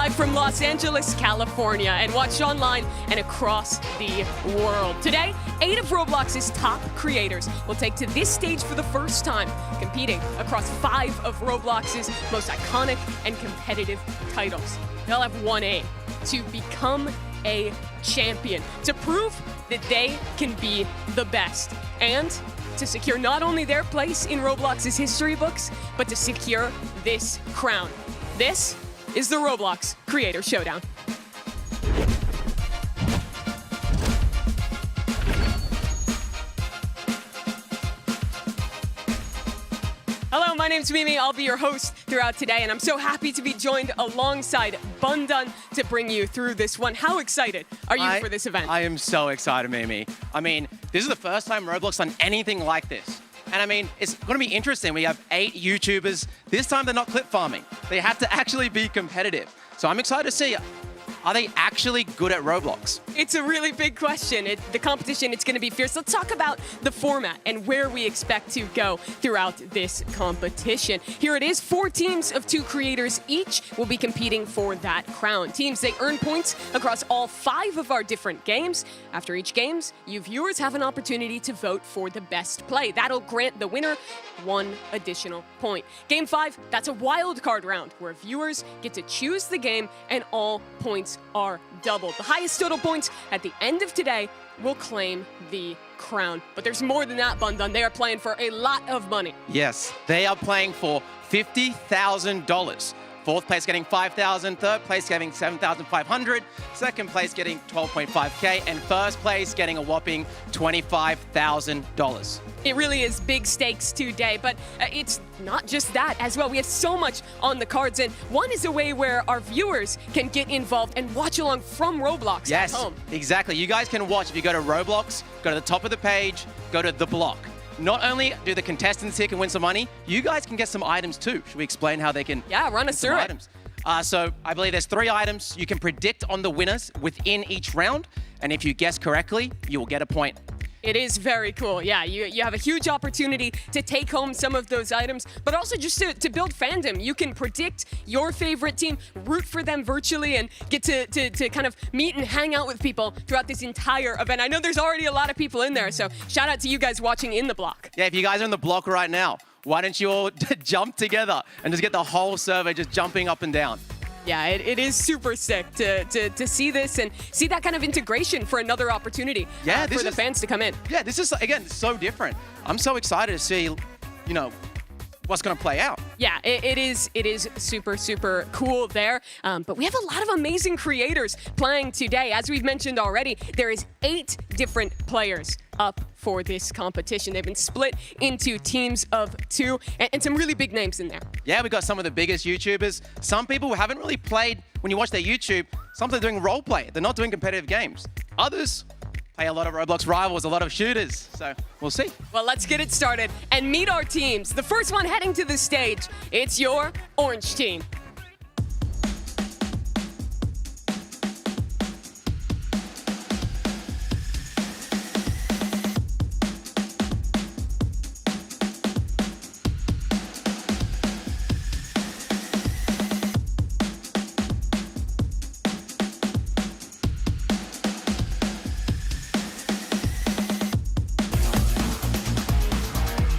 live from Los Angeles, California, and watched online and across the world. Today, 8 of Roblox's top creators will take to this stage for the first time, competing across 5 of Roblox's most iconic and competitive titles. They'll have one aim: to become a champion, to prove that they can be the best, and to secure not only their place in Roblox's history books, but to secure this crown. This is the Roblox Creator Showdown. Hello, my name's Mimi. I'll be your host throughout today, and I'm so happy to be joined alongside Bundan to bring you through this one. How excited are you for this event? I am so excited, Mimi. I mean, this is the first time Roblox done anything like this. And I mean, it's going to be interesting. We have 8 YouTubers. This time they're not clip farming. They have to actually be competitive. So I'm excited to see, are they actually good at Roblox? It's a really big question. The competition, it's going to be fierce. Let's talk about the format and where we expect to go throughout this competition. Here it is. 4 teams of 2 creators each will be competing for that crown. Teams, they earn points across all 5 of our different games. After each games, you viewers have an opportunity to vote for the best play. That'll grant the winner 1 additional point. Game 5, that's a wild card round where viewers get to choose the game and all points are doubled. The highest total points at the end of today will claim the crown. But there's more than that, Bundan. They are playing for a lot of money. Yes, they are playing for $50,000. 4th place getting $5,000, 3rd place getting $7,500, 2nd place getting $12.5K, and 1st place getting a whopping $25,000. It really is big stakes today, but it's not just that as well. We have so much on the cards, and one is a way where our viewers can get involved and watch along from Roblox at home. Yes, exactly. You guys can watch if you go to Roblox, go to the top of the page, go to the block. Not only do the contestants here can win some money, you guys can get some items too. Should we explain how they can run us through items? So I believe there's 3 items. You can predict on the winners within each round, and if you guess correctly, you will get a point. It is very cool. Yeah, you have a huge opportunity to take home some of those items, but also just to build fandom. You can predict your favorite team, root for them virtually, and get to kind of meet and hang out with people throughout this entire event. I know there's already a lot of people in there, so shout out to you guys watching in the block. Yeah, if you guys are in the block right now, why don't you all jump together and just get the whole server just jumping up and down? Yeah, it is super sick to see this and see that kind of integration for another opportunity for the fans to come in. Yeah, this is, again, so different. I'm so excited to see, what's going to play out. Yeah, it is super, super cool there. But we have a lot of amazing creators playing today. As we've mentioned already, there is 8 different players up for this competition. They've been split into teams of 2 and some really big names in there. Yeah, we got some of the biggest YouTubers. Some people who haven't really played, when you watch their YouTube, some are doing role play. They're not doing competitive games. Others play a lot of Roblox rivals, a lot of shooters. So we'll see. Well, let's get it started and meet our teams. The first one heading to the stage, it's your orange team.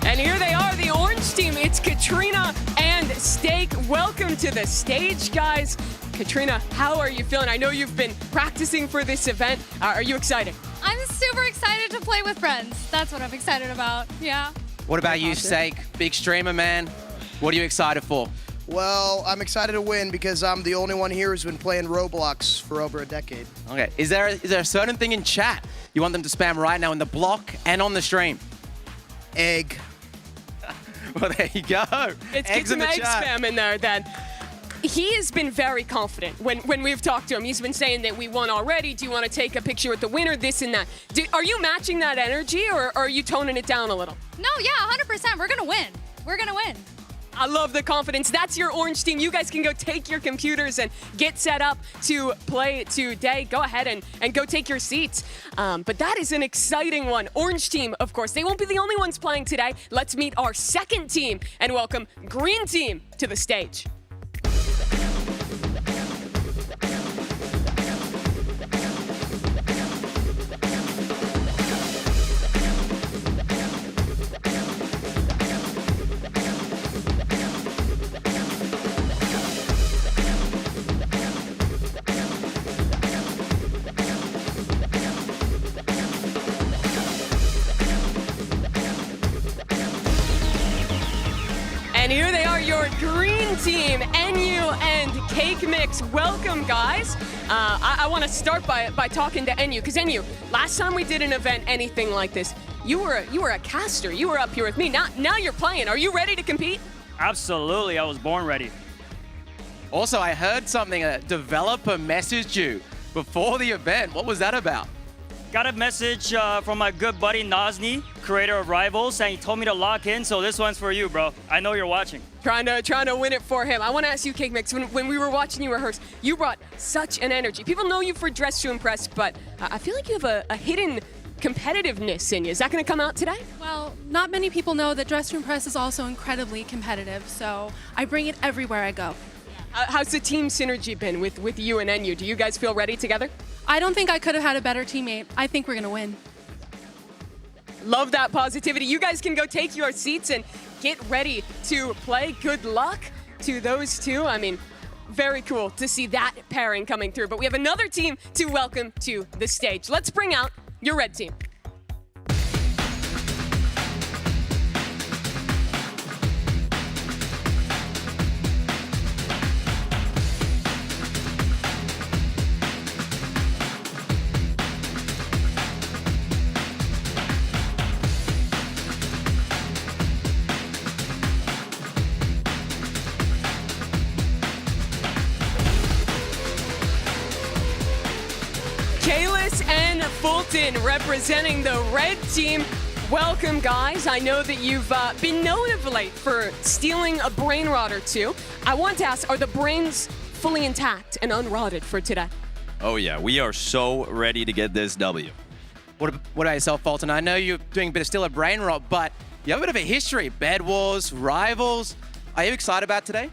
And here they are, the orange team. It's Katrina and Steak. Welcome to the stage, guys. Katrina, how are you feeling? I know you've been practicing for this event. Are you excited? I'm super excited to play with friends. That's what I'm excited about, yeah. What about you, Steak? Big streamer, man. What are you excited for? Well, I'm excited to win because I'm the only one here who's been playing Roblox for over a decade. Okay, is there a certain thing in chat you want them to spam right now in the block and on the stream? Egg. Well, there you go. Get some egg spam in there then. He has been very confident when we've talked to him. He's been saying that we won already. Do you want to take a picture with the winner? This and that. Are you matching that energy or are you toning it down a little? No, yeah, 100%. We're going to win. We're going to win. I love the confidence. That's your orange team. You guys can go take your computers and get set up to play today. Go ahead and go take your seats. But that is an exciting one. Orange team, of course. They won't be the only ones playing today. Let's meet our second team and welcome green team to the stage. And here they are, your green team, NU and Cake Mix. Welcome, guys. I want to start by talking to NU, because NU, last time we did an event anything like this, you were a caster. You were up here with me. Now you're playing. Are you ready to compete? Absolutely, I was born ready. Also, I heard something, a developer messaged you before the event. What was that about? Got a message from my good buddy Nazni, creator of Rivals, and he told me to lock in, so this one's for you, bro. I know you're watching. Trying to win it for him. I want to ask you, Cake Mix, when we were watching you rehearse, you brought such an energy. People know you for Dress to Impress, but I feel like you have a hidden competitiveness in you. Is that going to come out today? Well, not many people know that Dress to Impress is also incredibly competitive, so I bring it everywhere I go. How's the team synergy been with you and NU? Do you guys feel ready together? I don't think I could have had a better teammate. I think we're going to win. Love that positivity. You guys can go take your seats and get ready to play. Good luck to those two. I mean, very cool to see that pairing coming through. But we have another team to welcome to the stage. Let's bring out your red team. Kalis and Fulton representing the red team. Welcome, guys. I know that you've been known of late for stealing a brain rot or two. I want to ask, are the brains fully intact and unrotted for today? Oh yeah, we are so ready to get this W. What about yourself, Fulton? I know you're doing a bit of still a brain rot, but you have a bit of a history. Bed Wars, Rivals. Are you excited about today?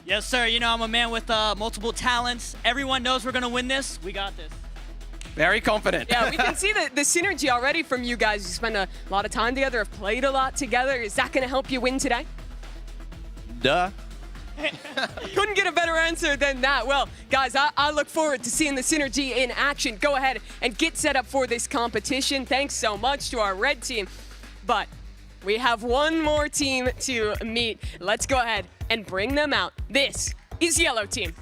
Yes, sir. You know, I'm a man with multiple talents. Everyone knows we're going to win this. We got this. Very confident. Yeah, we can see the synergy already from you guys. You spend a lot of time together, have played a lot together. Is that going to help you win today? Duh. Couldn't get a better answer than that. Well, guys, I look forward to seeing the synergy in action. Go ahead and get set up for this competition. Thanks so much to our red team. But we have one more team to meet. Let's go ahead and bring them out. This is Yellow Team.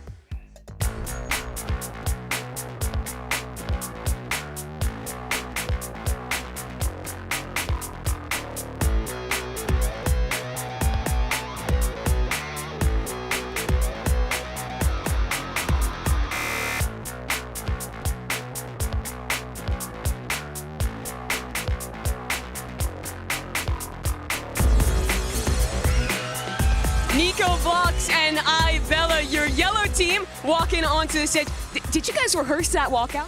Nico Vlox and I, Bella, your yellow team, walking onto the stage. Did you guys rehearse that walkout?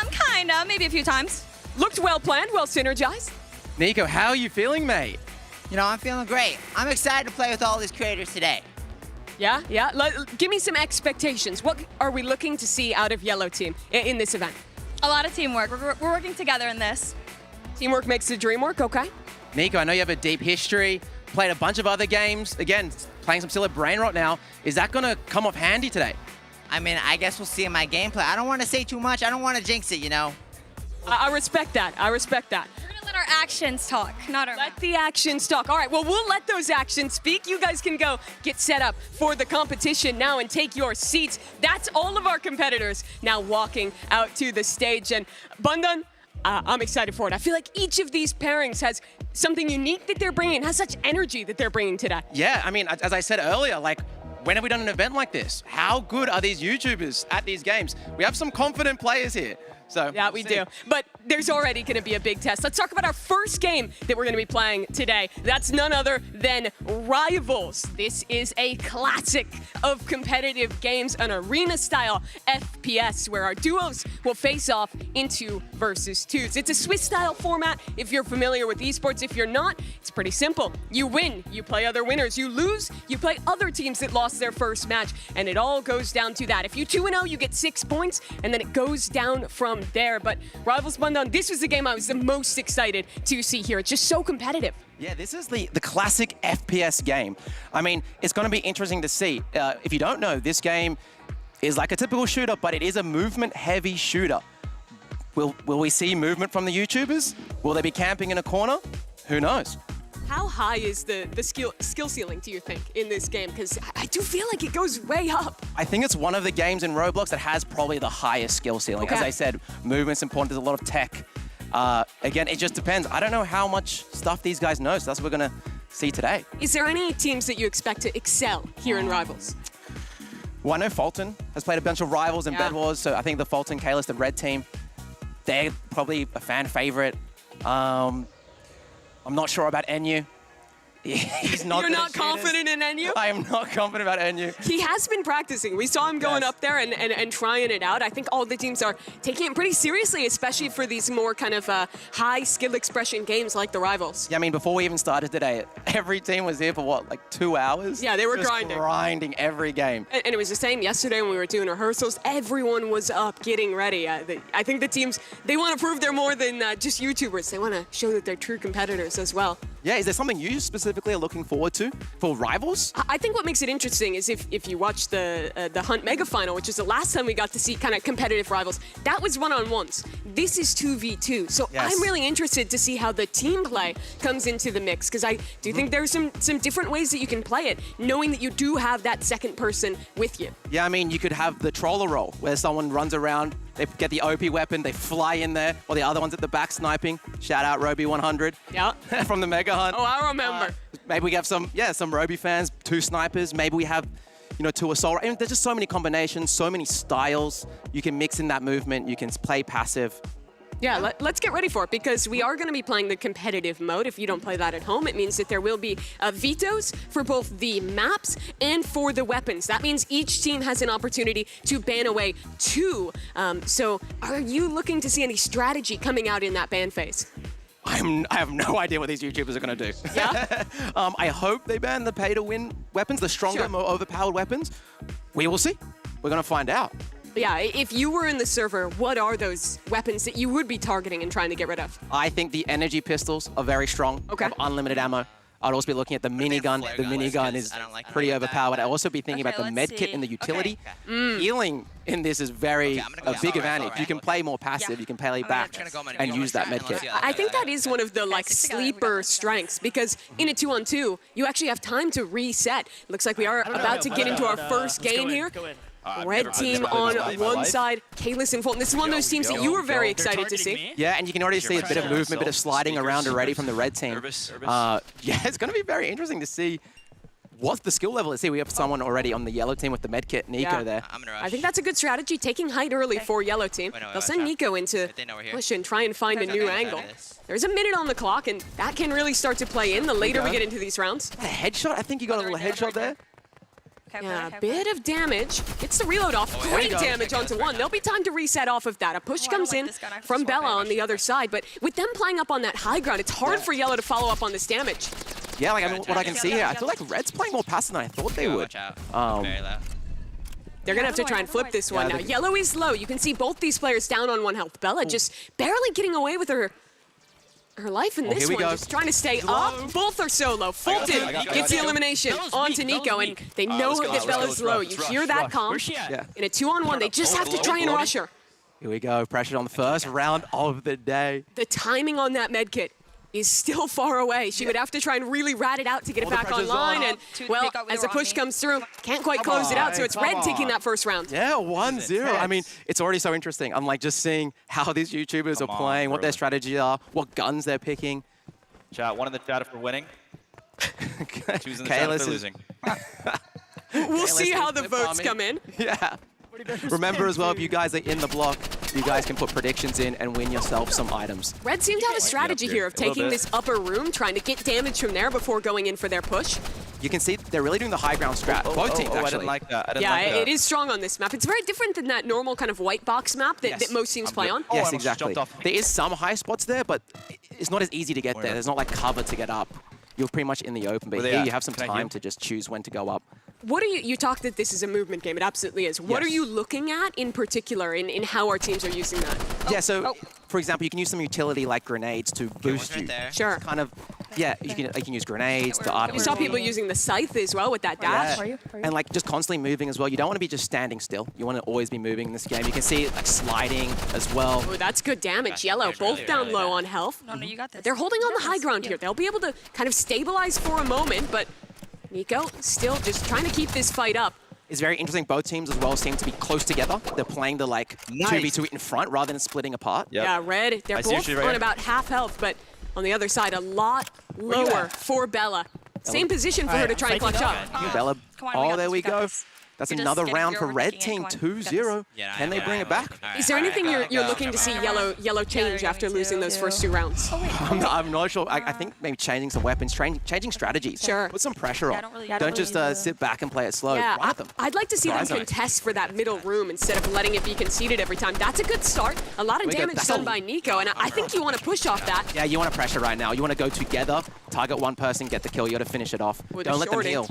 Kinda, maybe a few times. Looked well planned, well synergized. Nico, how are you feeling, mate? You know, I'm feeling great. I'm excited to play with all these creators today. Yeah. Give me some expectations. What are we looking to see out of Yellow Team in this event? A lot of teamwork. We're working together in this. Teamwork makes the dream work, okay? Nico, I know you have a deep history, played a bunch of other games. Again, playing some still a brain rot now. Is that going to come off handy today? I mean, I guess we'll see in my gameplay. I don't want to say too much. I don't want to jinx it, you know? I respect that. I respect that. We're gonna let our actions talk, not our Let mouth. the actions talk. All right, well, we'll let those actions speak. You guys can go get set up for the competition now and take your seats. That's all of our competitors now walking out to the stage. And Bundan, I'm excited for it. I feel like each of these pairings has something unique that they're bringing, has such energy that they're bringing today. Yeah, I mean, as I said earlier, like, when have we done an event like this? How good are these YouTubers at these games? We have some confident players here. So Yeah, we do. But there's already going to be a big test. Let's talk about our first game that we're going to be playing today. That's none other than Rivals. This is a classic of competitive games, an arena-style FPS where our duos will face off in 2 versus 2s. It's a Swiss-style format if you're familiar with esports. If you're not, it's pretty simple. You win, you play other winners. You lose, you play other teams that lost their first match. And it all goes down to that. If you 2-0, you get 6 points, and then it goes down from there. But Rivals Bundan, this was the game I was the most excited to see here. It's just so competitive. Yeah, this is the classic FPS game. I mean, it's going to be interesting to see. If you don't know, this game is like a typical shooter, but it is a movement-heavy shooter. Will we see movement from the YouTubers? Will they be camping in a corner? Who knows? How high is the skill ceiling, do you think, in this game? Because I do feel like it goes way up. I think it's one of the games in Roblox that has probably the highest skill ceiling. Okay. As I said, movement's important. There's a lot of tech. Again, it just depends. I don't know how much stuff these guys know, so that's what we're going to see today. Is there any teams that you expect to excel here in Rivals? Well, I know Fulton has played a bunch of Rivals and Yeah. Bed Wars, so I think the Fulton Kalis, the red team, they're probably a fan favorite. I'm not sure about NU. He's not. You're good not at shooters. confident in NU? I am not confident about NU. He has been practicing. We saw him going Yes. up there and trying it out. I think all the teams are taking it pretty seriously, especially for these more kind of high skill expression games like the Rivals. Yeah, I mean, before we even started today, every team was here for what, like 2 hours? Yeah, they were Just grinding. grinding every game. And it was the same yesterday when we were doing rehearsals. Everyone was up getting ready. I think the teams, they want to prove they're more than just YouTubers. They want to show that they're true competitors as well. Yeah, is there something you specifically are looking forward to for Rivals? I think what makes it interesting is if you watch the Hunt Mega Final, which is the last time we got to see kind of competitive Rivals, that was one-on-ones. This is 2v2. So Yes. I'm really interested to see how the team play comes into the mix, because I do think there's some different ways that you can play it, knowing that you do have that second person with you. Yeah, I mean, you could have the troller roll, where someone runs around, they get the OP weapon, they fly in there, while the other one's at the back sniping. Shout out Roby100 Yeah. from the Mega Hunt. Oh, I remember. Maybe we have some Roby fans, 2 snipers. Maybe we have, 2 assault. I mean, there's just so many combinations, so many styles. You can mix in that movement. You can play passive. Yeah, let's get ready for it, because we are going to be playing the competitive mode. If you don't play that at home, it means that there will be vetoes for both the maps and for the weapons. That means each team has an opportunity to ban away 2. So are you looking to see any strategy coming out in that ban phase? I have no idea what these YouTubers are going to do. Yeah? I hope they ban the pay-to-win weapons, the stronger, Sure. more overpowered weapons. We will see. We're going to find out. Yeah, if you were in the server, what are those weapons that you would be targeting and trying to get rid of? I think the energy pistols are very strong. Okay. Have unlimited ammo. I'd also be looking at the minigun. flare The gun minigun because is I don't like pretty that. overpowered. I'd also be thinking about the Okay, med let's kit in the see. utility. Okay. Healing in this is very I'm gonna a go big alright, advantage. alright. You can play more passive. Yeah. You can play I'm back gonna go and use that med kit. I think that is one of the stick together, we got sleeper this, strengths, because in a 2-on-2, you actually have time to reset. Looks like we are about to get into our first game here. Red team on one side, Kalis and Fulton. This is one of those teams that you were very excited to see. Yeah, and you can already see a bit of movement, bit of sliding around already from the red team. Nervous? Yeah, it's going to be very interesting to see what the skill level is. See, we have someone already on the yellow team with the med kit, Nico Yeah. there. I'm gonna rush. I think that's a good strategy, taking height early for yellow team. Wait, no, They'll send watch out. Nico into They know we're here. push and try and find a new okay, angle. got this. There's a minute on the clock, and that can really start to play in the later we go. get into these rounds. A headshot? I think you got a little headshot there. Yeah, a bit of damage. Gets the reload off. there Great you go. damage onto one. There'll be time to reset off of that. A push Oh, I don't comes like in this gun. I have to from swap Bella it. on the other side, but with them playing up on that high ground, it's hard for Yellow to follow up on this damage. Yeah, like I mean, what I can Yeah, see yeah, here, I yeah. feel like Red's playing more passive than I thought they would. Watch out. Um, Very low. They're gonna have to try and flip this one now. Yellow is low. You can see both these players down on 1 health. Bella just barely getting away with her life in this here we one, go. just trying to stay up. Both are so low. Fulton gets the elimination onto Nico, and they know let's go, that let's go, Bella's let's low. rush, You rush, hear that rush. comp? Where's she at? Yeah. In a 2-on-1, they just have to try and rush her. Here we go. Pressure on the first round of the day. The timing on that med kit is still far away. She would have to try and really rat it out to get it All the back pressure's online, on. and Two- well, they got as the Wheeler on push me. comes through, can't quite close it out, so it's Red taking that first round. Yeah, 1-0. I mean, it's already so interesting. I'm like just seeing how these YouTubers are playing, what their strategies are, what guns they're picking. Chat, one in the chat for winning. Two's in the chat Kalis for is- losing. We'll see how the flip votes farming. come in. Yeah. Remember as well, if you guys are in the block, you guys can put predictions in and win yourself some items. Red seem to have a strategy here of A little taking bit. this upper room, trying to get damage from there before going in for their push. You can see they're really doing the high ground strat. Both teams, I actually. didn't like that. I didn't Yeah, like that. it is strong on this map. It's very different than that normal kind of white box map that, Yes. that most teams play on. Oh, I Yes, almost exactly. jumped off. There is some high spots there, but it's not as easy to get there. There's not like cover to get up. You're pretty much in the open, but Where they here at? you have some Can I time heal? to just choose when to go up. What are you talked that this is a movement game. It absolutely is. What Yes. are you looking at in particular in how our teams are using that? Yeah, so for example, you can use some utility like grenades to boost right you. there. Sure. Kind of Yeah, you can use grenades, the arc. You saw people using the scythe as well with that dash. Yeah. And like just constantly moving as well. You don't want to be just standing still. You want to always be moving in this game. You can see it like sliding as well. Oh, that's good damage. Yellow, both down low on health. No, you got this. They're holding on the high ground here. They'll be able to kind of stabilize for a moment, but Nico still just trying to keep this fight up. It's very interesting. Both teams as well seem to be close together. They're playing the like 2v2 in front rather than splitting apart. Yep. Yeah, Red, they're both on about half health, but on the other side, a lot lower for Bella. Same position for her to try and clutch up. Bella. Come on, Oh, there we go. That's You're just another getting round for your Red overthinking team, it. Come on, 2-0. Can they bring it back? Is there anything you're looking to see yellow change after losing those first 2 rounds? I'm not sure. I think maybe changing some weapons, changing strategies. Sure. Put some pressure on. Yeah, Don't just sit back and play it slow. Yeah, Run at them. I'd like to see them Guys, nice. contest for that middle room instead of letting it be conceded every time. That's a good start. A lot of damage done by Nico, and I think you want to push off that. Yeah, you want to pressure right now. You want to go together, target one person, get the kill. You got to finish it off. With Don't a let them shorty. heal.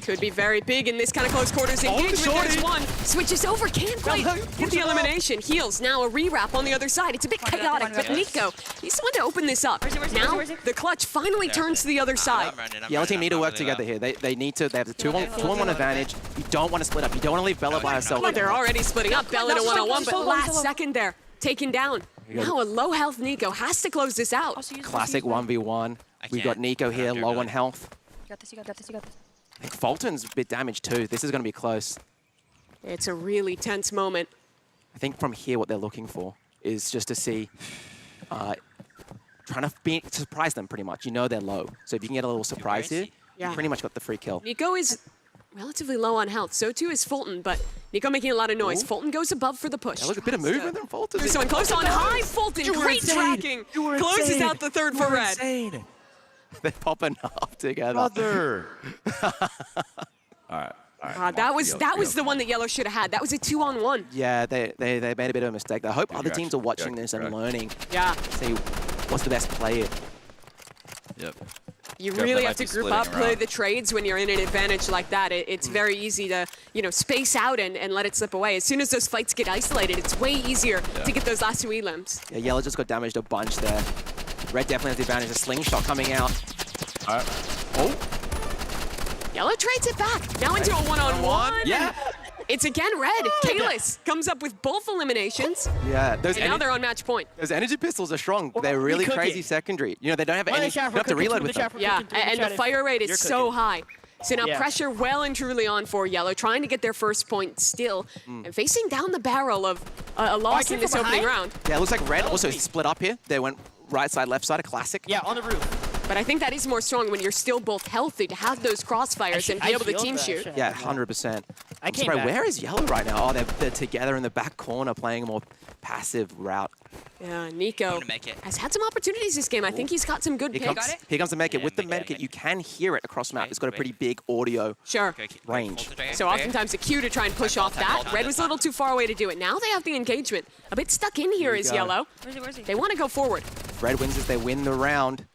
Could be very big in this kind of close quarters engagement. There's one. Switches over. Can't quite get the elimination. Heals. Now a rewrap on the other side. It's a bit chaotic, but Nico, he's the one to open this up. Now the clutch finally turns to the other side. Yellow team need to work together here. They have the 2-on-1 advantage. You don't want to split up. You don't want to leave Bella by herself. Well, they're already splitting up. Bella in a 1-on-1, but last second there, taken down. Now a low health Nico has to close this out. Classic 1v1. We've got Nico here, low on health. You got this, you got this, you got this. I think Fulton's a bit damaged too. This is going to be close. It's a really tense moment. I think from here what they're looking for is just to see, trying to surprise them pretty much. You know they're low. So if you can get a little surprise here, you pretty much got the free kill. Nico is relatively low on health. So too is Fulton, but Nico making a lot of noise. Fulton goes above for the push. Yeah, look, a bit of movement from Fulton. There's someone close on high. Fulton, great tracking. Closes out the third for Red. They're popping up together. Brother. All right. That was the one that Yellow should have had. That was a 2-on-1. Yeah, they made a bit of a mistake. I hope other teams are watching this and learning. Yeah. See what's the best play here. Yep. You Careful, really they have might to be group up, splitting play around. the trades when you're in an advantage like that. It's very easy to, space out and let it slip away. As soon as those fights get isolated, it's way easier to get those last 2 elims. Yeah, Yellow just got damaged a bunch there. Red definitely has the advantage. A slingshot coming out. All right. Oh. Yellow trades it back. Now into a 1-on-1. Yeah. It's again Red. Kalis comes up with both eliminations. Yeah. And now they're on match point. Those energy pistols are strong. They're really crazy secondary. They don't have any. You have to reload with them. Yeah, and the fire rate is so high. So now pressure well and truly on for Yellow, trying to get their first point still, and facing down the barrel of a loss in this opening round. Yeah, it looks like Red also split up here. They went right side, left side, a classic. Yeah, on the roof. But I think that is more strong when you're still both healthy to have those crossfires and be able to team shoot. Yeah, 100%. I'm came surprised. back. Where is Yellow right now? Oh, they're together in the back corner playing a more passive route. Yeah, Nico has had some opportunities this game. I think he's got some good Here picks. comes the medkit. With the medkit, you can hear it across the map. It's got a pretty big audio Sure. range. So oftentimes a cue to try and push off that. Red was a little too far away to do it. Now they have the engagement. A bit stuck in here is go. Yellow. Where's he? They want to go forward. If Red wins this, they win the round.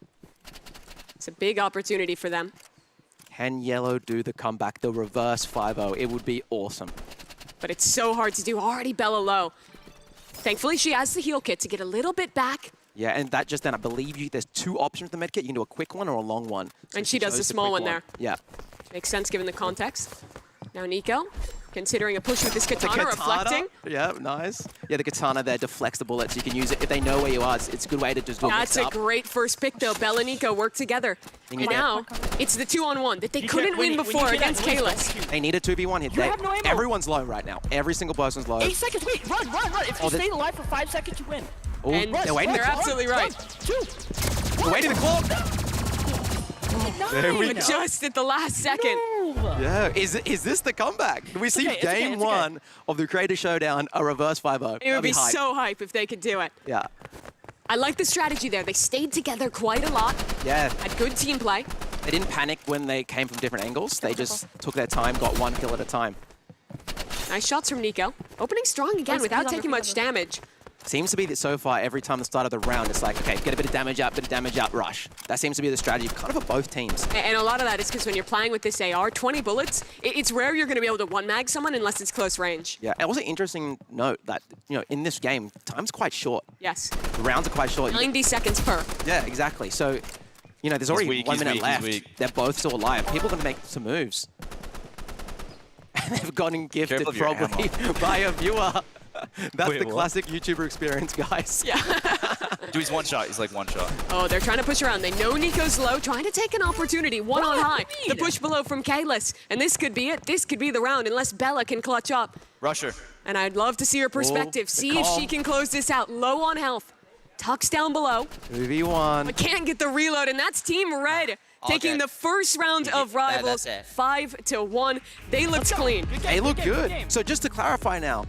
It's a big opportunity for them. Can Yellow do the comeback, the reverse 5-0? It would be awesome. But it's so hard to do. Already Bella low. Thankfully, she has the heal kit to get a little bit back. Yeah, and that just then, I believe there's 2 options with the medkit. You can do a quick one or a long one. So And she does chose the small quick one there. Yeah. Makes sense given the context. Now Nico, considering a push with this katana, reflecting. Yeah, nice. Yeah, the katana there deflects the bullets. You can use it if they know where you are. It's a good way to just do a That's a mix-up. great first pick, though. Bella and Nico work together. And And now, it's the 2-on-1 that they couldn't win before against Kalis. They need a 2v1 here. have no ammo. Everyone's low right now. Every single person's low. 8 seconds. Wait, run. If you stay alive for 5 seconds, you win. Oh, And they're waiting the they're clock. absolutely right. 2. They're waiting the clock. There we But just at the last second. Yeah, is this the comeback? We see okay, it's okay, game it's okay. 1 of the Creator Showdown, a reverse 5-0. It would be hype. so hype if they could do it. Yeah. I like the strategy there. They stayed together quite a lot, Yeah. had good team play. They didn't panic when they came from different angles. They just took their time, got 1 kill at a time. Nice shots from Nico. Opening strong again without taking much damage. Seems to be that so far, every time the start of the round, it's like, okay, get a bit of damage up, rush. That seems to be the strategy kind of for both teams. And a lot of that is because when you're playing with this AR, 20 bullets, it's rare you're going to be able to one-mag someone unless it's close range. Yeah, it was an interesting note that, in this game, time's quite short. Yes. The rounds are quite short. 90 seconds per. Yeah, exactly. So You know, there's already weak, 1 he's minute weak, he's left. weak. They're both still alive. People are going to make some moves. And they've gotten gifted Careful of your probably by a viewer. That's Wait, the what? classic YouTuber experience, guys. Yeah. Dude, he's one shot. He's like one shot. Oh, they're trying to push around. They know Nico's low, trying to take an opportunity. One on high. The push below from Kalis. And this could be it. This could be the round unless Bella can clutch up. Rusher. And I'd love to see her perspective. the See if she calm. can close this out. Low on health. Tucks down below. 2v1. But can't get the reload, and that's Team Red taking good. the first round of Rivals that's it. 5-1. They looked clean. They look good. So just to clarify now,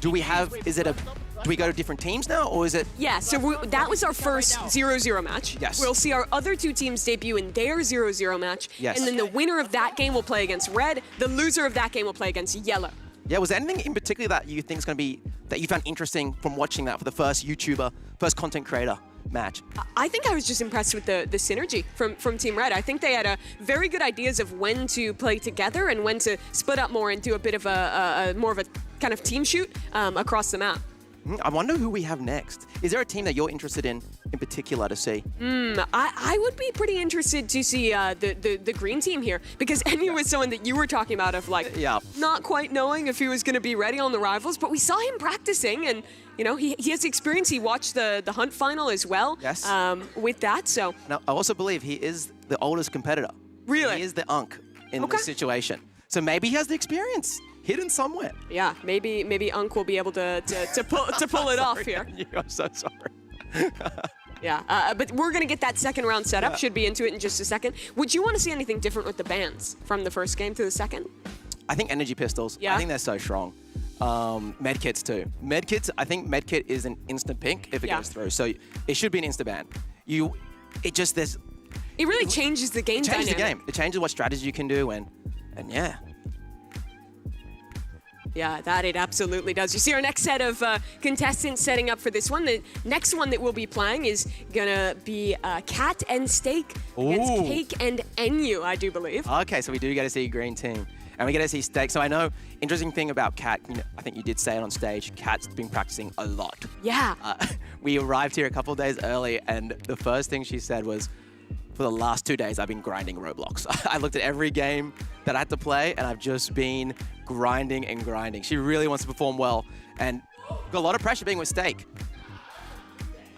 do we go to different teams now, or is it? Yeah, so that was our first 0-0 match. Yes. We'll see our other two teams debut in their 0-0 match. Yes. And then the winner of that game will play against Red. The loser of that game will play against Yellow. Yeah, was there anything in particular that you think is going to be, that you found interesting from watching that for the first YouTuber, first content creator match? I think I was just impressed with the synergy from Team Red. I think they had very good ideas of when to play together and when to split up more and do a bit of a more of a kind of team shoot across the map. I wonder who we have next. Is there a team that you're interested in particular to see? I would be pretty interested to see the green team here, because Enyu was someone that you were talking about of like not quite knowing if he was going to be ready on the Rivals, but we saw him practicing, and you know he has experience. He watched the Hunt final as well. Yes. With that, so. Now, I also believe he is the oldest competitor. Really? He is the unk in Okay. this situation. So maybe he has the experience hidden somewhere. Yeah, maybe Unk will be able to pull it off here. I'm so sorry. Yeah, but we're gonna get that second round set up. Should be into it in just a second. Would you want to see anything different with the bans from the first game to the second? I think energy pistols. Yeah? I think they're so strong. Medkits too. Medkits. I think medkit is an instant pink if it Yeah. goes through. So it should be an insta ban. It really changes the game It changes the dynamic. game. It changes what strategy you can do, and yeah. Yeah, that it absolutely does. You see our next set of contestants setting up for this one. The next one that we'll be playing is gonna be Cat and Steak against Ooh. Cake and Enyu, I do believe. Okay, so we do get to see green team. And we get to see Steak. So I know, interesting thing about Cat, you know, I think you did say it on stage, Cat's been practicing a lot. Yeah. We arrived here a couple of days early, and the first thing she said was, for the last 2 days, I've been grinding Roblox. I looked at every game that I had to play, and I've just been grinding and grinding. She really wants to perform well, and got a lot of pressure being with Steak.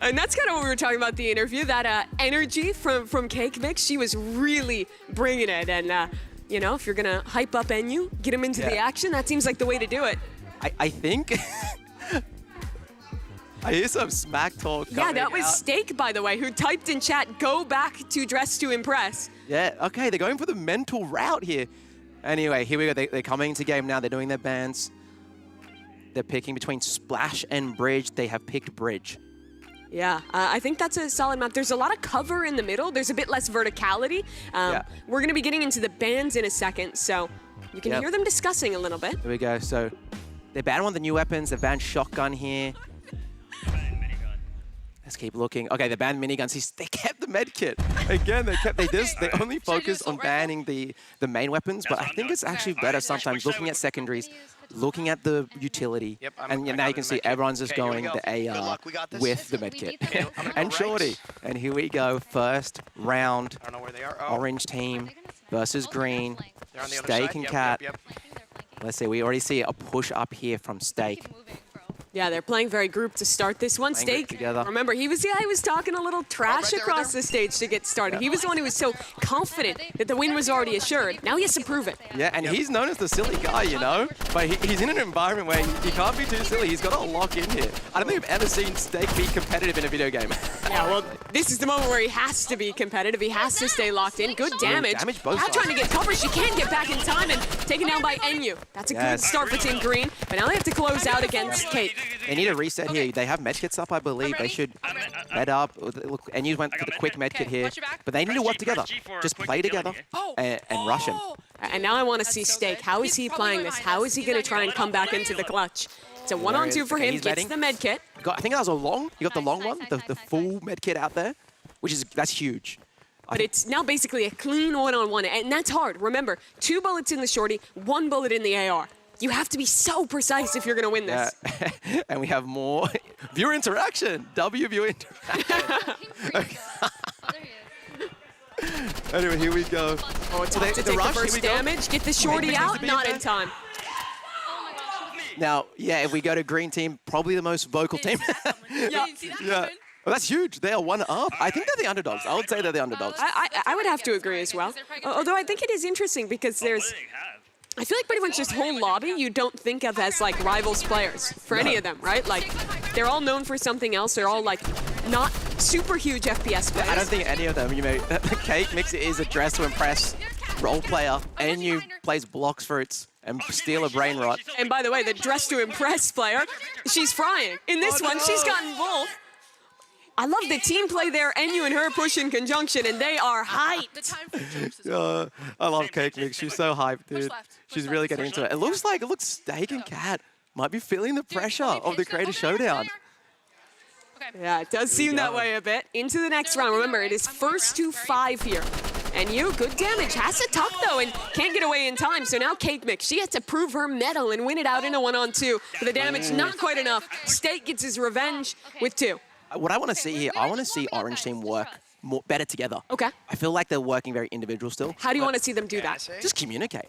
And that's kind of what we were talking about in the interview, that energy from Cake Mix. She was really bringing it. And, you know, if you're going to hype up Enyu, get him into the action, that seems like the way to do it. I think... I hear some smack talk Yeah, coming that was out. Steak, by the way, who typed in chat, go back to Dress to Impress. Yeah, okay, they're going for the mental route here. Anyway, here we go. They're coming into game now. They're doing their bans. They're picking between Splash and Bridge. They have picked Bridge. Yeah, I think that's a solid map. There's a lot of cover in the middle. There's a bit less verticality. We're going to be getting into the bans in a second, so you can hear them discussing a little bit. Here we go. So they banned one of the new weapons. They banned shotgun here. Let's keep looking. Okay, they banned miniguns. They kept the med kit. Again, they only focus on banning the main weapons, but I think it's actually better sometimes looking at secondaries, looking at the utility, and now you can see everyone's just going the AR with the med kit. And Shorty. And here we go, first round. I don't know where they are. Orange team versus green. Steak and Cat. Let's see, we already see a push up here from Steak. Yeah, they're playing very grouped to start this one. Playing group Steak, together. remember, he was the guy who was talking a little trash across the stage to get started. He was the one who was so confident that the win was already assured. Now he has to prove it. Yeah, and he's known as the silly guy, you know? But he's in an environment where he can't be too silly. He's got to lock in here. I don't think I've ever seen Steak be competitive in a video game. Yeah, well, this is the moment where he has to be competitive. He has to stay locked in. Good damage. Damage both Now sides. trying to get coverage. She can get back in time and taken down by Enyu. That's a good start for Team Green. But now they have to close out against Cake. They need a reset here. They have medkits up, I believe. They should med up. Look, and you went for the quick medkit here. But they need to work together. Just play together and rush him. And now I want to see Steak. How is he playing this? How is he going to try and come back into the clutch? It's a 1-on-2 for him. He's Gets betting. the med kit. I think that was a long. You got the long one, the full medkit out there, that's huge. But it's now basically a clean 1-on-1, and that's hard. Remember, 2 bullets in the shorty, 1 bullet in the AR. You have to be so precise if you're going to win this. Yeah. And we have more viewer interaction. Viewer interaction. Anyway, here we go. Oh, it's tough to take the first damage. Get the shorty out, not in time. Now, yeah, if we go to green team, probably the most vocal team. Yeah. Yeah. Well, that's huge. They are one up. I think they're the underdogs. I would say they're the underdogs. I would have to agree as well. Although I think it is interesting because I feel like pretty much this whole lobby you don't think of as like rivals players for any of them, right? Like they're all known for something else. They're all like not super huge FPS players. I don't think any of them, Cake Mix is a dress to impress role player, and you plays blocks fruits and steal a brain rot. And by the way, the dress to impress player, she's frying. In this one, she's gotten both. I love the team play there, Enyu and her push in conjunction, and they are hyped. I love Cake Mix. She's so hyped, dude. She's really getting into it. It looks Steak and Cat might be feeling the pressure of the Creator Showdown. Yeah, it does seem that way a bit. Into the next round. Remember, it is first to 5 here. Enyu, good damage. Has to tuck, though, and can't get away in time. So now Cake Mix, she has to prove her mettle and win it out in a 1-on-2. But the damage, not quite enough. Steak gets his revenge with 2. What I want to see here, I want to see Orange Team work better together. Okay. I feel like they're working very individual still. How do you want to see them do that? Just communicate.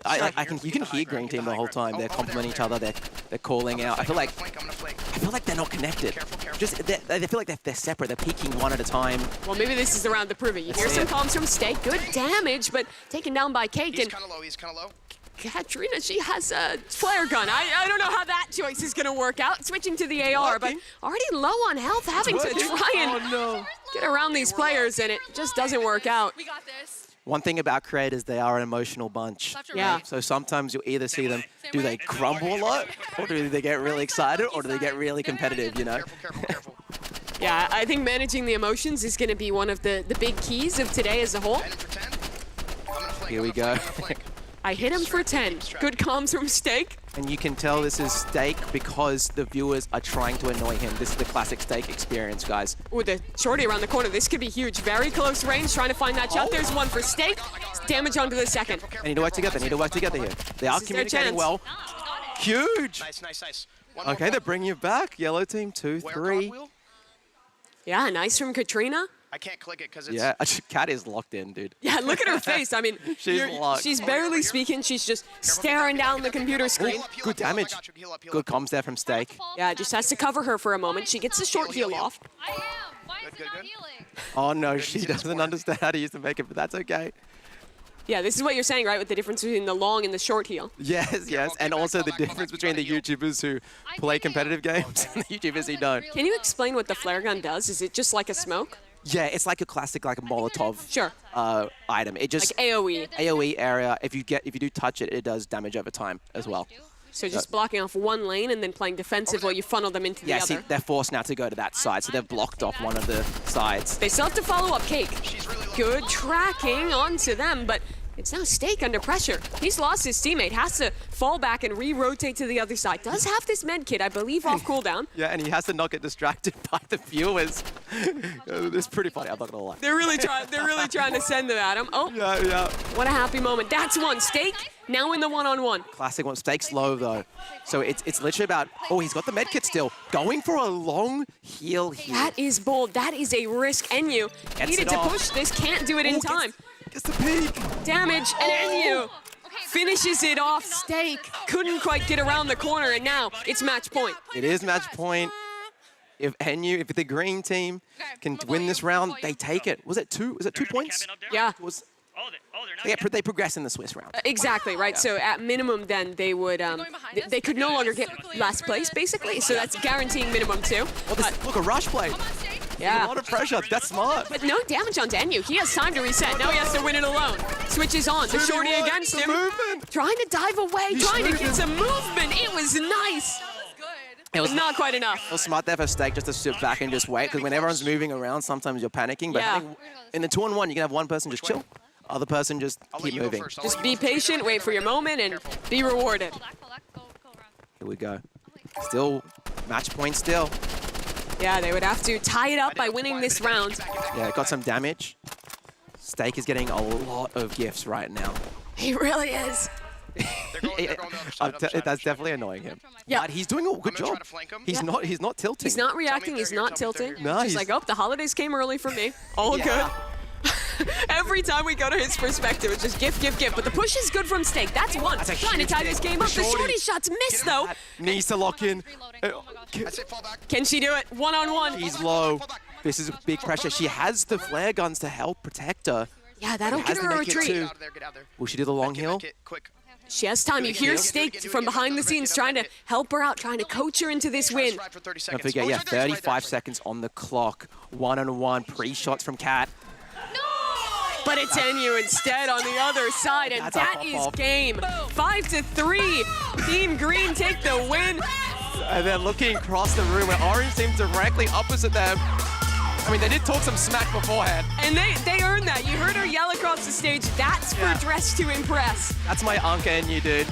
You can hear Green Team the whole time. They're complimenting each other. They're calling out. I feel like they're not connected. They feel like they're separate. They're peeking one at a time. Well, maybe this is the round to prove it. You hear some comms from Steak. Good damage, but taken down by Cake. He's kind of low. He's kind of low. Katrina, she has a flare gun. I don't know how that choice is going to work out. Switching to the AR, but already low on health, having to try and get around these players, and it just doesn't work out. We got this. One thing about creators, they are an emotional bunch. Yeah. So sometimes you'll either see them, do they crumble a lot, or do they get really excited, or do they get really competitive, Careful. Yeah, I think managing the emotions is going to be one of the big keys of today as a whole. Here we go. I hit him for 10. Good comms from Steak. And you can tell this is Steak because the viewers are trying to annoy him. This is the classic Steak experience, guys. Ooh, the shorty around the corner. This could be huge. Very close range, trying to find that shot. There's one for Steak. Damage onto the second. They need to work together. here. They are communicating well. Huge. Nice. Okay, they're bringing you back. Yellow team, 2, 3. Yeah, nice from Katrina. I can't click it because it's... Yeah, Cat is locked in, dude. Yeah, look at her face. I mean, she's locked. She's barely speaking. She's just staring down the computer screen. Good damage. Good comms there from Steak. Yeah, just has to cover her for a moment. She gets the short heal off. I am. Why is he not healing? Oh, no, she doesn't understand how to use the makeup, but that's okay. Yeah, this is what you're saying, right, with the difference between the long and the short heal. Yes, and also the difference between the YouTubers who play competitive games and the YouTubers who don't. Can you explain what the flare gun does? Is it just like a smoke? Yeah, it's like a classic, like a Molotov item. It just like AOE. AOE area. If you do touch it, it does damage over time as well. So just blocking off one lane and then playing defensive while you funnel them into the other. Yeah, see, they're forced now to go to that side, so they've blocked off one of the sides. They still have to follow up Cake. Good tracking onto them, but it's now Steak under pressure. He's lost his teammate, has to fall back and re-rotate to the other side. Does have this med kit, I believe, off cooldown. Yeah, and he has to not get distracted by the viewers. It's pretty funny, I'm not gonna lie. They're really trying to send it at him. Oh, yeah. What a happy moment. That's one. Steak now in the one-on-one. Classic one. Steak's low though. So it's literally about, he's got the med kit still. Going for a long heal here. That is bold. That is a risk. Enyu needed to push this, can't do it in time. Gets the peek. Damage, and Enyu finishes it off. Steak couldn't quite get around the corner, and now it's match point. It is match point. If the green team can win this round, they take it. Was it 2? Was it 2 points? Yeah. They progress in the Swiss round. Exactly, right? Yeah. So at minimum, then they would, they could no longer get last place, basically. So that's guaranteeing minimum 2. Look, a rush play. Yeah. A lot of pressure. That's smart. But no damage on Enyu. He has time to reset. Now he has to win it alone. Switches on. The shorty against him. Movement. Trying to dive away. Trying to get some movement. It was nice. It was not quite enough. It was smart there for Steak just to sit back and just wait, because when everyone's moving around, sometimes you're panicking. But I think in the 2-on-1, you can have one person just chill, other person just keep moving. Just be patient, wait for your moment, and be rewarded. Here we go. Still, match point still. Yeah, they would have to tie it up by winning this round. Yeah, got some damage. Steak is getting a lot of gifts right now. He really is. That's definitely annoying him. Yeah, but he's doing a good job. He's not tilting. He's not reacting. He's not tilting. No, he's like, oh, the holidays came early for me. All good. Every every time we go to his perspective, it's just gift, gift, gift. But the push is good from Steak. That's one. That's a Trying to huge tie hit. this game up. The shorty shots miss, though. Needs to lock in. Can she do it? One-on-one. She's low. This is big pressure. She has the flare guns to help protect her. Yeah, that'll get her a retreat. Get out there. Will she do the long heal? Quick. She has time. You hear Steak from behind the scenes trying to help her out, trying to coach her into this win. Don't forget, yeah, 35 seconds on the clock. One-on-one pre-shots from Cat. But it's NU instead on the other side, and that is game. 5-3. Team Green take the win. And then looking across the room where Orange seems directly opposite them. I mean, they did talk some smack beforehand. And they earned that. You heard her yell across the stage, that's for Dress to Impress. That's my Anka NU, dude.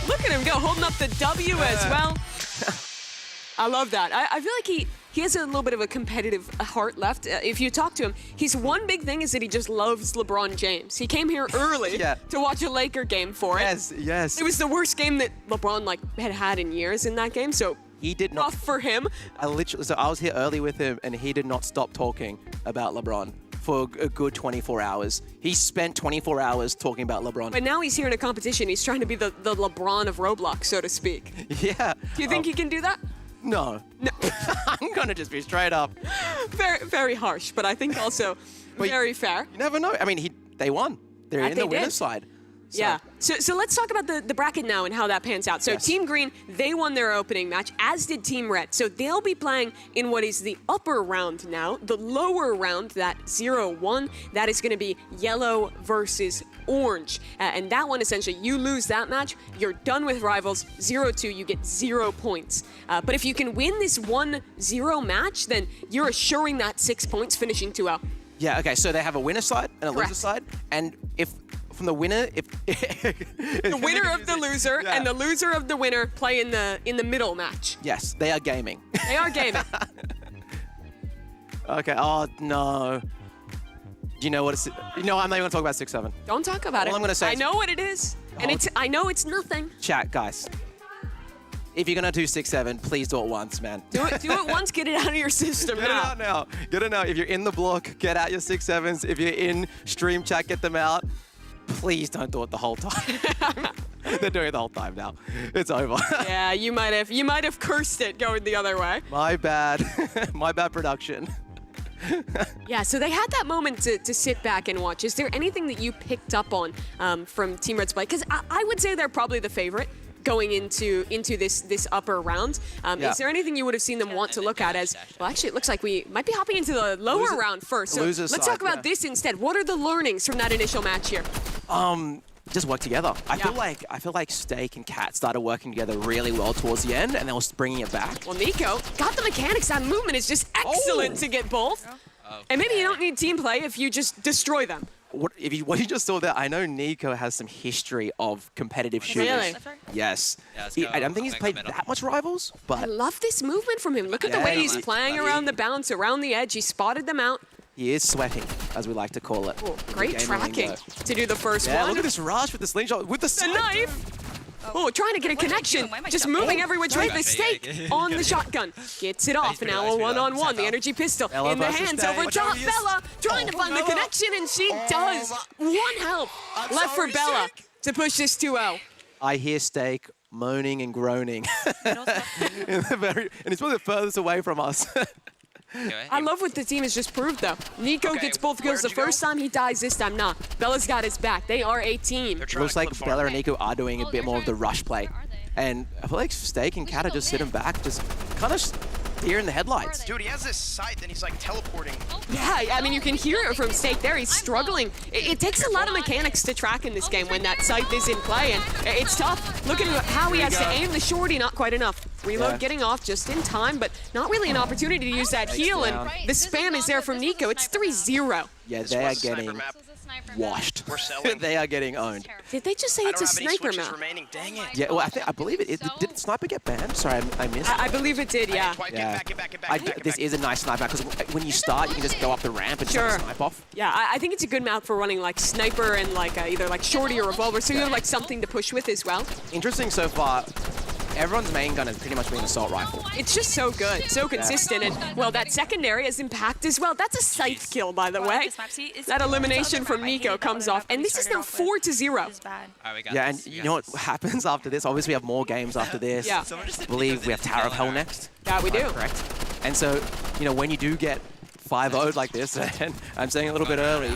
Look at him go, holding up the W as well. I love that. I feel like he has a little bit of a competitive heart left. If you talk to him, his one big thing is that he just loves LeBron James. He came here early to watch a Laker game for it. Yes. It was the worst game that LeBron had in years in that game, so he did not. Tough for him. I was here early with him, and he did not stop talking about LeBron for a good 24 hours. He spent 24 hours talking about LeBron. But now he's here in a competition. He's trying to be the LeBron of Roblox, so to speak. Yeah. Do you think he can do that? No. I'm gonna just be straight up. Very, very harsh, but I think also very fair. You never know. I mean, they won. They're in the winner's side. So. Yeah. So let's talk about the bracket now and how that pans out. So Team Green, they won their opening match, as did Team Red. So they'll be playing in what is the upper round now. The lower round, that 0-1, that is going to be yellow versus orange. And that one, essentially, you lose that match, you're done with rivals. 0-2, you get 0 points. But if you can win this 1-0 match, then you're assuring that 6 points, finishing 2-0. Yeah, okay, so they have a winner side and a loser side. And if from the winner, the winner of the loser and the loser of the winner play in the middle match. Yes, they are gaming. They are gaming. Okay. Oh no. Do you know what it's? No, I'm not even gonna talk about 6-7. Don't talk about it. All I'm gonna say. I know what it is, and I know it's nothing. Chat, guys. If you're gonna do 6-7, please do it once, man. Do it once. Get it out of your system. Get it out now. Get it now. If you're in the block, get out your 6-7s. If you're in stream chat, get them out. Please don't do it the whole time. They're doing it the whole time now. It's over. Yeah, you might have cursed it going the other way. My bad. My bad production. Yeah, so they had that moment to sit back and watch. Is there anything that you picked up on from Team Red's play? Because I would say they're probably the favorite going into this upper round. Is there anything you would have seen them want to look at as, well, actually, it looks like we might be hopping into the lower round first. So let's talk about this instead. What are the learnings from that initial match here? Just work together. I feel like Steak and Cat started working together really well towards the end, and they were bringing it back. Well, Nico got the mechanics. That movement is just excellent to get both. And maybe you don't need team play if you just destroy them. What you just saw there, I know Nico has some history of competitive shooters. Really? Yes. I don't think he's played that much Rivals, but I love this movement from him. Look at the way he's playing around the bounce, around the edge. He spotted them out. He is sweating, as we like to call it. Oh, great tracking to do the first one. Look at this rush with the slingshot, with the knife. Oh, trying to get a connection. Just moving every which way. The Steak on the shotgun. Gets it off. Now a one-on-one. The energy pistol in the hands over top. Bella trying to find the connection, and she does. One help left for Bella to push this 2-0. I hear Steak moaning and groaning. And it's probably the furthest away from us. I love what the team has just proved, though. Nico gets both kills the first time, he dies this time. Nah, Bella's got his back. They are a team. Looks like Bella and Nico are doing a bit more of the rush play. And I feel like Steak and Kat are just sitting back, just kind of deer in the headlights. Dude, he has this sight, then he's like teleporting. Yeah, I mean, you can hear it from Steak there. He's struggling. It takes a lot of mechanics to track in this game when that sight is in play, and it's tough. Look at how he has to aim the shorty, not quite enough. Reload getting off just in time, but not really an opportunity to use that heal, and the spam is there from Nico. It's 3-0. Yeah, they are getting washed. They are getting owned. Did they just say it's a sniper map? Dang it. Yeah, well, I believe it. Did Sniper get banned? Sorry, I missed. I believe it did, yeah. This is a nice sniper because when you start, you can just go up the ramp and try to snipe off. Yeah, I think it's a good map for running like sniper and like either like shorty or revolver, so you have like something to push with as well. Interesting so far. everyone's main gun has pretty much been assault rifle. It's just so good, so consistent. And, well, that secondary has impact as well. That's a scythe kill, by the way. That elimination from Nico comes off. And this is now 4-0. Yeah, and you know what happens after this? Obviously, we have more games after this. Yeah. I believe we have Tower of Hell next. Yeah, we do. Correct. And so, you know, when you do get 5-0'd like this, and I'm saying a little bit early,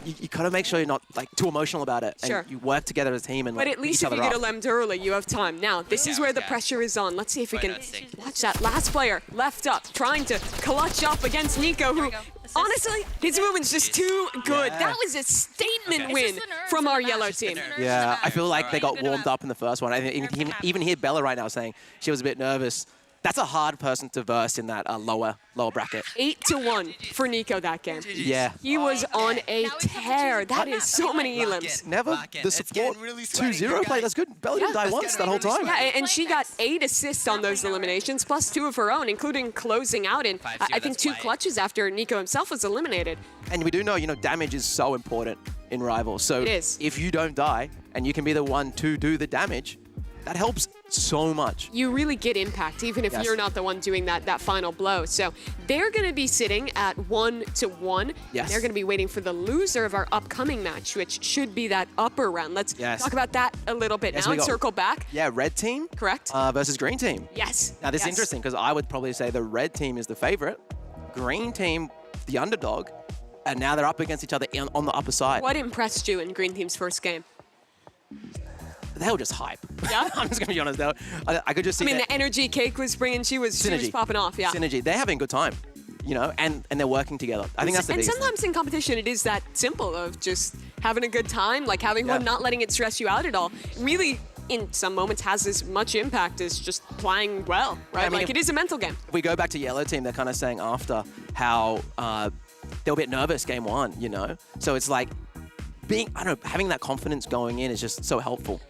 you gotta make sure you're not like too emotional about it. Sure. And you work together as a team and But like, at least each if other you get up. eliminated early, you have time. Now, this is where the pressure is on. Let's see if we can watch that last player left up, trying to clutch up against Nico, who, honestly, his movement's just too good. Yeah. That was a statement win from our yellow team. Yeah, I feel like they got warmed up in the first one. I even hear Bella right now saying she was a bit nervous. That's a hard person to verse in that lower bracket. 8-1 for Nico that game. Yeah. He was on a tear. That is so many elims. Never the support 2-0 play. That's good. Bella didn't die once that whole time. Yeah, and she got 8 assists on those eliminations, plus 2 of her own, including closing out in, I think, 2 clutches after Nico himself was eliminated. And we do know, damage is so important in Rivals. So It is. if you don't die and you can be the one to do the damage, that helps so much. You really get impact, even if you're not the one doing that final blow. So they're going to be sitting at 1-1. Yes. They're going to be waiting for the loser of our upcoming match, which should be that upper round. Let's talk about that a little bit now and circle back. Yeah, red team. Correct. Versus green team. Yes. Now this is interesting because I would probably say the red team is the favorite, green team the underdog, and now they're up against each other on the upper side. What impressed you in green team's first game? They were just hype. Yeah? I'm just going to be honest. I could just see the energy Cake was bringing, she was popping off, yeah. Synergy. They're having a good time, and they're working together. I think that's the biggest thing. Sometimes in competition, it is that simple of just having a good time, like having fun, not letting it stress you out at all. Really, in some moments, has as much impact as just playing well, right? I mean, it is a mental game. If we go back to yellow team, they're kind of saying after how they were a bit nervous game 1, So it's like having that confidence going in is just so helpful.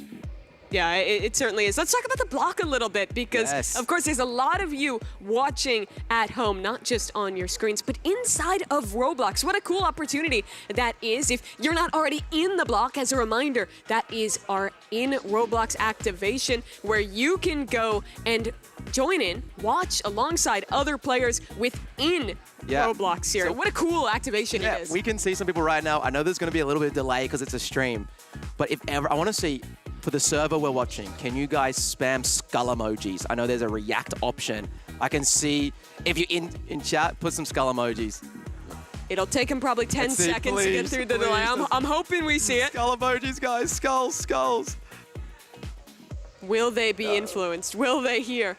Yeah, it certainly is. Let's talk about the block a little bit because, of course, there's a lot of you watching at home, not just on your screens, but inside of Roblox. What a cool opportunity that is. If you're not already in the block, as a reminder, that is our in Roblox activation where you can go and join in, watch alongside other players within Roblox here. So, what a cool activation it is. We can see some people right now. I know there's going to be a little bit of delay because it's a stream, but if ever, I want to see, for the server we're watching, can you guys spam skull emojis? I know there's a react option. I can see, if you're in chat, put some skull emojis. It'll take them probably 10 seconds to get through the delay. I'm hoping we see it. Skull emojis, guys. Skulls. Will they be influenced? Will they hear?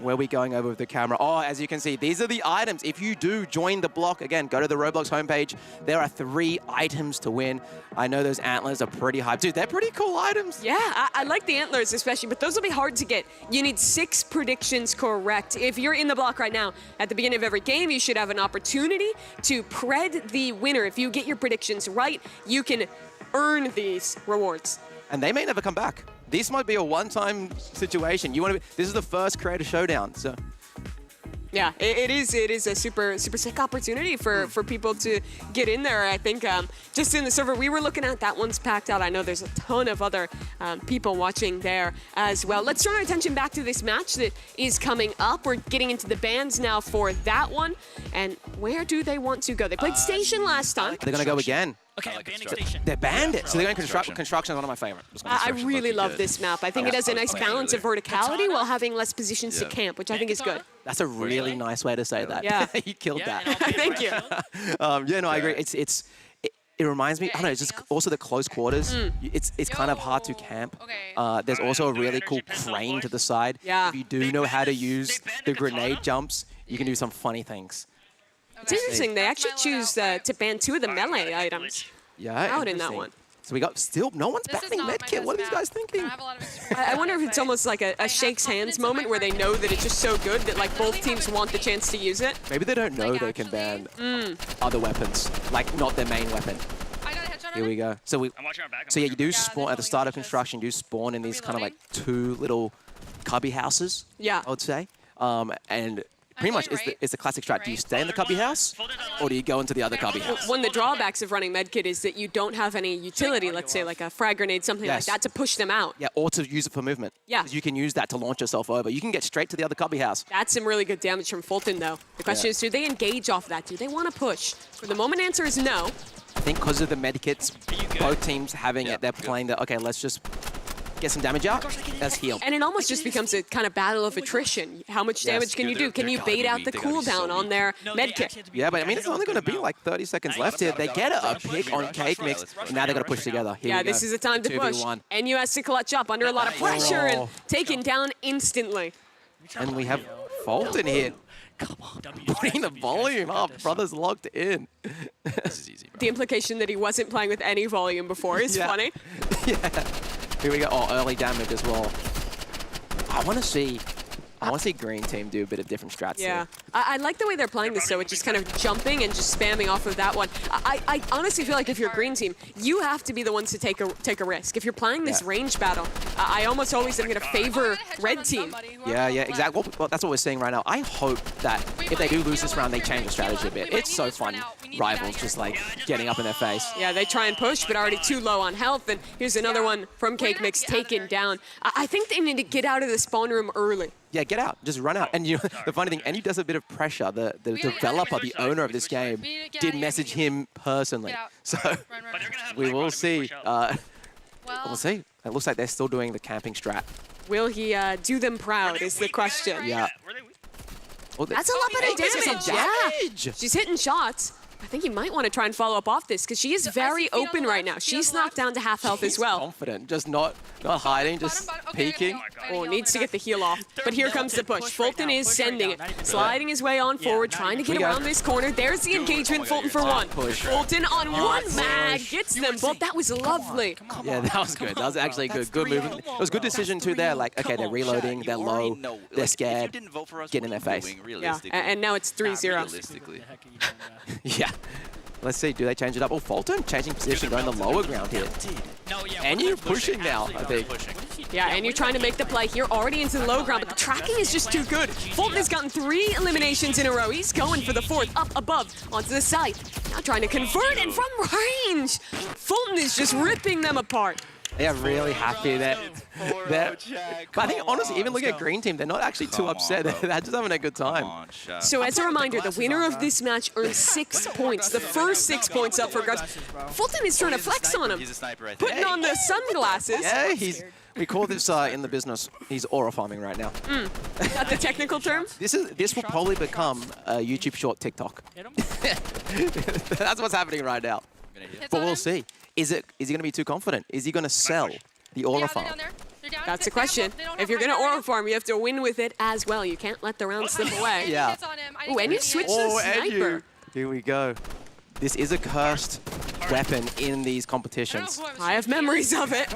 Where are we going over with the camera? Oh, as you can see, these are the items. If you do join the block, again, go to the Roblox homepage. There are 3 items to win. I know those antlers are pretty hype. Dude, they're pretty cool items. Yeah, I like the antlers especially, but those will be hard to get. You need 6 predictions correct. If you're in the block right now, at the beginning of every game, you should have an opportunity to pred the winner. If you get your predictions right, you can earn these rewards. And they may never come back. This might be a one-time situation. This is the first creator showdown, so. Yeah, it is a super sick opportunity for people to get in there. I think just in the server we were looking at, that one's packed out. I know there's a ton of other people watching there as well. Let's turn our attention back to this match that is coming up. We're getting into the bans now for that one. And where do they want to go? They played Station last time. They're going to go again. Okay, banding station. They're banned it. So they're going construction. Construction is one of my favorites. I really love this map. I think it has a nice balance of verticality while having less positions to camp, which I think is good. That's a really nice way to say that. Yeah. You killed that. Thank you. I agree. It reminds me, I don't know, it's just also the close quarters. It's kind of hard to camp. There's also a really cool crane to the side. Yeah. If you do know how to use the grenade jumps, you can do some funny things. It's interesting. They actually choose to ban 2 of the melee items out in that one. So we got no one's banning medkit. What are these guys thinking? I wonder if it's almost like a shakes hands moment where they know that it's just so good that like both teams want the chance to use it. Maybe they don't know they can ban other weapons, like not their main weapon. Here we go. So you do spawn at the start of construction. You do spawn in these kind of like 2 little cubby houses. Yeah. I would say, and pretty much is the classic strat. Do you stay in the cubby house, or do you go into the other cubby house? One of the drawbacks of running medkit is that you don't have any utility, let's say like a frag grenade, something like that, to push them out. Yeah, or to use it for movement. Yeah. You can use that to launch yourself over. You can get straight to the other cubby house. That's some really good damage from Fulton, though. The question is, do they engage off that? Do they want to push? For the moment, answer is no. I think because of the medkits, both teams having it, they're playing that, okay, let's just get some damage out, let's heal. And it almost just becomes a kind of battle of attrition. How much damage can you do? Can you bait out the cooldown on their medkit? Yeah, but I mean, it's only going to be like 30 seconds left here. They get a pick on Cake Mix, and now they're going to push together. Here we go. This is the time to push. NU has to clutch up under a lot of pressure and taken down instantly. And we have Fulton here. Come on. Putting the volume up. Brother's locked in. This is easy, bro. The implication that he wasn't playing with any volume before is funny. Yeah. Here we go. Oh, early damage as well. I want to see green team do a bit of different strats here. I like the way they're playing this, though. It's just kind of jumping and just spamming off of that one. I honestly feel like if you're a green team, you have to be the ones to take a risk. If you're playing this range battle, I almost always am going to favor red team. Yeah, exactly. Well, that's what we're seeing right now. I hope that if they do lose this round, they change the strategy a bit. It's so fun. Rivals just like getting up in their face. Yeah, they try and push, but already too low on health. And here's another one from Cake Mix taken down. I think they need to get out of the spawn room early. Yeah, get out. Just run out. And you know, the funny thing, NU does a bit of pressure. The developer, the owner of this game, did message him personally. So we will see. We'll see. It looks like they're still doing the camping strat. Will he do them proud is the question. Yeah. Well, that's a lot of damage. Yeah. She's hitting shots. I think you might want to try and follow up off this because she is very open right now. She's knocked down to half health as well. Confident, just not hiding, just peeking. Oh, needs to get the heal off. But here comes the push. Fulton is sending it, sliding his way on forward, trying to get around this corner. There's the engagement. Fulton for one. Fulton on one mag gets them both. That was lovely. Yeah, that was good. That was actually good. Good movement. It was a good decision too there. Like, okay, they're reloading, they're low, they're scared. Get in their face. Yeah, and now it's 3-0. Realistically. Yeah. Let's see, do they change it up? Oh, Fulton changing position, going the lower ground here. And you're pushing now, I think. Yeah, and you're trying to make the play here, already into the low ground, but the tracking is just too good. Fulton has gotten 3 eliminations in a row. He's going for the 4th, up above, onto the side. Now trying to convert and from range. Fulton is just ripping them apart. They are really happy that. But I think, honestly, even look at Green Team, they're not actually too upset. They're just having a good time. So as a reminder, the winner of this match earns 6 points. The first 6 points up for grabs. Fulton is trying to flex on him. Putting on the sunglasses. Yeah, we call this in the business, he's aura farming right now. Is that the technical term? This will probably become a YouTube short TikTok. That's what's happening right now. But we'll see. Is he going to be too confident? Is he going to sell the aura farm? That's the question. If you're going to aura farm, you have to win with it as well. You can't let the round slip away. Yeah. Oh, and you switch to the sniper. Here we go. This is a cursed weapon in these competitions. I have memories of it.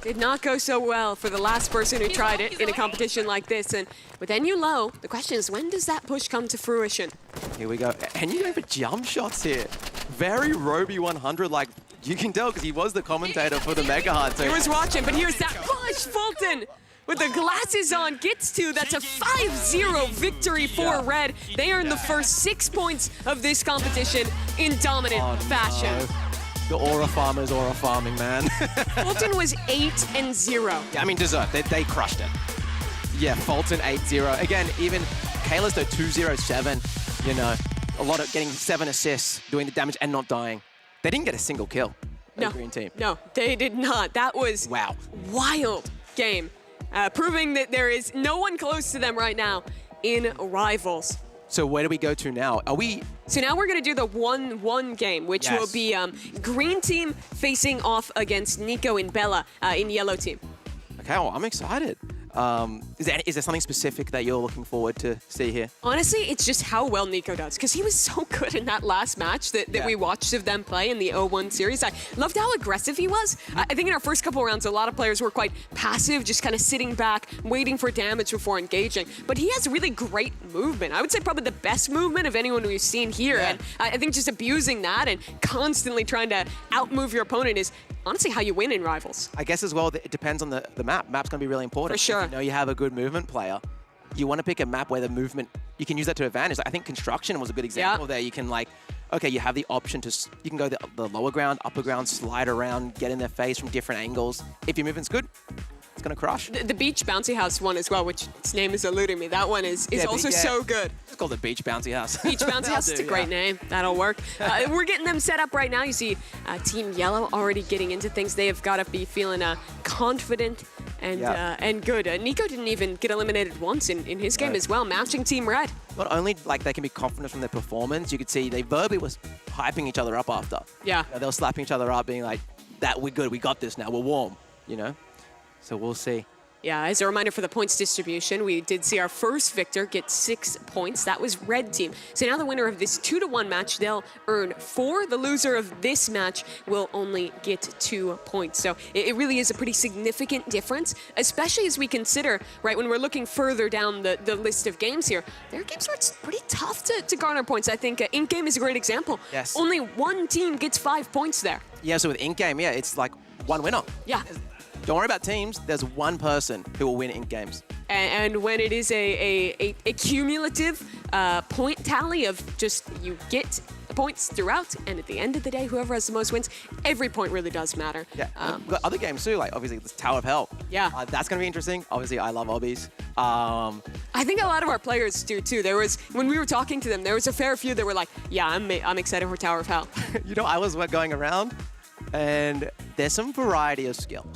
Did not go so well for the last person who tried it in a competition like this. And with NU low, the question is, when does that push come to fruition? Here we go. And you're going for jump shots here. Very Roby 100, like you can tell because he was the commentator for the Mega Hunt. So he was watching, but here's that push. Fulton with the glasses on gets to. That's a 5-0 victory for Red. They earned the first 6 points of this competition in dominant fashion. No. The aura farmers aura farming, man. Fulton was 8-0. Yeah, I mean, deserved. They crushed it. Yeah, Fulton 8-0. Again, even Kayla's though 2-0-7. You know, a lot of getting 7 assists, doing the damage and not dying. They didn't get a single kill. No, Green team. No, they did not. That was wild game, proving that there is no one close to them right now in Rivals. So where do we go to now? So now we're going to do the 1-1 game, which will be Green Team facing off against Nico and Bella in Yellow Team. Okay, well, I'm excited. Is there something specific that you're looking forward to see here? Honestly, it's just how well Nico does, because he was so good in that last match that we watched of them play in the 0-1 series. I loved how aggressive he was. I think in our first couple rounds, a lot of players were quite passive, just kind of sitting back, waiting for damage before engaging. But he has really great movement. I would say probably the best movement of anyone we've seen here. And I think just abusing that and constantly trying to outmove your opponent is honestly how you win in Rivals. I guess as well, it depends on the map. Map's going to be really important. For sure. If you know you have a good movement player, you want to pick a map where the movement, you can use that to advantage. Like, I think construction was a good example there. You can like, okay, you have the option to, you can go the lower ground, upper ground, slide around, get in their face from different angles. If your movement's good, it's going to crush. The beach bouncy house one as well, which its name is eluding me. That one is also so good. It's called the beach bouncy house. Beach bouncy house, it's a great name. That'll work. We're getting them set up right now. You see Team Yellow already getting into things. They have got to be feeling confident and good. Nico didn't even get eliminated once in his game as well, matching Team Red. Not only like they can be confident from their performance, you could see they verbally was hyping each other up after. Yeah. They were slapping each other up, being like, "That we're good, we got this now, we're warm," you know. So we'll see. Yeah, as a reminder for the points distribution, we did see our first victor get 6 points. That was Red Team. So now the winner of this 2-1 match, they'll earn 4. The loser of this match will only get 2 points. So it really is a pretty significant difference, especially as we consider, right, when we're looking further down the list of games here, there are games where it's pretty tough to garner points. I think in-game is a great example. Yes. Only one team gets 5 points there. Yeah, so with in-game, yeah, it's like one winner. Yeah. Don't worry about teams. There's one person who will win in games. And when it is a cumulative point tally of just you get points throughout, and at the end of the day, whoever has the most wins, every point really does matter. Yeah, we've got other games too, like obviously this Tower of Hell. Yeah. That's going to be interesting. Obviously, I love obbies. I think a lot of our players do too. There was, when we were talking to them, there was a fair few that were like, yeah, I'm excited for Tower of Hell. You know, I was going around, and there's some variety of skill.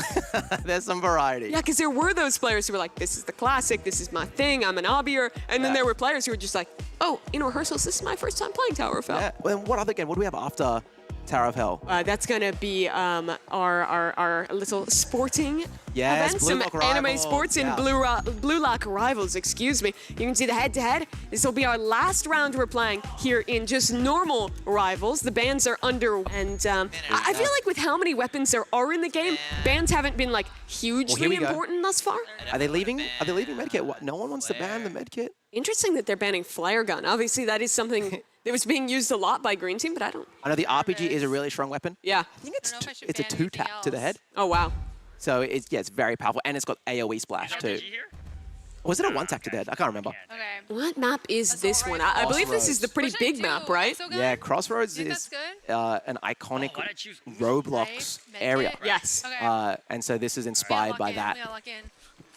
There's some variety. Yeah, because there were those players who were like, this is the classic, this is my thing, I'm an obbier. And then there were players who were just like, oh, in rehearsals, this is my first time playing Tower of Hell. Yeah. Well, what other game? What do we have after Tower of Hell? That's going to be our little sporting Yes, events, Blue some Lock anime Rivals, sports and yeah. Blue Lock Rivals, excuse me. You can see the head-to-head. This will be our last round we're playing here in just normal Rivals. The bans are under, and I feel like with how many weapons there are in the game, bans haven't been like hugely important thus far. Are they leaving medkit? What? No one wants to ban the medkit? Interesting that they're banning flare gun. Obviously, that is something that was being used a lot by Green Team, but I know the RPG is a really strong weapon. Yeah. I think it's a 2-tap to the head. Oh, wow. So it's very powerful, and it's got AoE splash too. Or was it a 1-tap to the head? I can't remember. Okay. What map is this one? I believe this is the pretty big map, right? Yeah, Crossroads is an iconic Roblox area. Yes. And so this is inspired by that.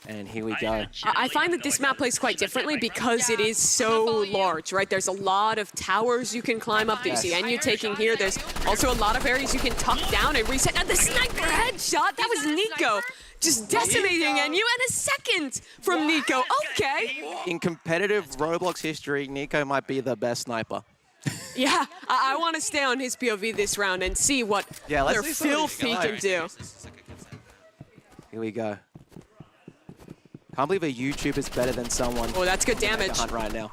And here we go. I find that this map plays quite differently because it is so large, right? There's a lot of towers you can climb up. You see NU taking here. There's also a lot of areas you can tuck down and reset. And the sniper headshot, that was Nico. Just decimating NU, and a second from Nico. Okay. In competitive Roblox history, Nico might be the best sniper. Yeah, I want to stay on his POV this round and see what their filth he can do. Here we go. Can't believe a YouTuber's better than someone. Oh, that's good damage. Hunt right now.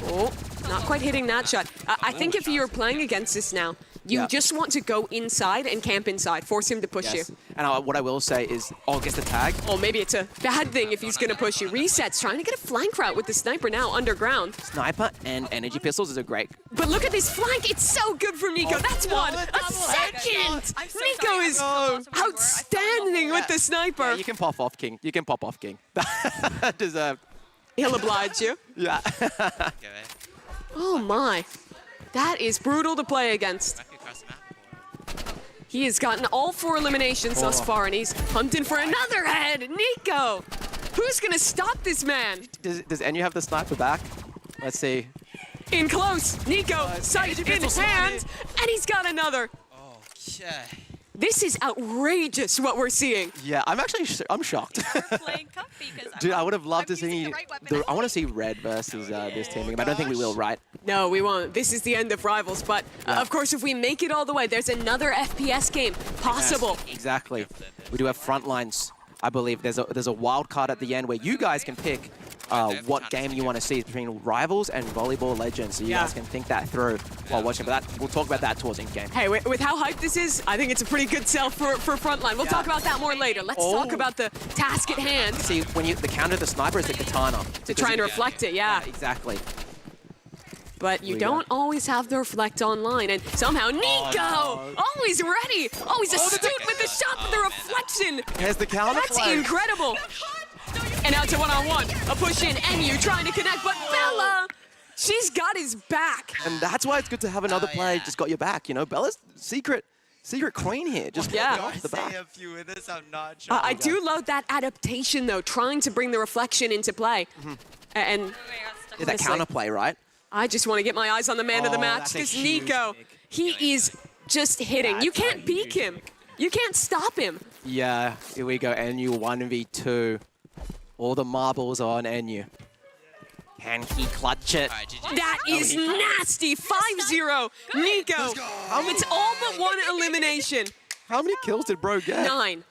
Oh, not quite hitting that shot. I think if you're playing against this now, you just want to go inside and camp inside. Force him to push you. And what I will say is, gets the tag. Oh, maybe it's a bad thing if he's going to push you. Resets, trying to get a flank route with the sniper now underground. Sniper and energy pistols is a great. But look at this flank. It's so good from Nico. That's one. A second. Nico is outstanding with the sniper. Yeah, you can pop off, King. You can pop off, King. Deserved. He'll oblige you. Yeah. Oh, my. That is brutal to play against. He has gotten all 4 eliminations thus far, and he's hunting for another head. Nico! Who's going to stop this man? Does NU have the sniper back? Let's see. In close. Nico, sight in hand, and he's got another. Okay. This is outrageous what we're seeing. Yeah, I'm shocked. Dude, I would have loved to see. I want to see Red versus this team. I don't think we will, right? No, we won't. This is the end of Rivals. But of course, if we make it all the way, there's another FPS game possible. Yes, exactly. We do have Frontlines. I believe there's a wild card at the end where you guys can pick what game you want to see between Rivals and Volleyball Legends. So you guys can think that through while watching. But we'll talk about that towards in-game. Hey, with how hyped this is, I think it's a pretty good sell for Frontline. We'll talk about that more later. Let's talk about the task at hand. See, when the counter the sniper is the katana. To try and reflect it, yeah. Exactly. But you don't always have the reflect online, and somehow Nico, always ready, always astute with the shot with the reflection. Here's the counter. That's incredible. And out to one-on-one. A push in, NU trying to connect, but Bella, she's got his back. And that's why it's good to have another player just got your back. You know, Bella's secret queen here. Just off the back. A few of this, I'm not sure. I do love that adaptation, though, trying to bring the reflection into play. And Yeah, that counterplay, right? I just want to get my eyes on the man of the match, because Nico, he is just hitting. You can't peek him. You can't stop him. Yeah, here we go. NU 1v2. All the marbles are on NU. Can he clutch it? That is nasty. 5-0. Nico. It's all but one elimination. How many kills did bro get? 9.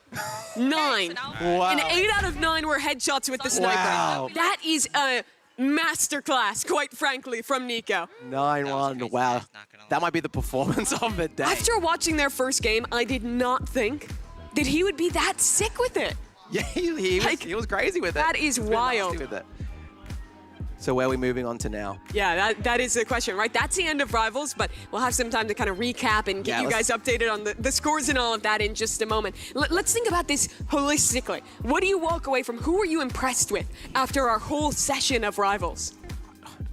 Wow. And 8 out of 9 were headshots with the sniper. Wow. That is a masterclass, quite frankly, from Nico. 9-1. Wow. That might be the performance of the day. After watching their first game, I did not think that he would be that sick with it. Yeah, he was crazy with it. That is wild. With it. So where are we moving on to now? Yeah, that is the question, right? That's the end of Rivals, but we'll have some time to kind of recap and get you guys updated on the scores and all of that in just a moment. Let's think about this holistically. What do you walk away from? Who are you impressed with after our whole session of Rivals?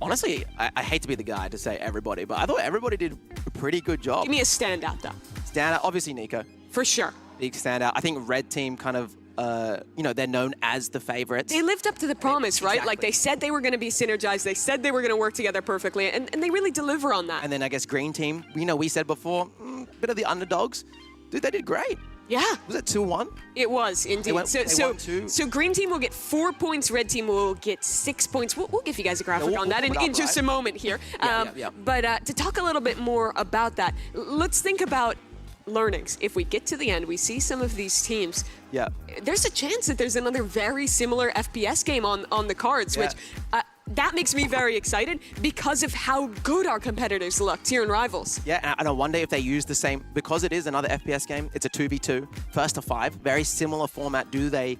Honestly, I hate to be the guy to say everybody, but I thought everybody did a pretty good job. Give me a standout, though. Standout, obviously Nico. For sure. Big standout. I think Red Team kind of, you know, they're known as the favorites. They lived up to the promise, right? Exactly. Like they said they were going to be synergized. They said they were going to work together perfectly, and they really deliver on that. And then I guess Green Team, you know, we said before, bit of the underdogs. Dude, they did great. Yeah. Was it 2-1? It was, indeed. So Green Team will get 4 points, Red Team will get 6 points. We'll give you guys a graphic on that in just a moment here. But to talk a little bit more about that, let's think about learnings. If we get to the end, we see some of these teams. Yeah. There's a chance that there's another very similar FPS game on the cards, which that makes me very excited because of how good our competitors looked here in Rivals. Yeah, and I wonder if they use the same, because it is another FPS game, it's a 2v2, first to 5, very similar format. Do they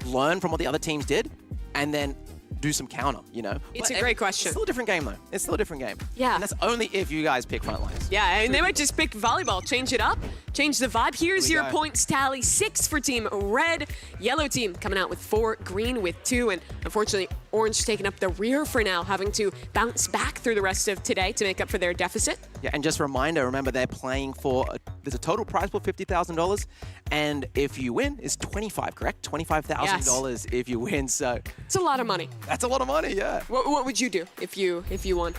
learn from what the other teams did and then do some counter, you know? It's a great question. It's still a different game, though. It's still a different game. Yeah. And that's only if you guys pick Frontlines. Yeah, and they might just pick volleyball, change it up, change the vibe. Here's your points tally. 6 for Team Red. Yellow team coming out with 4, green with 2, and unfortunately, Orange taking up the rear for now, having to bounce back through the rest of today to make up for their deficit. Yeah, and just a reminder, remember they're playing for, there's a total prize pool of $50,000, and if you win, it's 25, correct? $25,000 if you win, so. It's a lot of money. That's a lot of money, yeah. What would you do if you won?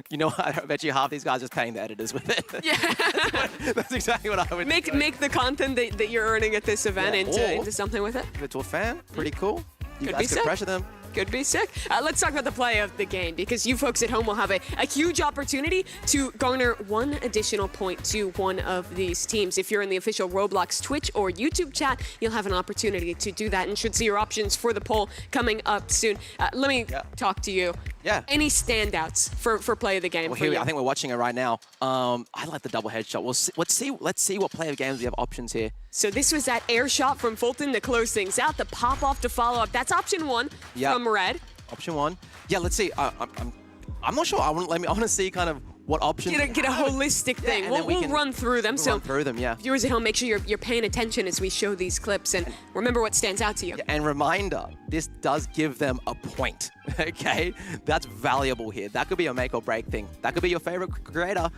You know, I bet you half these guys are just paying the editors with it. Yeah. That's exactly what I would make the content that you're earning at this event into something with it. Virtual fan, pretty cool. You Could guys be could sick. pressure them. Could be sick. Let's talk about the play of the game, because you folks at home will have a huge opportunity to garner 1 additional point to one of these teams. If you're in the official Roblox Twitch or YouTube chat, you'll have an opportunity to do that and should see your options for the poll coming up soon. Let me talk to you. Yeah. Any standouts for play of the game? Well, here I think we're watching it right now. I like the double headshot. Let's see what play of games we have options here. So this was that air shot from Fulton to close things out. The pop off to follow up. That's option 1 from Red. Option 1. Yeah, let's see. I'm not sure. I want to see kind of what options. Get a holistic thing. We'll run through them. Run through them, yeah. Viewers at home, make sure you're paying attention as we show these clips and remember what stands out to you. And reminder, this does give them a point. Okay, that's valuable here. That could be a make or break thing. That could be your favorite creator,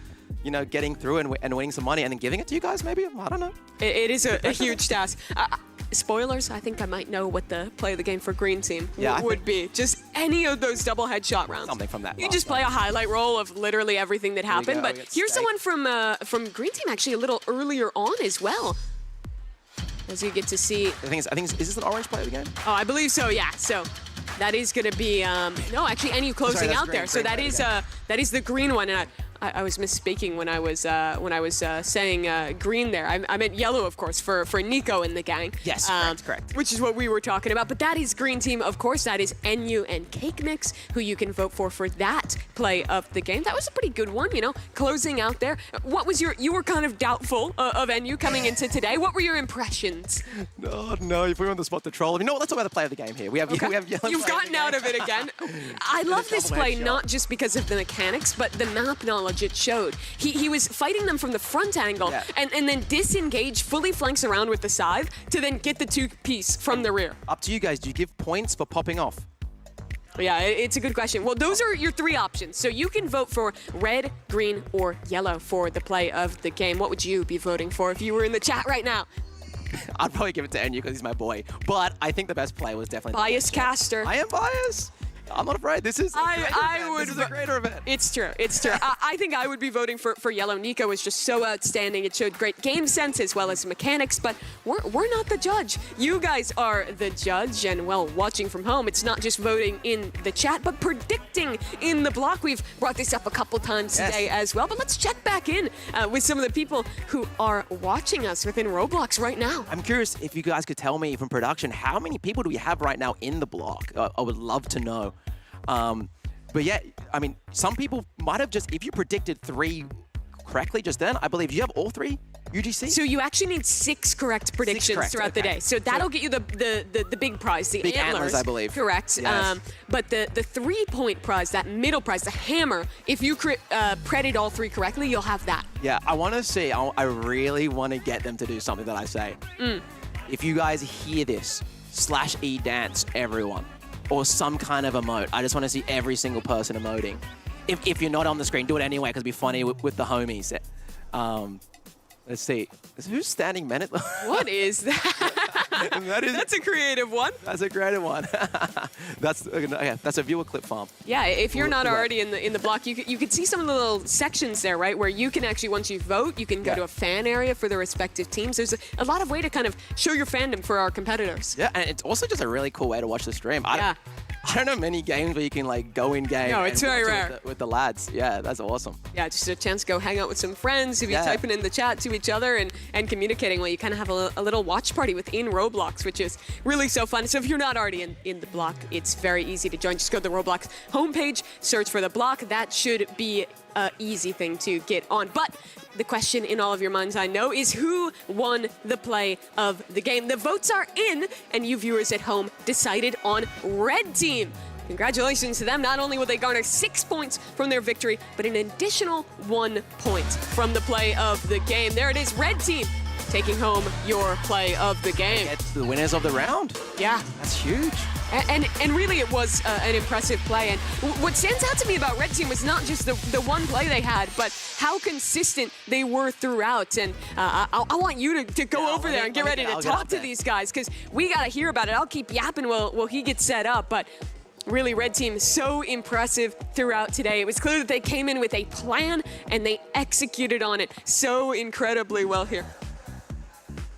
you know, getting through and winning some money and then giving it to you guys. Maybe, I don't know. It is a huge task. Spoilers, I think I might know what the play of the game for Green Team would be. Just any of those double headshot rounds. Something from that. You just play a highlight roll of literally everything that happened. But here's the one from Green Team actually a little earlier on as well. As you get to see. I think is this an orange play of the game? Oh, I believe so, yeah. So that is going to be, no, actually NU closing out there. So that is the green one. And I was misspeaking when I was saying green there. I meant yellow, of course, for Nico and the gang. Yes, correct. Which is what we were talking about. But that is Green Team, of course. That is NU and Cake Mix, who you can vote for that play of the game. That was a pretty good one, you know, closing out there. What was you were kind of doubtful of NU coming into today. What were your impressions? No, you put me on the spot to troll. You know what? Let's talk about the play of the game here. We have yellow. You've gotten out of it again. I love this play not just because of the mechanics, but the map knowledge Legit showed. He was fighting them from the front angle and then disengage, fully flanks around with the scythe to then get the two-piece from the rear. Up to you guys. Do you give points for popping off? Yeah, it's a good question. Well, those are your 3 options. So you can vote for red, green, or yellow for the play of the game. What would you be voting for if you were in the chat right now? I'd probably give it to Enyu because he's my boy. But I think the best play was definitely... Bias caster. I am biased. I'm not afraid. This is this is a greater event. It's true. It's true. I think I would be voting for yellow. Nico was just so outstanding. It showed great game sense as well as mechanics, but we're not the judge. You guys are the judge, and well, watching from home, it's not just voting in the chat, but predicting in the block. We've brought this up a couple times today as well, but let's check back in with some of the people who are watching us within Roblox right now. I'm curious if you guys could tell me from production, how many people do we have right now in the block? I would love to know. But yeah, I mean, some people might have just, if you predicted 3 correctly just then, I believe you have all 3 UGC? So you actually need 6 correct predictions throughout the day. So that'll get you the big prize, the big antlers, I believe. Correct. Yes. But the 3-point prize, that middle prize, the hammer, if you predicted all 3 correctly, you'll have that. Yeah, I want to see, I really want to get them to do something that I say. If you guys hear this, /E dance, everyone. Or some kind of emote. I just want to see every single person emoting. If you're not on the screen, do it anyway, because it'd be funny with the homies. Let's see. Who's standing men? What is that? That's a creative one. That's a creative one. That's a viewer clip farm. Yeah, if you're not already in the block, you could see some of the little sections there, right? Where you can actually, once you vote, you can go to a fan area for the respective teams. There's a lot of way to kind of show your fandom for our competitors. Yeah, and it's also just a really cool way to watch the stream. I don't know many games where you can like go in game. No, it's very rare. With the lads. Yeah, that's awesome. Yeah, just a chance to go hang out with some friends, to be typing in the chat to each other and communicating. Well, you kind of have a little watch party within Roblox, which is really so fun. So if you're not already in the block, it's very easy to join. Just go to the Roblox homepage, search for the block. That should be an easy thing to get on. But the question in all of your minds, I know, is who won the play of the game? The votes are in, and you viewers at home decided on Red Team. Congratulations to them. Not only will they garner 6 points from their victory, but an additional 1 point from the play of the game. There it is, Red Team taking home your play of the game. It's the winners of the round. Yeah. That's huge. And really it was an impressive play. And what stands out to me about Red Team was not just the one play they had, but how consistent they were throughout. And I want you to go over there and get ready to talk to these guys, because we got to hear about it. I'll keep yapping while he gets set up. But really, Red Team, so impressive throughout today. It was clear that they came in with a plan and they executed on it so incredibly well here.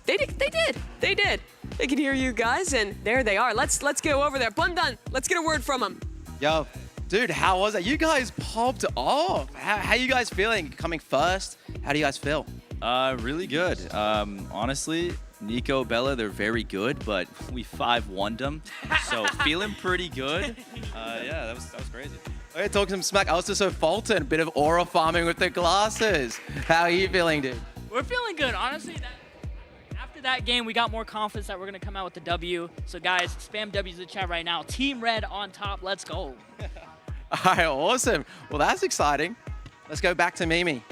They did. They can hear you guys, and there they are. Let's go over there. Bundan, let's get a word from them. Yo, dude, how was it? You guys popped off. How you guys feeling coming first? How do you guys feel? Really good. Honestly, Nico, Bella, they're very good, but we 5-1'd them, so feeling pretty good. Yeah, that was crazy. Okay, talking some smack. Also, so Fulton, a bit of aura farming with the glasses. How are you feeling, dude? We're feeling good. Honestly, after that game, we got more confidence that we're going to come out with the W. So, guys, spam W's in the chat right now. Team Red on top. Let's go. All right, awesome. Well, that's exciting. Let's go back to Mimi.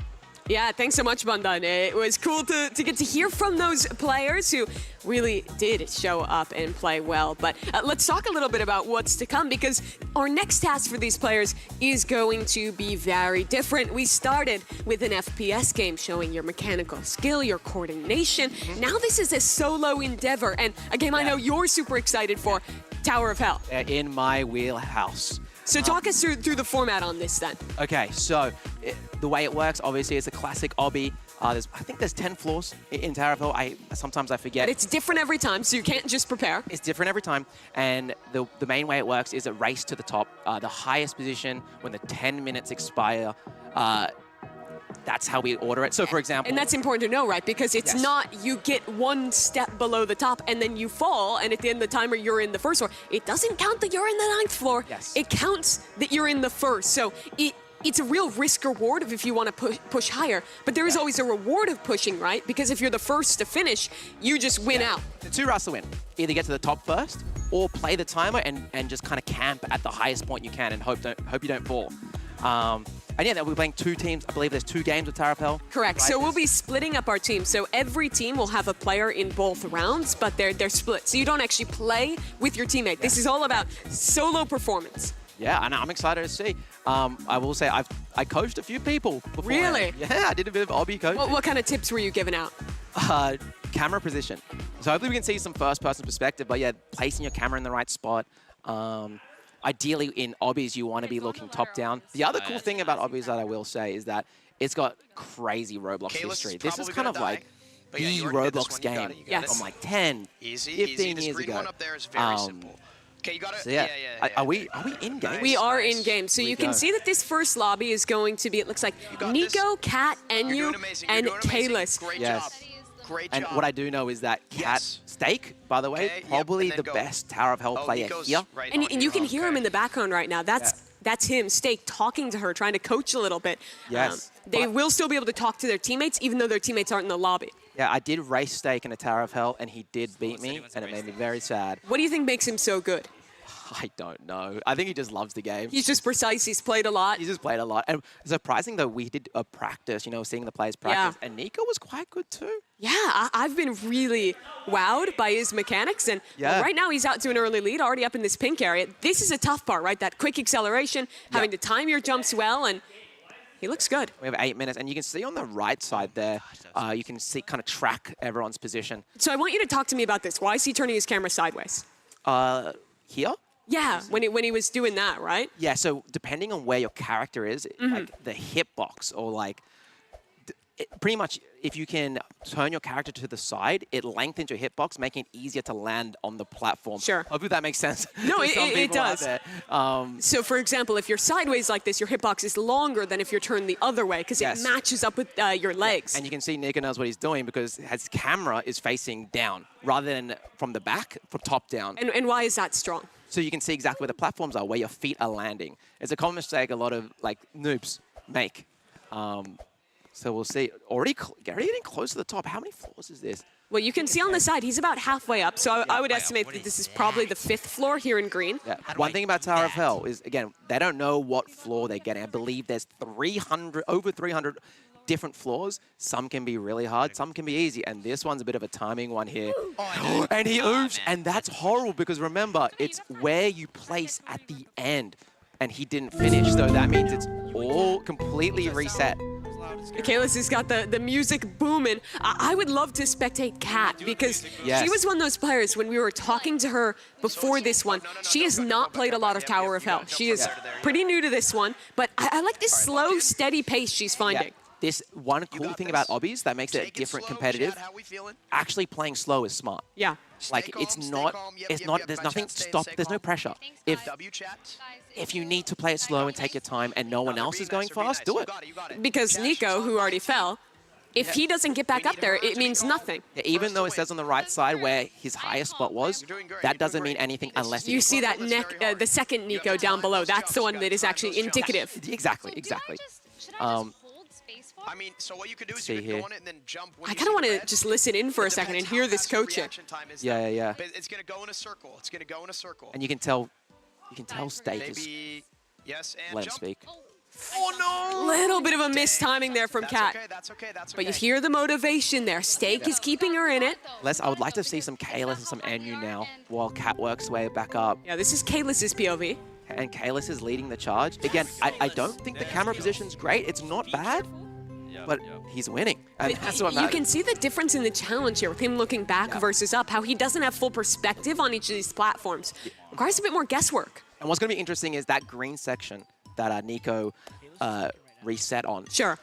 Yeah, thanks so much, Bundan. It was cool to get to hear from those players who really did show up and play well. But let's talk a little bit about what's to come, because our next task for these players is going to be very different. We started with an FPS game showing your mechanical skill, your coordination. Now this is a solo endeavor, and a game I know you're super excited for, Tower of Hell. In my wheelhouse. So talk us through the format on this then. Okay, so the way it works, obviously, is a classic obby. I think there's 10 floors in Tower of Hell. Sometimes I forget. But it's different every time, so you can't just prepare. It's different every time. And the main way it works is a race to the top. The highest position when the 10 minutes expire. That's how we order it. So, for example... And that's important to know, right? Because it's not you get one step below the top and then you fall, and at the end of the timer, you're in the first floor. It doesn't count that you're in the 9th floor. Yes. It counts that you're in the first. So it's a real risk-reward if you want to push higher. But there is always a reward of pushing, right? Because if you're the first to finish, you just win out. The 2 routes to win. Either get to the top first or play the timer and just kind of camp at the highest point you can and hope you don't fall. And yeah, we're playing 2 teams. I believe there's 2 games with Tower of Hell. Correct. Right? So we'll be splitting up our team. So every team will have a player in both rounds, but they're split. So you don't actually play with your teammate. Yeah. This is all about solo performance. Yeah, and I'm excited to see. I will say I coached a few people before. Really? Yeah, I did a bit of obby coaching. What kind of tips were you giving out? Camera position. So hopefully we can see some first-person perspective. But yeah, placing your camera in the right spot. Ideally, in obbies, you want to be looking top-down. The other cool thing about obbies that I will say is that it's got crazy Roblox history. This is kind of like the Roblox game from like 10, 15 years ago. Okay, you got it. So yeah, are we in game? We are in game. So you can see that this first lobby is going to be, it looks like Nico, Kat, Enyu, and Kalis. Yes. And what I do know is that Kat Steak, by the way, probably the best Tower of Hell player here. And you can hear him in the background right now. That's him, Steak, talking to her, trying to coach a little bit. Yes. They will still be able to talk to their teammates, even though their teammates aren't in the lobby. Yeah, I did race Steak in a Tower of Hell, and he did beat me, and it made me very sad. What do you think makes him so good? I don't know. I think he just loves the game. He's just precise. He's played a lot. He's just played a lot. And surprising, though, we did a practice, you know, seeing the players practice. And Nico was quite good, too. Yeah, I've been really wowed by his mechanics. And right now, he's out to an early lead, already up in this pink area. This is a tough part, right? That quick acceleration, having to time your jumps well. And he looks good. We have 8 minutes. And you can see on the right side there, you can see kind of track everyone's position. So I want you to talk to me about this. Why is he turning his camera sideways? Here? Yeah, when he was doing that, right? Yeah, so depending on where your character is, like the hitbox or like, pretty much if you can turn your character to the side, it lengthens your hitbox, making it easier to land on the platform. Sure. Hopefully that makes sense. No, it does. So for example, if you're sideways like this, your hitbox is longer than if you're turned the other way because it matches up with your legs. And you can see Nico knows what he's doing because his camera is facing down rather than from the back, from top down. And why is that strong? So you can see exactly where the platforms are, where your feet are landing. It's a common mistake a lot of like noobs make. So we'll see. Already getting close to the top. How many floors is this? Well, you can see on the side, he's about halfway up. So I would estimate that this is probably the 5th floor here in green. Yeah. One thing about Tower of Hell is, again, they don't know what floor they're getting. I believe there's over 300 different floors. Some can be really hard, some can be easy, and this one's a bit of a timing one here. And he oops, and that's horrible because remember, it's where you place at the end, and he didn't finish, so that means it's all completely reset. Kalis has got the music booming. I would love to spectate Kat because she was one of those players when we were talking to her before this one. She has not played a lot of Tower of Hell. She is pretty new to this one, but I like this slow, steady pace she's finding. This one cool thing about obbies that makes it different competitive, actually playing slow is smart. Yeah. Like there's nothing to stop, there's no pressure. If you need to play it slow and take your time and no one else is going fast, do it. Because Nico, who already fell, if he doesn't get back up there, it means nothing. Yeah, even though it says on the right side where his highest spot was, that doesn't mean anything unless you see that the second Nico down below. That's the one that is actually indicative. Exactly. I mean, so what you could do is you could go on it and then jump. I kind of want to just listen in for a second and hear this coaching. Yeah. It's going to go in a circle. It's going to go in a circle. And you can tell Steak is... Let him speak. Oh, no! Little bit of a mistiming there from Kat. That's okay. But you hear the motivation there. Steak is keeping her in it. I would like to see some Kalis and some Enyu now while Kat works her way back up. Yeah, this is Kalis's POV. And Kalis is leading the charge. Again, I don't think the camera position's great. It's not bad. But he's winning, and that's what matters. You can see the difference in the challenge here with him looking back versus up, how he doesn't have full perspective on each of these platforms. Requires a bit more guesswork. And what's going to be interesting is that green section that Nico reset on. Sure.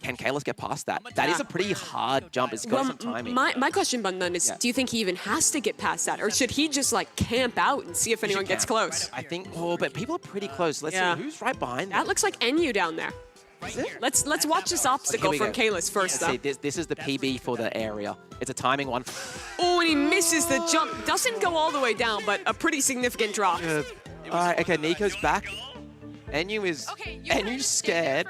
Can Kalis get past that? That is a pretty hard jump. It's got some timing. My question, Bundan, is do you think he even has to get past that? Or should he just like camp out and see if anyone gets close? I think, but people are pretty close. Let's see who's right behind them. That looks like Enyu down there. Let's watch this obstacle from Kalis first, though. This is the PB for the area. It's a timing one. Oh, and he misses the jump. Doesn't go all the way down, but a pretty significant drop. All right, okay, Nico's back. Enyu's scared.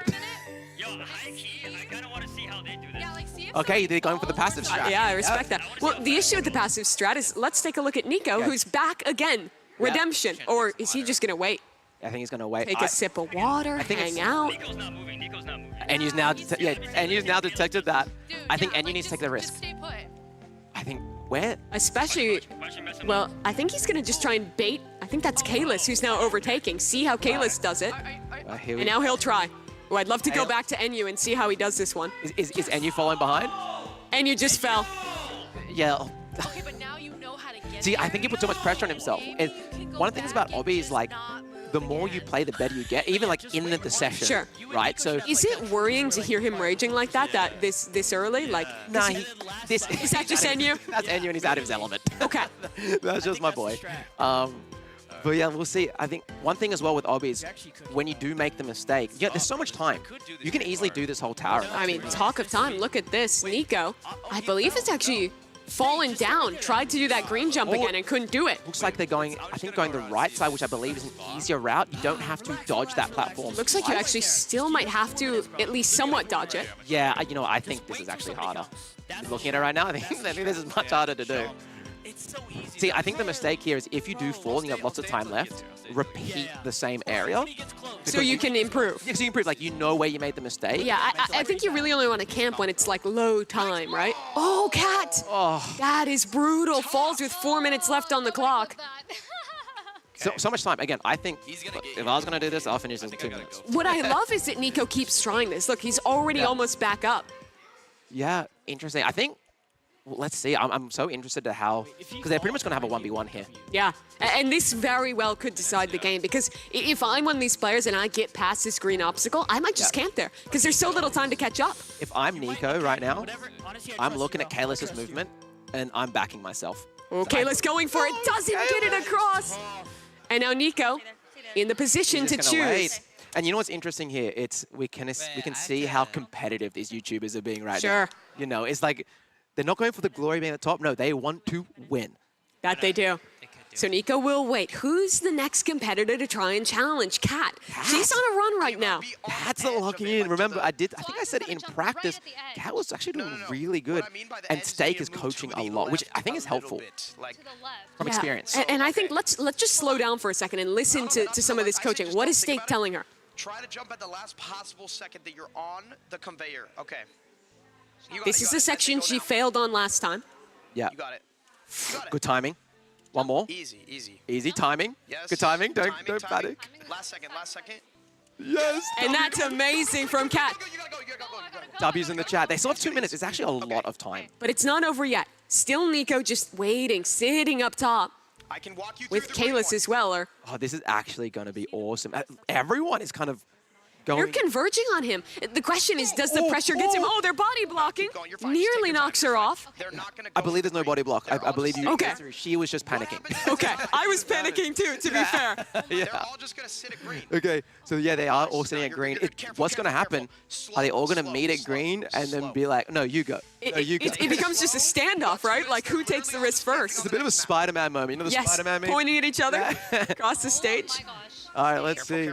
Okay, they're going for the passive strat. Yeah, I respect that. Well, the issue with the passive strat is let's take a look at Nico, who's back again. Redemption. Or is he just going to wait? I think he's going to wait. Take a sip of water, hang out. Nico's not moving. Nico's not moving. And you've now, and you've now detected that. Dude, I think yeah, Enyu needs to take the risk. Stay put. I think where? Especially, well, I think he's going to just try and bait. I think that's Kalis who's now overtaking. See how Kalis does it. Here And now he'll try. Oh, I'd love to go back to Enyu and see how he does this one. Is Enyu following behind? Enyu just fell. Yeah. Okay, but now you know how to get See, I there. think he put too much pressure on himself. And one of the things about Obby is like, the more you play, the better you get, even like in the session. Sure. Right? So Is it worrying to hear him raging like that this early? Like, nah, this is that just Enyu? That's Enyu and he's out of his element. Okay. That's just my boy. But yeah, we'll see. I think one thing as well with Obby is when you do make the mistake, yeah, there's so much time. You can easily do this whole tower. I mean, talk of time. Look at this. Nico, I believe it's actually fallen down. Tried to do that green jump again and couldn't do it. Looks like they're going, I think, going the right side, which I believe is an easier route. You don't have to dodge that platform. Looks like you actually still might have to at least somewhat dodge it. Yeah, you know, I think this is actually harder. Looking at it right now, I think this is much harder to do. See, I think the mistake here is if you do fall and you have lots of time left, repeat the same area. So you can improve. Yeah, so you improve, like you know where you made the mistake. Yeah, I think you really only want to camp when it's like low time, right? Oh, Cat! Oh. That is brutal. Falls with 4 minutes left on the clock. So much time. Again, I think if I was going to do this, I'll finish this in 2 minutes. What I love is that Nico keeps trying this. Look, he's already almost back up. Yeah, interesting. I think, well, let's see. I'm so interested to how, because they're pretty much going to have a 1v1 here. Yeah, and this very well could decide the game because if I'm one of these players and I get past this green obstacle, I might just camp there because there's so little time to catch up. If I'm Nico right now, I'm looking at Kalis's movement and I'm backing myself. Okay, let's going for it. Doesn't get it across. And now Nico in the position to choose. Wait. And you know what's interesting here? It's we can see how competitive these YouTubers are being right now. Sure. You know, it's like they're not going for the glory of being at the top. No, they want to win. That they do. So Nico will wait. Who's the next competitor to try and challenge Cat? She's on a run right now. Cat's not locking in. Remember, I think I said in practice, Cat was actually doing really good. And Steak is coaching a lot, which I think is helpful from experience. And I think let's just slow down for a second and listen to some of this coaching. What is Steak telling her? Try to jump at the last possible second that you're on the conveyor. Okay. This is the section she failed on last time. Yeah. You got it. Good timing. One more. Easy, easy. Easy timing. Yes. Good timing. Don't Timing. panic. Last second, last second. Yes. And that's amazing from Cat. You gotta go. W's in the chat. They still have 2 minutes. It's actually a lot of time. But it's not over yet. Still Nico just waiting, sitting up top. I can walk you with Kalis as well. Or oh, this is actually going to be awesome. Everyone is kind of going. You're converging on him. The question is, does the pressure get him? Oh, they're body blocking. Nearly knocks her off. I believe there's no body block. I believe you. Okay. She was just panicking. Okay, I was panicking too, to be fair. Yeah. They're all just gonna sit at green. Okay, so yeah, they are all sitting at green. What's going to happen? Are they all going to meet at green and then be like, no, you go. No, you go. It becomes just a standoff, right? Like, who takes the risk first? It's a bit of a Spider-Man moment. You know the Yes, Spider-Man meme? pointing at each other across the stage. Oh my gosh. All right, let's see.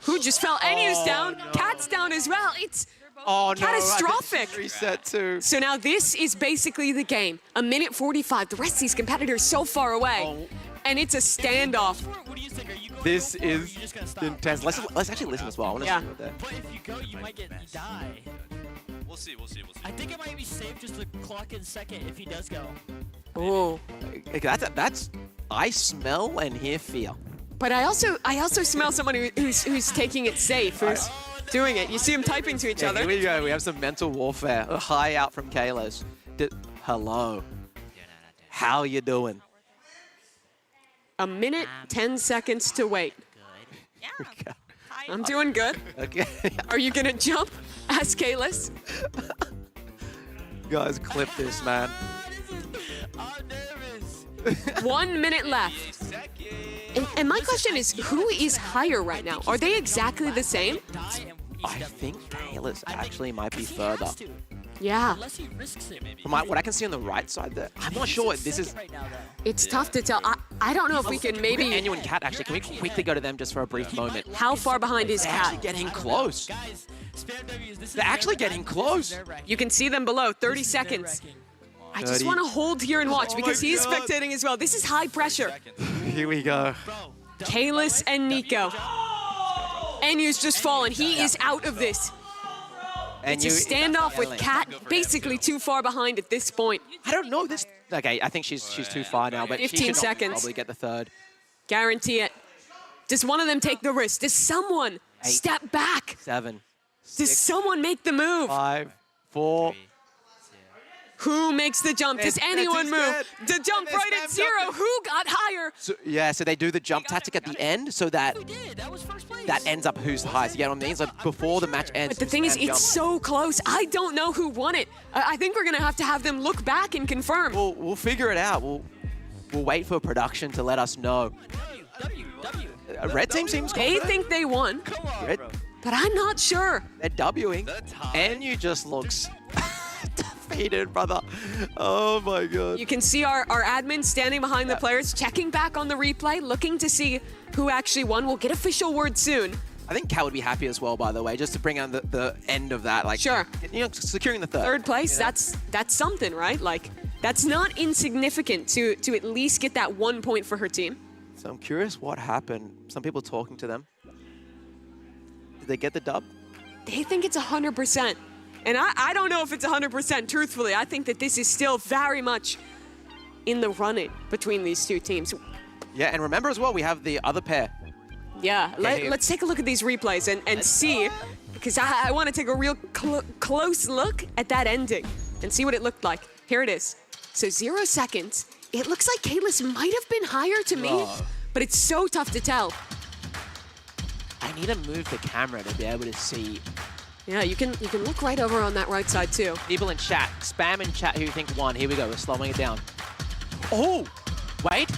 Who just fell? Enyu's down. Cat's down as well. It's Oh, no. catastrophic. Reset too. So now this is basically the game. 1:45. The rest of these competitors so far away. And it's a standoff. What do you think? Are you going This over, or are is you just gonna stop? intense. Let's actually listen as well. I want to Yeah. see what that. But if you go, you might die. We'll see. I think it might be safe just to clock in second if he does go. Oh. That's. I smell and hear fear. But I also smell someone who's taking it safe, who's doing it. You see them typing to each Yeah, other. here we go. We have some mental warfare. A high out from Kalos. Hello. How you doing? 1 minute, 10 seconds to wait. Okay. I'm doing good. Okay. Are you gonna jump? Ask Kalis. Guys, clip this, man. I'm nervous. 1 minute left. And my question is, who is higher right now? Are they exactly the same? I think Kalos actually might be further. Yeah. Unless he risks it. From what I can see on the right side there, I'm not sure. This is. Right now, though. It's tough to tell. I don't know if we can maybe... Enyu and Cat, actually. Can we quickly go to them just for a brief moment? How far behind is They're actually Cat? getting close. Guys, spam W's. This is They're actually getting close. You can see them below, 30 seconds. I just 30. want to hold here and watch Oh because my he's God. spectating as well. This is high pressure. Here we go. Bro, Kalis and Nico. Enyu's just fallen. He is out of this. It's a standoff with Kat basically too far behind at this point. I don't know this. Okay, I think she's too far now, but 15 she should seconds. probably get the third. Guarantee it. Does one of them take the risk? Does someone step back? 7. Does someone make the move? 5, 4. Who makes the jump? Does anyone move? The jump right at 0. Who got higher? So, yeah, so they do the jump tactic at the end so that that ends up who's the highest. You get what I mean? So before the match ends. But the thing is, it's so close. I don't know who won it. I think we're going to have them look back and confirm. We'll figure it out. We'll wait for production to let us know. Red team seems confident. They think they won, Red, but I'm not sure. they're Wing. And you just looks defeated, brother. Oh my God. You can see our admin standing behind the players, checking back on the replay, looking to see who actually won. We'll get official word soon. I think Kat would be happy as well, by the way, just to bring out the end of that. Like, sure. You know, securing the third. Third place, you know? that's something, right? Like, that's not insignificant to at least get that 1 point for her team. So I'm curious what happened. Some people talking to them. Did they get the dub? They think it's 100%. And I don't know if it's 100%, truthfully. I think that this is still very much in the running between these two teams. Yeah, and remember as well, we have the other pair. Yeah, let's take a look at these replays and see, because I want to take a real close look at that ending and see what it looked like. Here it is. So 0 seconds. It looks like Kalis might have been higher to me, but it's so tough to tell. I need to move the camera to be able to see. Yeah, you can look right over on that right side too. People in chat, spam in chat who you think won. Here we go, we're slowing it down. Oh, wait.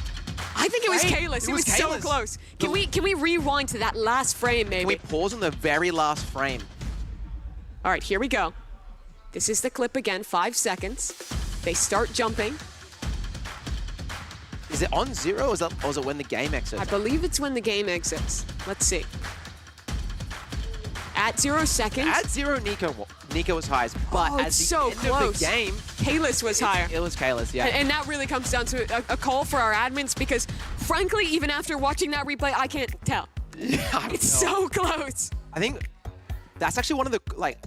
I think it was Kalis. It was so close. Can we rewind to that last frame, maybe? Can we pause on the very last frame? All right, here we go. This is the clip again, 5 seconds. They start jumping. Is it on 0 or is it when the game exits? I believe it's when the game exits. Let's see. At 0 seconds. At 0, Nico was highest, but at the end of the game, Kalis was higher. It was Kalis, yeah. And that really comes down to a call for our admins because, frankly, even after watching that replay, I can't tell. Yeah, it's so close. I think that's actually one of the, like,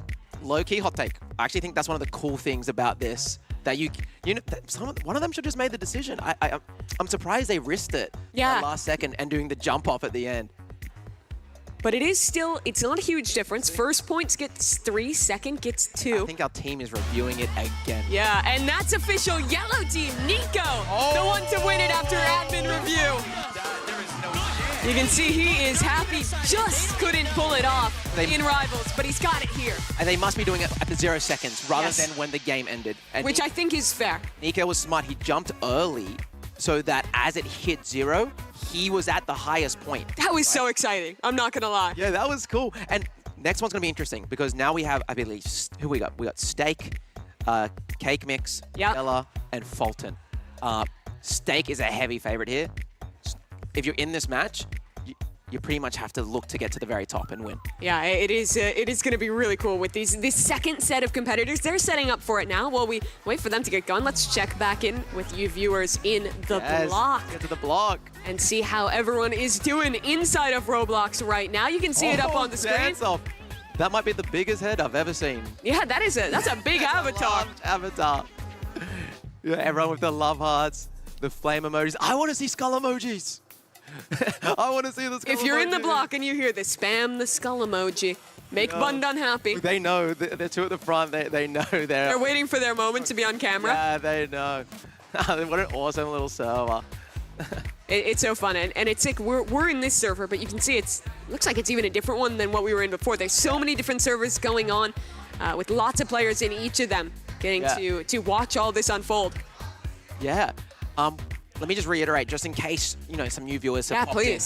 low-key hot take. I actually think that's one of the cool things about this. That you know, one of them should just made the decision. I'm surprised they risked it. Yeah. Last second and doing the jump off at the end. But it's not a huge difference. First points gets 3, second gets 2. I think our team is reviewing it again. Yeah, and that's official. Yellow team, Nico, the one to win it after admin review. You can see he is happy, just couldn't pull it off in Rivals, but he's got it here. And they must be doing it at the 0 seconds rather than when the game ended. And which I think is fair. Nico was smart. He jumped early so that as it hit 0, he was at the highest point. That was so exciting. I'm not going to lie. Yeah, that was cool. And next one's going to be interesting because now we have, I believe, who we got? We got Steak, Cake Mix, Bella, and Fulton. Steak is a heavy favorite here. If you're in this match, you pretty much have to look to get to the very top and win. Yeah, it is going to be really cool with this second set of competitors. They're setting up for it now while we wait for them to get going. Let's check back in with you viewers in the block. Get to the block. And see how everyone is doing inside of Roblox right now. You can see it up on the screen. Dance off. That might be the biggest head I've ever seen. Yeah, that's a big avatar. Avatar. Yeah, everyone with the love hearts, the flame emojis. I want to see skull emojis. I want to see the skull If you're emoji. in the block and you hear the spam the skull emoji, make Bundun happy. They know. They're two at the front. They know. They're waiting for their moment to be on camera. Yeah, they know. What an awesome little server. It's so fun, and it's like we're in this server, but you can see looks like it's even a different one than what we were in before. There's so many different servers going on, with lots of players in each of them, getting to watch all this unfold. Yeah. Let me just reiterate, just in case some new viewers have popped in.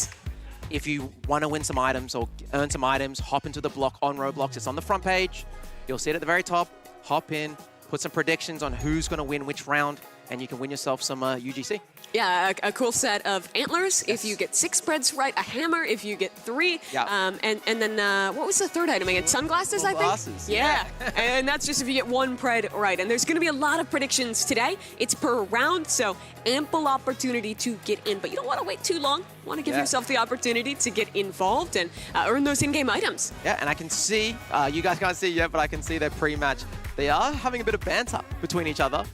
If you want to win some items or earn some items, hop into the block on Roblox. It's on the front page. You'll see it at the very top. Hop in, put some predictions on who's going to win which round, and you can win yourself some UGC. Yeah, a cool set of antlers if you get 6 spreads right, a hammer if you get 3. Yeah. And then what was the third item again? Sunglasses, I think? Glasses. Yeah. And that's just if you get 1 pred right. And there's going to be a lot of predictions today. It's per round, so ample opportunity to get in. But you don't want to wait too long. You want to give yourself the opportunity to get involved and earn those in-game items. Yeah, and I can see, you guys can't see yet, but I can see their pre-match. They are having a bit of banter between each other.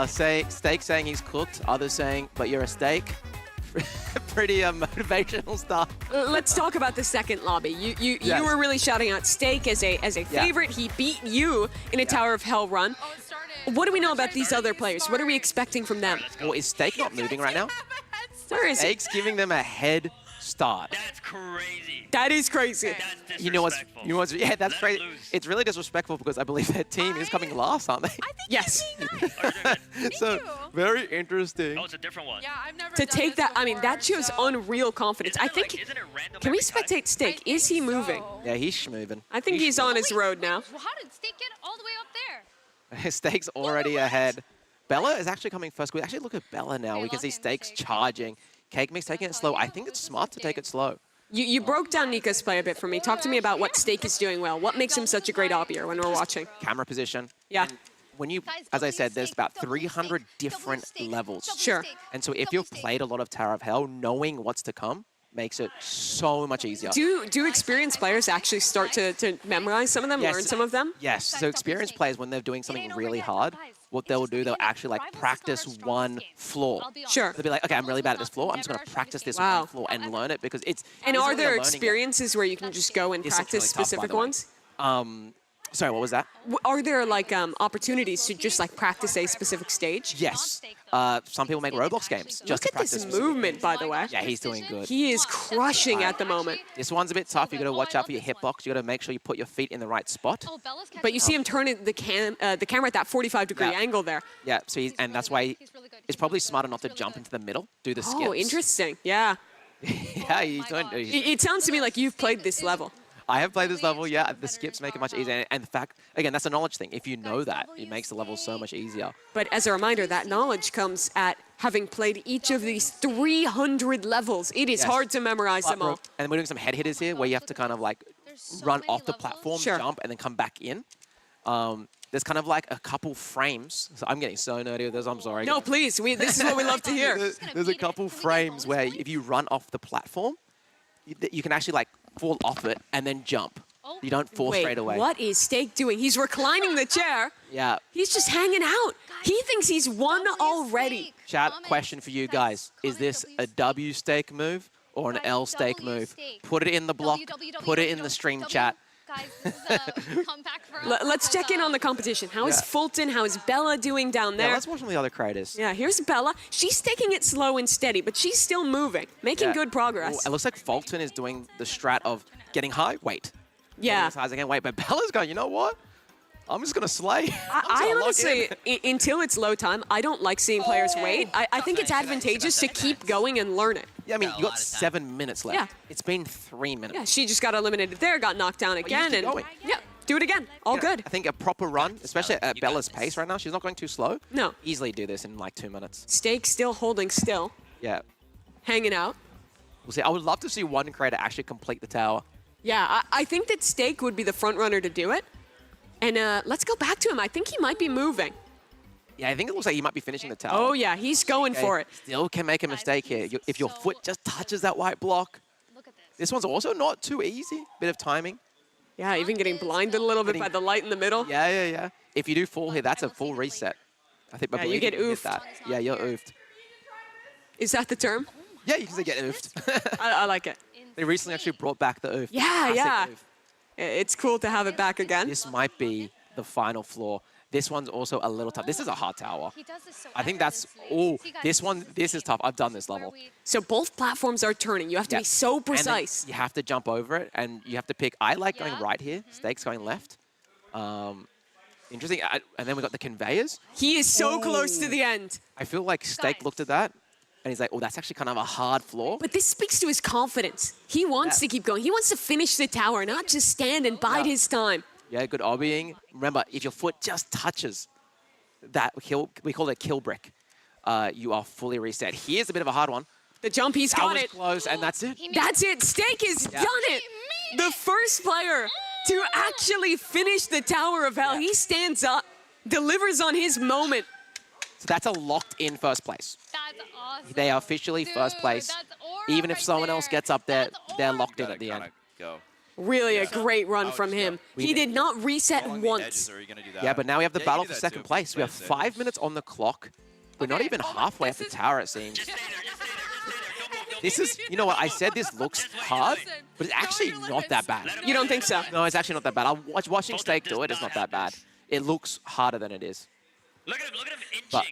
Steak saying he's cooked, others saying, but you're a steak. Pretty motivational stuff. Let's talk about the second lobby. You were really shouting out Steak as a favorite. He beat you in a Tower of Hell run. Oh, it started. What do we know about these other players? What are we expecting from them? Well, is Steak not moving right now? Where is he? Steak's giving them a head start. That's crazy. That is crazy. That's You know what's, disrespectful. yeah, that's Let crazy. him lose. It's really disrespectful because I believe their team is coming last, aren't they? Yes. So, very interesting. Oh, it's a different one. Yeah, I've never To done take this that, I mean, before, that shows so- unreal confidence. I think, Isn't it random can we every time? spectate Steak? Is he moving? Yeah, he's schmoving. I think he's on his road now. How did Steak get all the way up there? Steak's already ahead. Bella is actually coming first. We actually look at Bella now. Okay, We can lock see in, Steak's Steak. charging. Cake Mix taking it slow. I think it's smart to take it slow. You broke down Nika's play a bit for me. Talk to me about what Steak is doing well. What makes him such a great oppier when we're watching? Camera position. Yeah. And when you, as I said, there's about 300 different levels. Sure. And so if you've played a lot of Tower of Hell, knowing what's to come makes it so much easier. Do experienced players actually start to memorize some of them, Yes. learn some of them? Yes, so experienced players, when they're doing something really hard, what they'll do, they'll actually like practice one floor. Sure. They'll be like, okay, I'm really bad at this floor. I'm just going to practice this Wow. one floor and learn it because it's. And it's are really a there learning game. experiences where you can just go and This looks practice really tough, by specific the way. ones? Sorry, what was that? Are there like opportunities to just like practice a specific stage? Yes. Some people make Roblox games just Look to at practice this specific movement, things. by the way. Yeah, he's doing good. He is crushing at the moment. This one's a bit tough. You got to watch out for your hitbox. You got to make sure you put your feet in the right spot. Oh, Bella's catching But you see up. him turning the camera at that 45-degree Yeah. angle there. Yeah, so and that's why it's probably smarter not to jump into the middle, do the skips. Oh, interesting. Yeah. Yeah, he's doing. It sounds to me like you've played this level. I have played this level, yeah. The skips make it much easier. And the fact, again, that's a knowledge thing. If you know that, it makes the level so much easier. But as a reminder, that knowledge comes at having played each of these 300 levels. It is Yes. hard to memorize them all. And we're doing some head hitters here where you have to kind of like run off the platform, Sure. jump, and then come back in. There's kind of like a couple frames. So I'm getting so nerdy with this, I'm sorry. No, please. This is what we love to hear. There's a couple frames where if you run off the platform, you can actually like fall off it and then jump. You don't fall Wait, straight away. what is Steak doing? He's reclining the chair. Yeah. He's just hanging out. He thinks he's won already. Chat, question for you guys. Is this a W Steak move or an L Steak move? Put it in the block. Put it in the stream chat. Guys, this is a comeback for us. Let's check in on the competition. How is Yeah. Fulton? How is Bella doing down Yeah, there? let's watch some of the other creators. Yeah, here's Bella. She's taking it slow and steady, but she's still moving, making Yeah. good progress. Oh, it looks like Fulton is doing the strat of getting high, wait. Yeah. Getting as high as I can, wait. But Bella's going, you know what? I'm just going to slay. I'm just I gonna lock honestly, in. until it's low time, I don't like seeing players wait. I think it's advantageous to keep going and learn it. Yeah, I mean, you got 7 minutes left. Yeah. It's been 3 minutes. Yeah, she just got eliminated there, got knocked down again, keep and going. yeah, do it again. All Yeah, good. I think a proper run, especially at Bella's pace right now, she's not going too slow. No. Easily do this in like 2 minutes. Steak still holding still, Yeah. hanging out. We'll see. I would love to see one creator actually complete the tower. Yeah, I think that Steak would be the front runner to do it. And let's go back to him. I think he might be moving. Yeah, I think it looks like he might be finishing the tower. Oh yeah, he's going Okay, for it. Still can make a mistake here. If your foot just touches that white block. Look at this. This one's also not too easy. Bit of timing. Yeah, even getting blinded a little bit by the light in the middle. Yeah. If you do fall here, that's a full reset. I think. I Yeah, you believe get can hit oofed. that. Yeah, you're oofed. Is that the term? Yeah, you can say get oofed. I like it. They recently actually brought back the oof. Yeah, Classic yeah. oof. It's cool to have it back again. This might be the final floor. This one's also a little tough. This is a hard tower. He does this so I think that's, oh, this is tough. I've done this level. So both platforms are turning. You have to Yeah. be so And then precise. you have to jump over it, and you have to pick. I like going right here. Steak's going left. Interesting. And then we got the conveyors. He is so close to the end. I feel like Steak Guys. looked at that, and he's like, oh, that's actually kind of a hard floor. But this speaks to his confidence. He wants to keep going. He wants to finish the tower, not just stand and bide his time. Yeah, good obbying. Remember, if your foot just touches that kill, we call it kill brick. you are fully reset. Here's a bit of a hard one. The jump, he's That got was it. close, and that's it. That's it. Steak has done it. The first player to actually finish the Tower of Hell. He stands up, delivers on his moment. So that's a locked-in first place. That's awesome. They are officially first place. Even if someone else gets up there, they're locked in at the end. Go. Really a great run from him. He did not reset Along the once. edges, are you gonna do that? Yeah, but now we have the Yeah, you battle can for do that second too. place. We have 5 minutes on the clock. We're not even halfway up the tower, it seems. This is, you know what, I said this looks hard, but it's actually not that bad. You don't think so? No, it's actually not that bad. Watching Steak do it, it's not that bad. It looks harder than it is. Look at him inching. But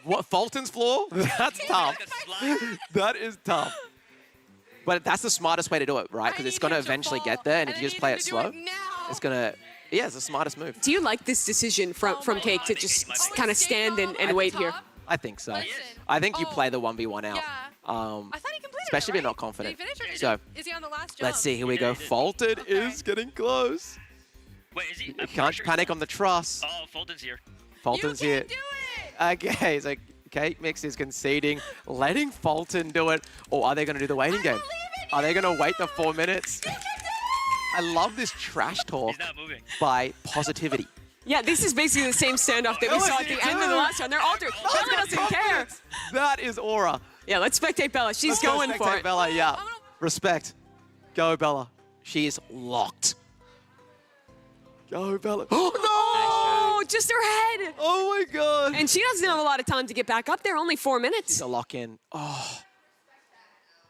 what, Fulton's floor? That's tough. That is tough. But that's the smartest way to do it, right? Because it's going to eventually get there, and if you just play it slow, it's going to... Yeah, it's the smartest move. Do you like this decision from Cake to just kind of stand and wait here? I think so. I think you play the 1v1 out. I thought he completed Especially if it, you're not right? confident. Did he finish or So, is he on the last jump? let's see. Here we go. Fulton is getting close. Wait, is he? You can't panic on the truss. Oh, Fulton's here. Fulton's here. Okay, so Cake Mix is conceding, letting Fulton do it. Or are they going to do the waiting game? Are they going to wait the 4 minutes? I love this trash talk He's not moving. by positivity. Yeah, this is basically the same standoff that we saw at the end of the last round. They're all through. Bella doesn't care. That is aura. Yeah, let's spectate Bella. She's going for it. Bella, yeah. Respect. Go, Bella. She is locked. Go, Bella. Oh, just her head. Oh, my God. And she doesn't have a lot of time to get back up there. Only 4 minutes. She's a lock-in. Oh.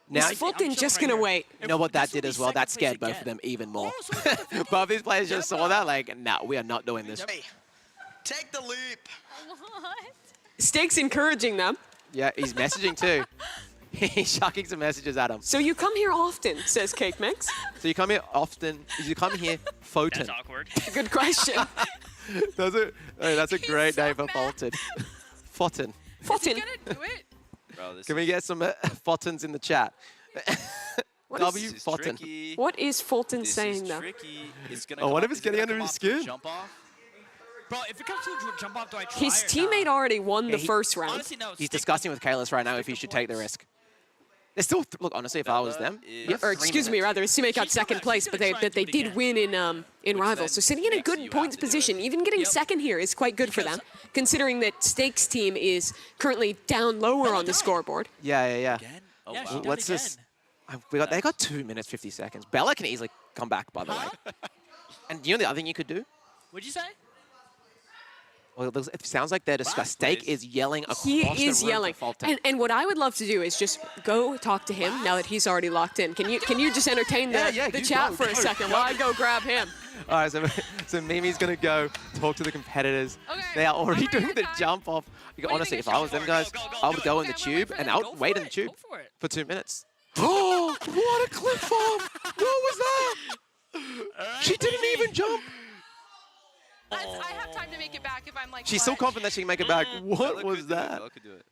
Now, Now, is Fulton just going to wait? you know what that did as well? That scared both of them even more. Both these players just saw that, like, no, we are not doing this. Hey, take the leap. Steak's encouraging them. Yeah, he's messaging too. He's chucking some messages at him. So you come here often, says Cake Mix. So you come here often. You come here, Fulton. That's awkward. Good question. That's a great name for Fulton. Fulton. Fulton. Gonna do it? Bro, this Can we get some Fultons in the chat? W is Fulton. tricky. What is Fulton This saying is though? tricky. It's gonna Oh, come what up- if it's is it getting gonna under come his off the skin? Jump off? Bro, if it comes to a jump off, do I try His or teammate not? already won the he- first round. Honestly, no. He's stick- discussing with Kalis right now if he should take the risk. They're still, look, honestly, if I was them, is- Or excuse me, rather, his teammate got second place, but they did win in Rivals. So sitting in a good points position, even getting second here is quite good for them, considering that Steak's team is currently down lower on the scoreboard. yeah. Again? Oh, Yeah, she wow. done Let's again. just. They got 2 minutes 50 seconds. Bella can easily come back, by the way. And you know the other thing you could do? What'd you say? Well, it sounds like they're discussing. Steak place. is yelling across He the room is to yelling. Fulton. And what I would love to do is just go talk to him now that he's already locked in. Can you just entertain the Yeah, the you chat go, for a second while I go grab him? All right, so Mimi's gonna go talk to the competitors. Okay, They are already I'm ready doing the to time. jump off. do you Honestly, think if I I was should them do? guys, I would go in the Okay, I'm ready tube for and that. I Go would for wait in it. the tube Go for it. for 2 minutes. Oh, what a clip farm! What was that? She didn't even jump. I have time to make it back if I'm like. She's so clutch. confident that she can make it back. What Bella was could do it, that? Bella could do it.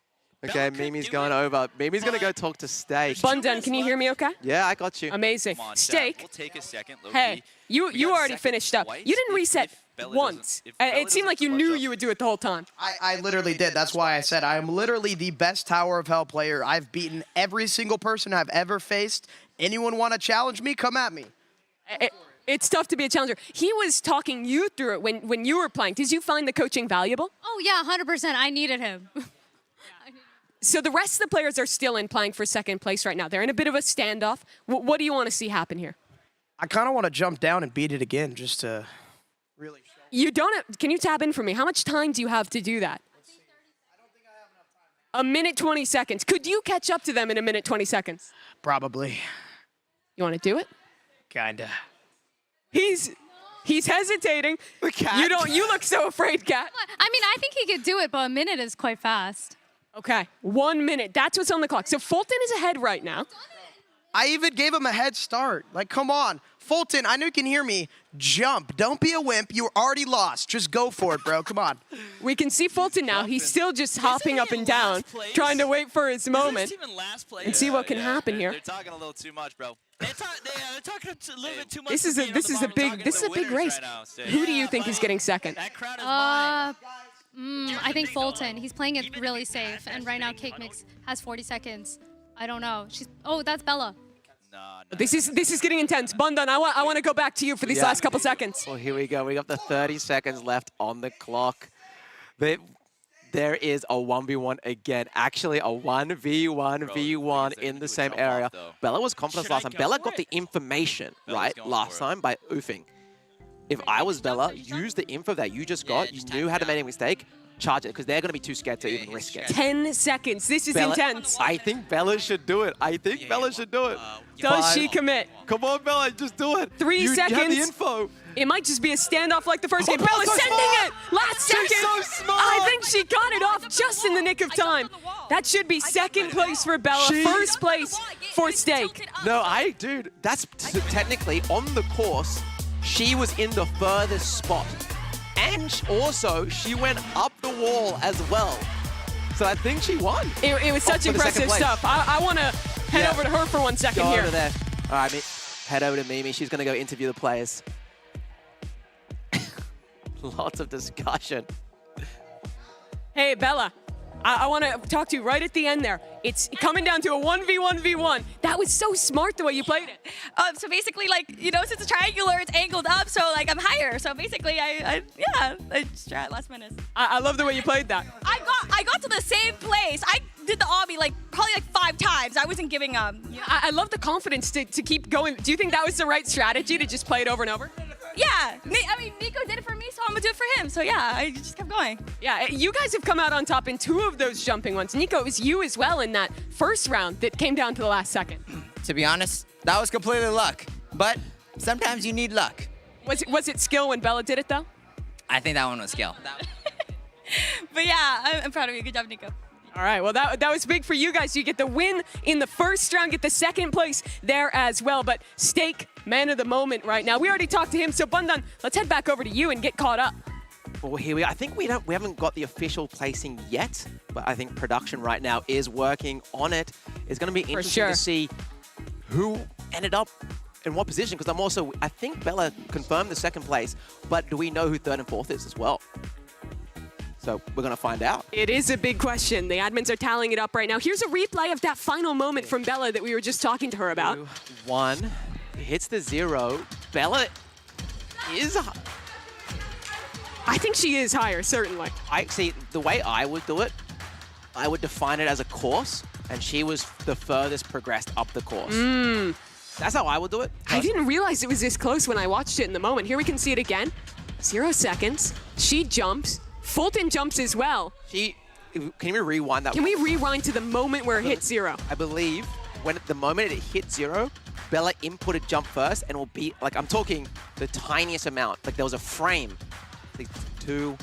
Okay, Bella could Mimi's do going it. over. Mimi's gonna go talk to Steak. Bundun, can you hear me okay? Yeah, I got you. Amazing. Come on, chat. Steak, We'll take a second. Low hey, key. you We got already second finished up. twice. You didn't If reset Bella once. doesn't- if Bella It seemed like you doesn't knew clutch you would do it the whole time. I literally did. That's why I said I'm literally the best Tower of Hell player. I've beaten every single person I've ever faced. Anyone want to challenge me? Come at me. It's tough to be a challenger. He was talking you through it when you were playing. Did you find the coaching valuable? Oh yeah, 100%. I needed him. So the rest of the players are still in playing for second place right now. They're in a bit of a standoff. What do you want to see happen here? I kind of want to jump down and beat it again just to really show. You don't have, can you tab in for me? How much time do you have to do that? A minute 20 seconds. Could you catch up to them in a minute 20 seconds? Probably. You want to do it? Kinda. He's hesitating. The cat. You look so afraid, Kat. I mean, I think he could do it, but a minute is quite fast. Okay, 1 minute. That's what's on the clock. So Fulton is ahead right now. I even gave him a head start. Like, come on. Fulton, I know you can hear me. Jump. Don't be a wimp. You already lost. Just go for it, bro. Come on. We can see Fulton now. He's still just hopping up and down, trying to wait for his moment This team in last place. and see what can happen here. They're talking a little too much, bro. They're talking a little bit too much. This for is a being on this the is a bottom. big this is a big winners race. right now, so- Who do you think is getting second? That crowd is mine. I think Fulton. He's playing it really safe, and right now Cake Mix has 40 seconds. I don't know. Oh, that's Bella. This is getting intense. Bundan, I want to go back to you for these last couple seconds. Well, here we go. We got the 30 seconds left on the clock. There is a 1v1 again. Actually, a 1v1 in the same area. Bella was confident last time. Bella got the information, right, last time by oofing. If I was Bella, use the info that you just got. You knew how to make a mistake. Charge it, because they're going to be too scared to even risk it. 10 seconds. This is intense. I think Bella should do it. Does she commit? Come on, Bella, just do it. 3 seconds. You have the info. It might just be a standoff like the first game. Bella's Bella's so sending smart. it. Last second. She's so smart. I think she got it off just in the nick of time. That should be second place for Bella. First place for Steak. No, dude, that's technically on the course. She was in the furthest spot. And also, she went up the wall as well. So I think she won. It was such impressive stuff. I want to head over to her for 1 second here. Go over there. All right, head over to Mimi. She's going to go interview the players. Lots of discussion. Hey, Bella. I want to talk to you right at the end there. It's coming down to a 1v1v1. That was so smart the way you played it. So basically, like, since it's triangular, it's angled up, so like I'm higher. So basically, I just tried last minute. I love the way you played that. I got to the same place. I did the obby probably 5 times. I wasn't giving up. I love the confidence to keep going. Do you think that was the right strategy to just play it over and over? Yeah, I mean, Nico did it for me, so I'm gonna do it for him. So yeah, I just kept going. Yeah, you guys have come out on top in 2 of those jumping ones. Nico, it was you as well in that first round that came down to the last second. To be honest, that was completely luck. But sometimes you need luck. Was it skill when Bella did it, though? I think that one was skill. But yeah, I'm proud of you. Good job, Nico. All right, well, that was big for you guys. You get the win in the first round, get the second place there as well. But Steak, man of the moment right now. We already talked to him, so Bundan, let's head back over to you and get caught up. Well, here we are. I think we haven't got the official placing yet, but I think production right now is working on it. It's going to be interesting to see who ended up in what position, because I think Bella confirmed the second place, but do we know who 3rd and 4th is as well? So we're going to find out. It is a big question. The admins are tallying it up right now. Here's a replay of that final moment from Bella that we were just talking to her about. 2, 1, hits the 0. Bella is... I think she is higher, certainly. See, the way I would do it, I would define it as a course, and she was the furthest progressed up the course. That's how I would do it. I didn't realize it was this close when I watched it in the moment. Here we can see it again. 0 seconds. She jumps. Fulton jumps as well. Can you rewind that? Can we rewind to the moment where it hit 0? I believe the moment it hit 0, Bella inputted jump first, and it will be, like, I'm talking the tiniest amount. Like, there was a frame. 2,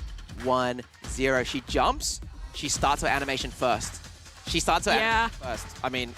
1, 0. She jumps. She starts her animation first. Animation first. I mean...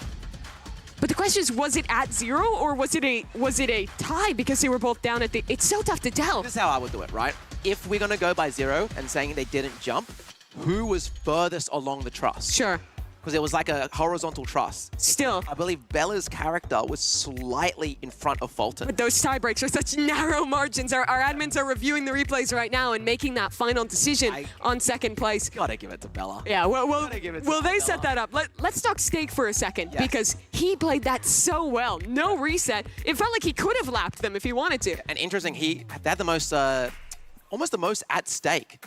But the question is, was it at 0 or was it a tie because they were both down at the... It's so tough to tell. This is how I would do it, right? If we're going to go by 0 and saying they didn't jump, who was furthest along the truss? Sure. Because it was like a horizontal truss. Still. I believe Bella's character was slightly in front of Fulton. But those tie breaks are such narrow margins. Our admins are reviewing the replays right now and making that final decision on second place. Gotta give it to Bella. Yeah, well they set that up. Let's talk Steak for a second, because he played that so well. No reset. It felt like he could have lapped them if he wanted to. And interesting, he had the most... almost the most at stake,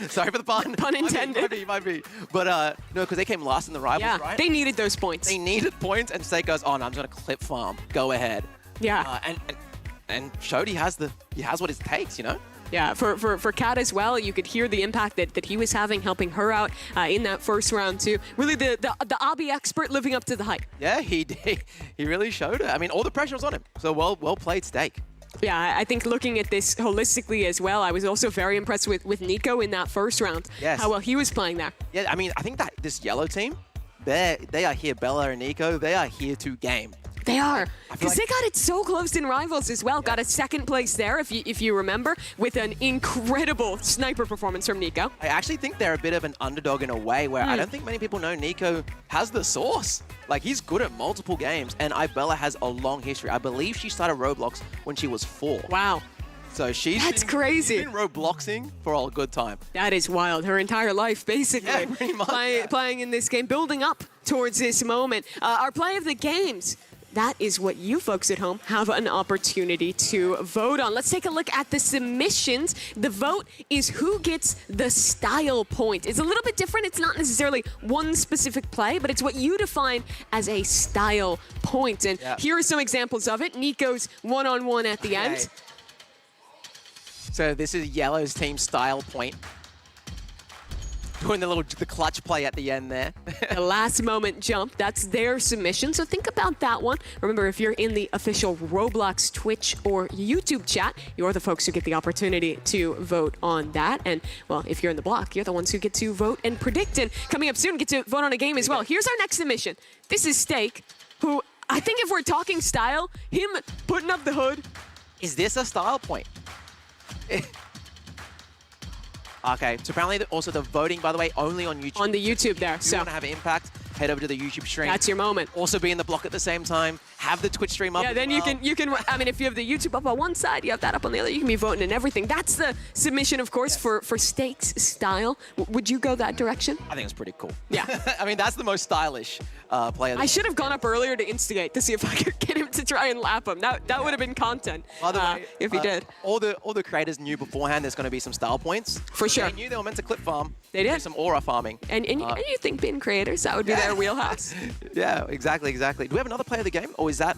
Sorry for the pun. Pun intended. Might be. But no, because they came last in the rivals, right? They needed those points. They needed points, and Steak goes, oh, no, I'm just going to clip farm. Go ahead. Yeah. And showed he has what it takes, Yeah, for Kat as well, you could hear the impact that he was having, helping her out in that first round too. Really the obby expert living up to the hype. Yeah, he did. He really showed it. I mean, all the pressure was on him. So well played, Steak. Yeah, I think looking at this holistically as well, I was also very impressed with Nico in that first round. Yes. How well he was playing there. Yeah, I mean, I think that this yellow team, they are here, Bella and Nico, they are here to game. They are, because they got it so close in Rivals as well. Got a second place there, if you remember, with an incredible sniper performance from Nico. I actually think they're a bit of an underdog in a way where I don't think many people know Nico has the sauce. Like, he's good at multiple games, and Bella has a long history. I believe she started Roblox when she was 4. Wow. So That's crazy. She's been Robloxing for a good time. That is wild. Her entire life, basically, Yeah, pretty much, playing in this game, building up towards this moment. Our play of the games. That is what you folks at home have an opportunity to vote on. Let's take a look at the submissions. The vote is who gets the style point. It's a little bit different. It's not necessarily one specific play, but it's what you define as a style point. And here are some examples of it. Nico's one-on-one at the end. So this is Yellow's team style point. Doing the clutch play at the end there. The last moment jump, that's their submission. So think about that one. Remember, if you're in the official Roblox, Twitch, or YouTube chat, you're the folks who get the opportunity to vote on that. And, well, if you're in the block, you're the ones who get to vote and predict. And coming up soon, get to vote on a game as well. Here's our next submission. This is Steak, who I think if we're talking style, him putting up the hood. Is this a style point? Okay, so apparently also the voting, by the way, only on YouTube. On the YouTube there. If you want to have impact, head over to the YouTube stream. That's your moment. Also be in the block at the same time. Have the Twitch stream up. Yeah, then you can. I mean, if you have the YouTube up on one side, you have that up on the other. You can be voting and everything. That's the submission, of course, for Steak's style. Would you go that direction? I think it's pretty cool. Yeah. I mean, that's the most stylish player. I should have gone up earlier to instigate to see if I could get him to try and lap him. That would have been content. By the way, if he did. All the creators knew beforehand there's going to be some style points. For sure. They knew they were meant to clip farm. They did. Do some aura farming. And you think being creators, that would be their wheelhouse? Yeah, exactly. Do we have another player of the game, or is that?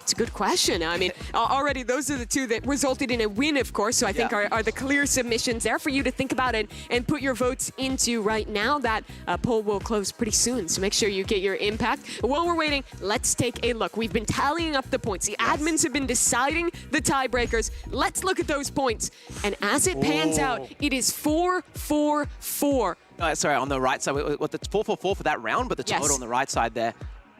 It's a good question. I mean, already those are the two that resulted in a win, of course, so I think are the clear submissions there for you to think about and put your votes into right now. That poll will close pretty soon, so make sure you get your impact. While we're waiting, let's take a look. We've been tallying up the points. The admins have been deciding the tiebreakers. Let's look at those points. And as it pans out, it is 4-4-4. Sorry, on the right side, it's 4-4-4 for that round, but the total on the right side there.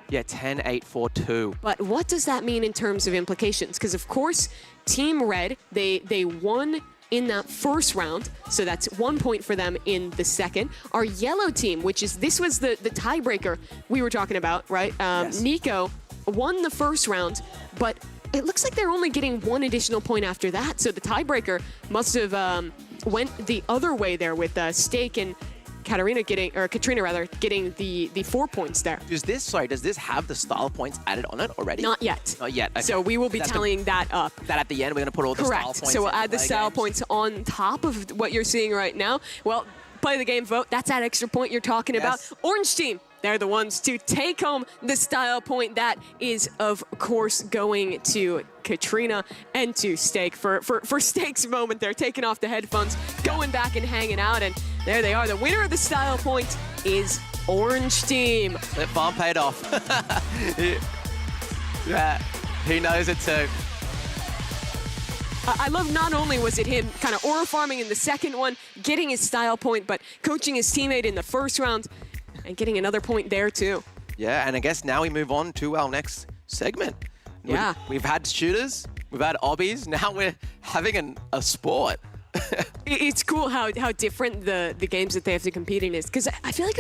Yeah, 10-8-4-2. But what does that mean in terms of implications? Because, of course, Team Red, they won in that first round, so that's 1 point for them in the second. Our yellow team, this was the tiebreaker we were talking about, right? Nico won the first round, but it looks like they're only getting one additional point after that. So the tiebreaker must have went the other way there with Steak and Katrina getting the 4 points there. Does this have the style points added on it already? Not yet. Not yet. Okay. So we will be tallying that up. That at the end, we're going to put all the style points. So we'll add the style points on top of what you're seeing right now. Well, play the game vote. That's that extra point you're talking about. Orange team. They're the ones to take home the style point. That is, of course, going to Katrina and to Steak for Steak's moment there, taking off the headphones, going back and hanging out, and there they are. The winner of the style point is Orange team. That farm paid off. Yeah, he knows it too. I love not only was it him kind of aura farming in the second one, getting his style point, but coaching his teammate in the first round and getting another point there too. Yeah, and I guess now we move on to our next segment. Yeah. We've had shooters, we've had obbies, now we're having a sport. It's cool how different the games that they have to compete in is, because I feel like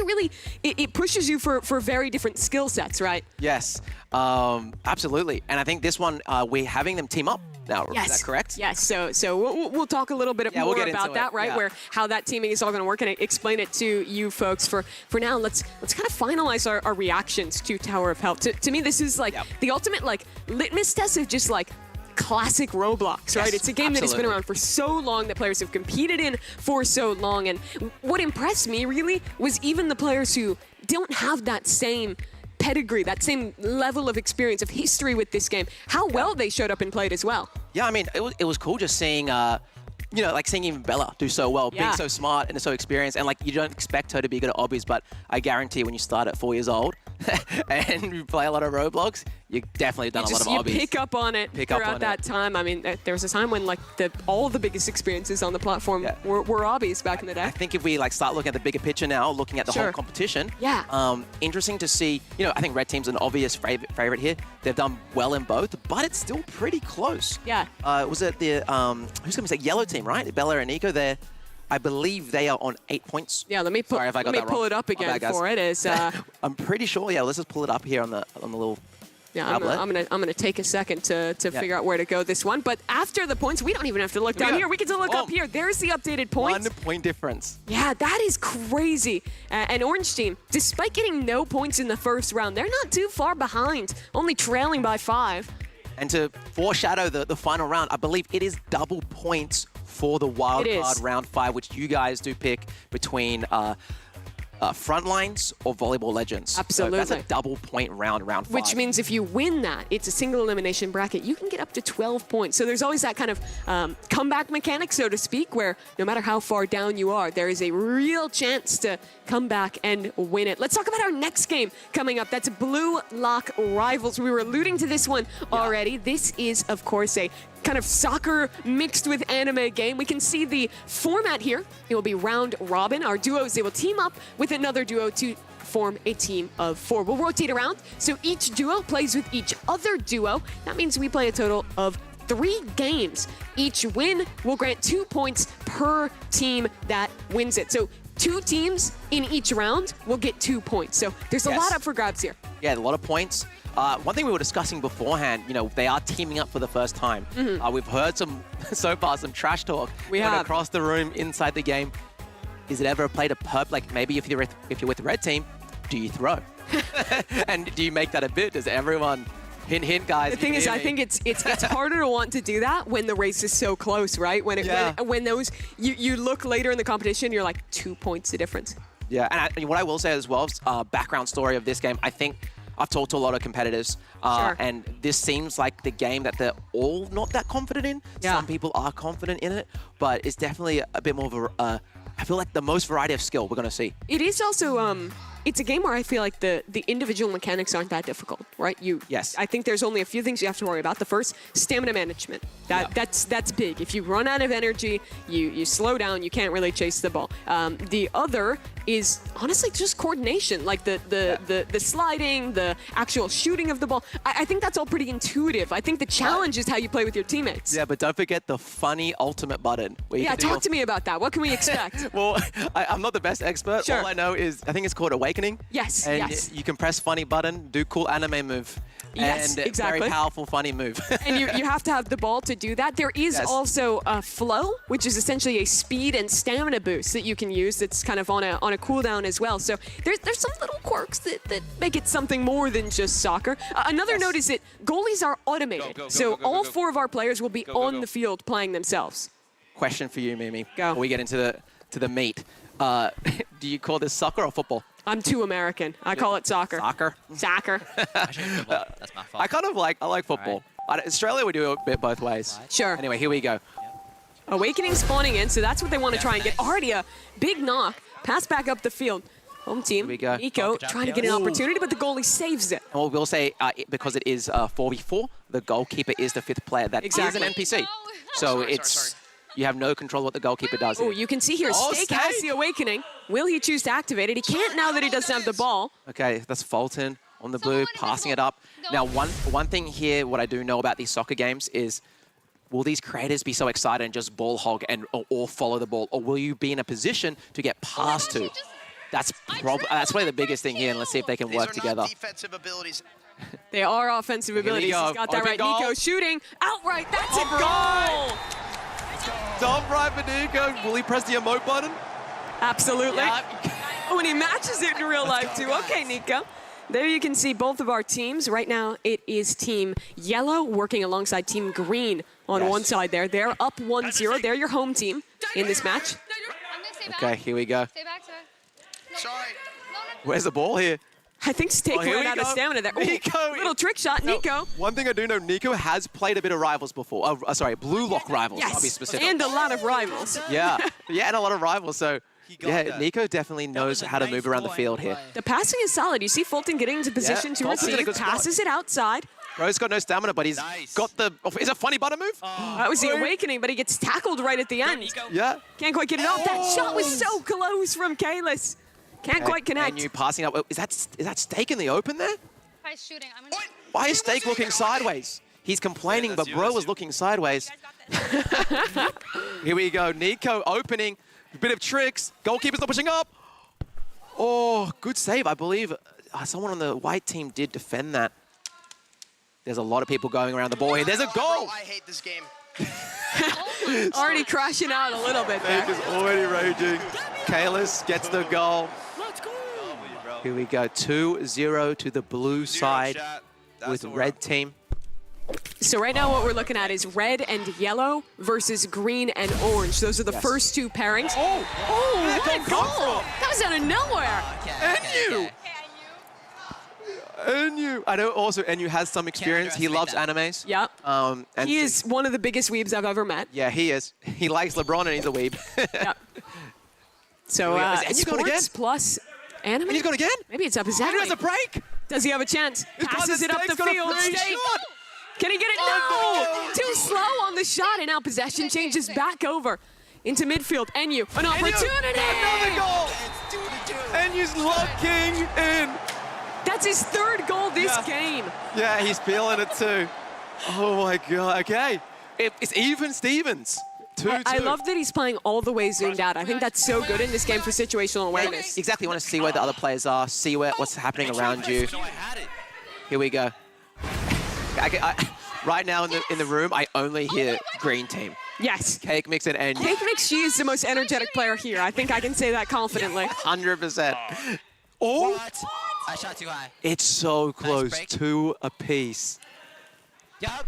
it pushes you for very different skill sets, right? Yes, absolutely. And I think this one, we're having them team up now. Yes. Is that correct? Yes. So we'll talk a little bit more about that, right? Yeah. Where how that teaming is all going to work, and explain it to you folks. For now, let's kind of finalize our reactions to Tower of Hell. To me, this is like the ultimate litmus test of just classic Roblox, right? It's a game that has been around for so long, that players have competed in for so long. And what impressed me really was even the players who don't have that same pedigree, that same level of experience, of history with this game, how well they showed up and played as well. Yeah, I mean, it was cool just seeing, seeing even Bella do so well, being so smart and so experienced, and you don't expect her to be good at obbies, but I guarantee when you start at 4 years old and you play a lot of Roblox, you definitely done a lot of obbies. You pick up on it throughout that time. I mean, there was a time when all the biggest experiences on the platform were obbies back in the day. I think if we start looking at the bigger picture now, looking at the whole competition, interesting to see. I think Red Team's an obvious favorite here. They've done well in both, but it's still pretty close. Yeah. Was it the who's going to say Yellow Team, right? Bella and Nico. I believe they are on 8 points. Yeah, let me pull it up again for it. I'm pretty sure. Yeah, let's just pull it up here on the little Yeah, Tablet. I'm gonna take a second to figure out where to go this one. But after the points, we don't even have to look down here. We can just look up here. There's the updated points. 1 point difference. Yeah, that is crazy. And Orange Team, despite getting no points in the first round, they're not too far behind, only trailing by 5. And to foreshadow the final round, I believe it is double points for the wild card round 5, which you guys do pick between Frontlines or Volleyball Legends. Absolutely. So that's a double point round 5. Which means if you win that, it's a single elimination bracket. You can get up to 12 points. So there's always that kind of comeback mechanic, so to speak, where no matter how far down you are, there is a real chance to come back and win it. Let's talk about our next game coming up. That's Blue Lock Rivals. We were alluding to this one already. This is, of course, a kind of soccer mixed with anime game. We can see the format here. It will be round robin. Our duos, they will team up with another duo to form a team of 4. We'll rotate around, so each duo plays with each other duo. That means we play a total of 3 games. Each win will grant 2 points per team that wins it. So 2 teams in each round will get 2 points. So there's a lot up for grabs here. Yeah, a lot of points. One thing we were discussing beforehand, they are teaming up for the first time. We've heard so far some trash talk. We have. Across the room, inside the game. Is it ever played a perp? Like maybe if you're with the red team, do you throw? And do you make that a bit? Does everyone... Hint, hint, guys. The thing is, I think it's harder to want to do that when the race is so close, right? When those you look later in the competition, you're like 2 points the difference. Yeah, and what I will say as well, background story of this game, I think I've talked to a lot of competitors, and this seems like the game that they're all not that confident in. Yeah. Some people are confident in it, but it's definitely a bit more of a, I feel like the most variety of skill we're going to see. It is also, it's a game where I feel like the individual mechanics aren't that difficult, right? Yes. I think there's only a few things you have to worry about. The first, stamina management. That's big. If you run out of energy, you slow down, you can't really chase the ball. The other is honestly just coordination, like the sliding, the actual shooting of the ball. I think that's all pretty intuitive. I think the challenge is how you play with your teammates. Yeah, but don't forget the funny ultimate button. Where you can do talk to me about that. What can we expect? Well, I'm not the best expert. Sure. All I know is, I think it's called Awakening. Yes, and yes. You can press funny button, do cool anime move. Yes, and exactly. Very powerful, funny move. And you have to have the ball to do that. There is also a flow, which is essentially a speed and stamina boost that you can use that's kind of on a cooldown as well. So there's some little quirks that make it something more than just soccer. Another note is that goalies are automated. So all 4 of our players will be on the field playing themselves. Question for you, Mimi. Go. Before we get into the meat. Do you call this soccer or football? I'm too American. I call it soccer. Soccer? Soccer. That's my fault. I like football. Australia, we do it a bit both ways. Sure. Anyway, here we go. Awakening spawning in, so that's what they want to try and get. Already a big knock. Pass back up the field. Home team, Here we go. Nico trying to get an opportunity, but the goalie saves it. And what we'll say, because it is 4v4, the goalkeeper is the 5th player. That is an NPC. So it's... You have no control of what the goalkeeper does. Oh, you can see here, Steak has the Awakening. Will he choose to activate it? He can't now that he doesn't have the ball. Okay, that's Fulton on the blue, passing it up. Now, one thing here, what I do know about these soccer games is, will these creators be so excited and just ball hog or follow the ball? Or will you be in a position to get passed to? That's probably the biggest thing here, and let's see if they can work together. Not defensive abilities. They are offensive abilities. He's got that right. Goal. Nico shooting outright. That's a goal. Top right for Nico. Will he press the emote button? Absolutely. Yeah. Oh, and he matches it in real life too. Okay, Nico. There you can see both of our teams. Right now, it is Team Yellow working alongside Team Green on one side there. They're up 1-0. They're your home team in this match. Okay, here we go. Stay back. Sorry. Where's the ball here? I think Steak ran out of stamina there. Nico. Little trick shot, Nico. One thing I do know, Nico has played a bit of Rivals before. Sorry, Blue Lock Rivals, I'll be specific. And a lot of rivals. Yeah, and a lot of Rivals. So, yeah, Nico definitely knows how to move around the field here. The passing is solid. You see Fulton getting into position to Fulton's in a receive, good spot. passes it outside. Bro's got no stamina, but he's got the... Is it a funny button move? That was the Awakening, but he gets tackled right at the end. Yeah. Can't quite get it off. That shot was so close from Kalis. Can't quite connect. And you passing up. Is that Steak in the open there? He's shooting. Why is Steak looking sideways? He's complaining, but Bro was looking sideways. Here we go. Nico opening. A bit of tricks. Goalkeeper's not pushing up. Oh, good save. I believe someone on the white team did defend that. There's a lot of people going around the ball here. There's a goal! I hate this game. Already crashing out a little bit there. Snake is already raging. Kalis gets the goal. Here we go, 2-0 to the blue side with red team. So right now what we're looking at is red and yellow versus green and orange. Those are the first two pairings. Oh, what a goal! That was out of nowhere. Enyu! I know also Enyu has some experience. He loves animes. Yep. And He is one of the biggest weebs I've ever met. Yeah, he is. He likes LeBron and he's a weeb. Yep. So Is Enyu going again? sports plus anime. He's going again? Maybe it's up his Enyu alley. has a break! Does he have a chance? Passes it up the Steak's got a field. free Steak. shot. Can he get it? No! Too slow on the shot, and now possession changes back over into midfield. Enyu, an opportunity! Another goal! Enyu's locking in. That's his third goal this game. Yeah, he's feeling it too. Oh my God, okay. It's even Stevens. 2-2. I love that he's playing all the way zoomed out. I think that's so good in this game for situational awareness. Exactly, you want to see where the other players are, see what's happening around you. Here we go. Right now in the room, I only hear green team. Yes. Cake Mix and Enyu. Cake Mix, she is the most energetic player here. I think I can say that confidently. 100%. Oh! I shot too high. It's so close, break. 2 apiece. Yup.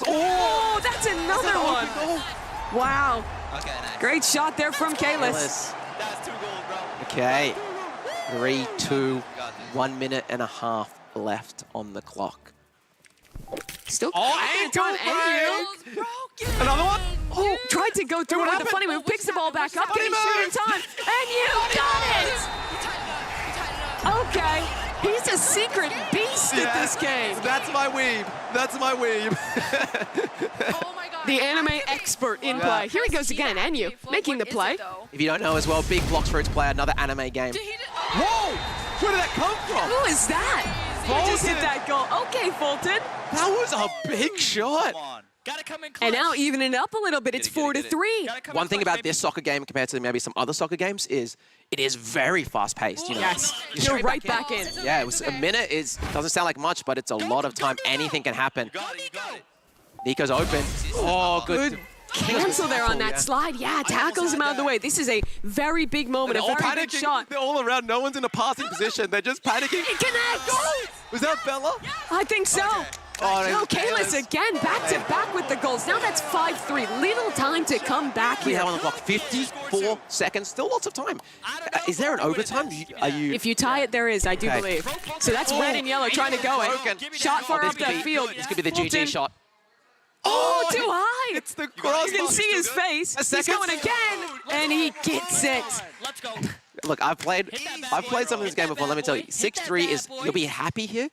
Oh, that's another one. Wow. Okay, nice. Great shot there from Kalis. That's 2 goals, bro. Okay. 3-2, 1 minute and a half left on the clock. Still ankle on Enyu. Another one? Oh, tried to go through it with a funny move. Picks the ball back up. Getting shoot in time. Enyu got it. Okay. He's a secret beast at this game. That's my weeb. That's my weeb. The anime expert in play. Here he goes again, Enyu, making the play. If you don't know as well, Big Blocks for its play, another anime game. Whoa! Where did that come from? Who is that? Who just hit that goal? Okay, Fulton. That was a big shot. Gotta come in clutch. And now evening it up a little bit. It's 4-3. One thing about this soccer game compared to maybe some other soccer games is it is very fast-paced. You know? Yes, You're go straight right back in. Yeah, it was a minute. Doesn't sound like much, but it's a lot of time. Anything can happen. Nico's open. Oh, good. Cancel there on that slide. Yeah, tackles him out of the way. This is a very big moment, a very big shot. They're all around. No one's in a passing position. They're just panicking. It connects. Was that Bella? I think so. Oh, No, Kalis again, back-to-back with the goals. Now that's 5-3. Little time to come back We here. have on the clock 54 seconds. Still lots of time. Is there an overtime? Are you? If you tie it, there is, I do Okay. believe. So that's red and yellow trying to go it. Shot far this up could that be- field. This could be the Fulton. GG shot. Oh, too high. It's the You cross. can see his face. He's second. going again, and he gets it. Let's go. Look, I've played some of this game before. Let me tell you, 6-3 is you'll be happy here,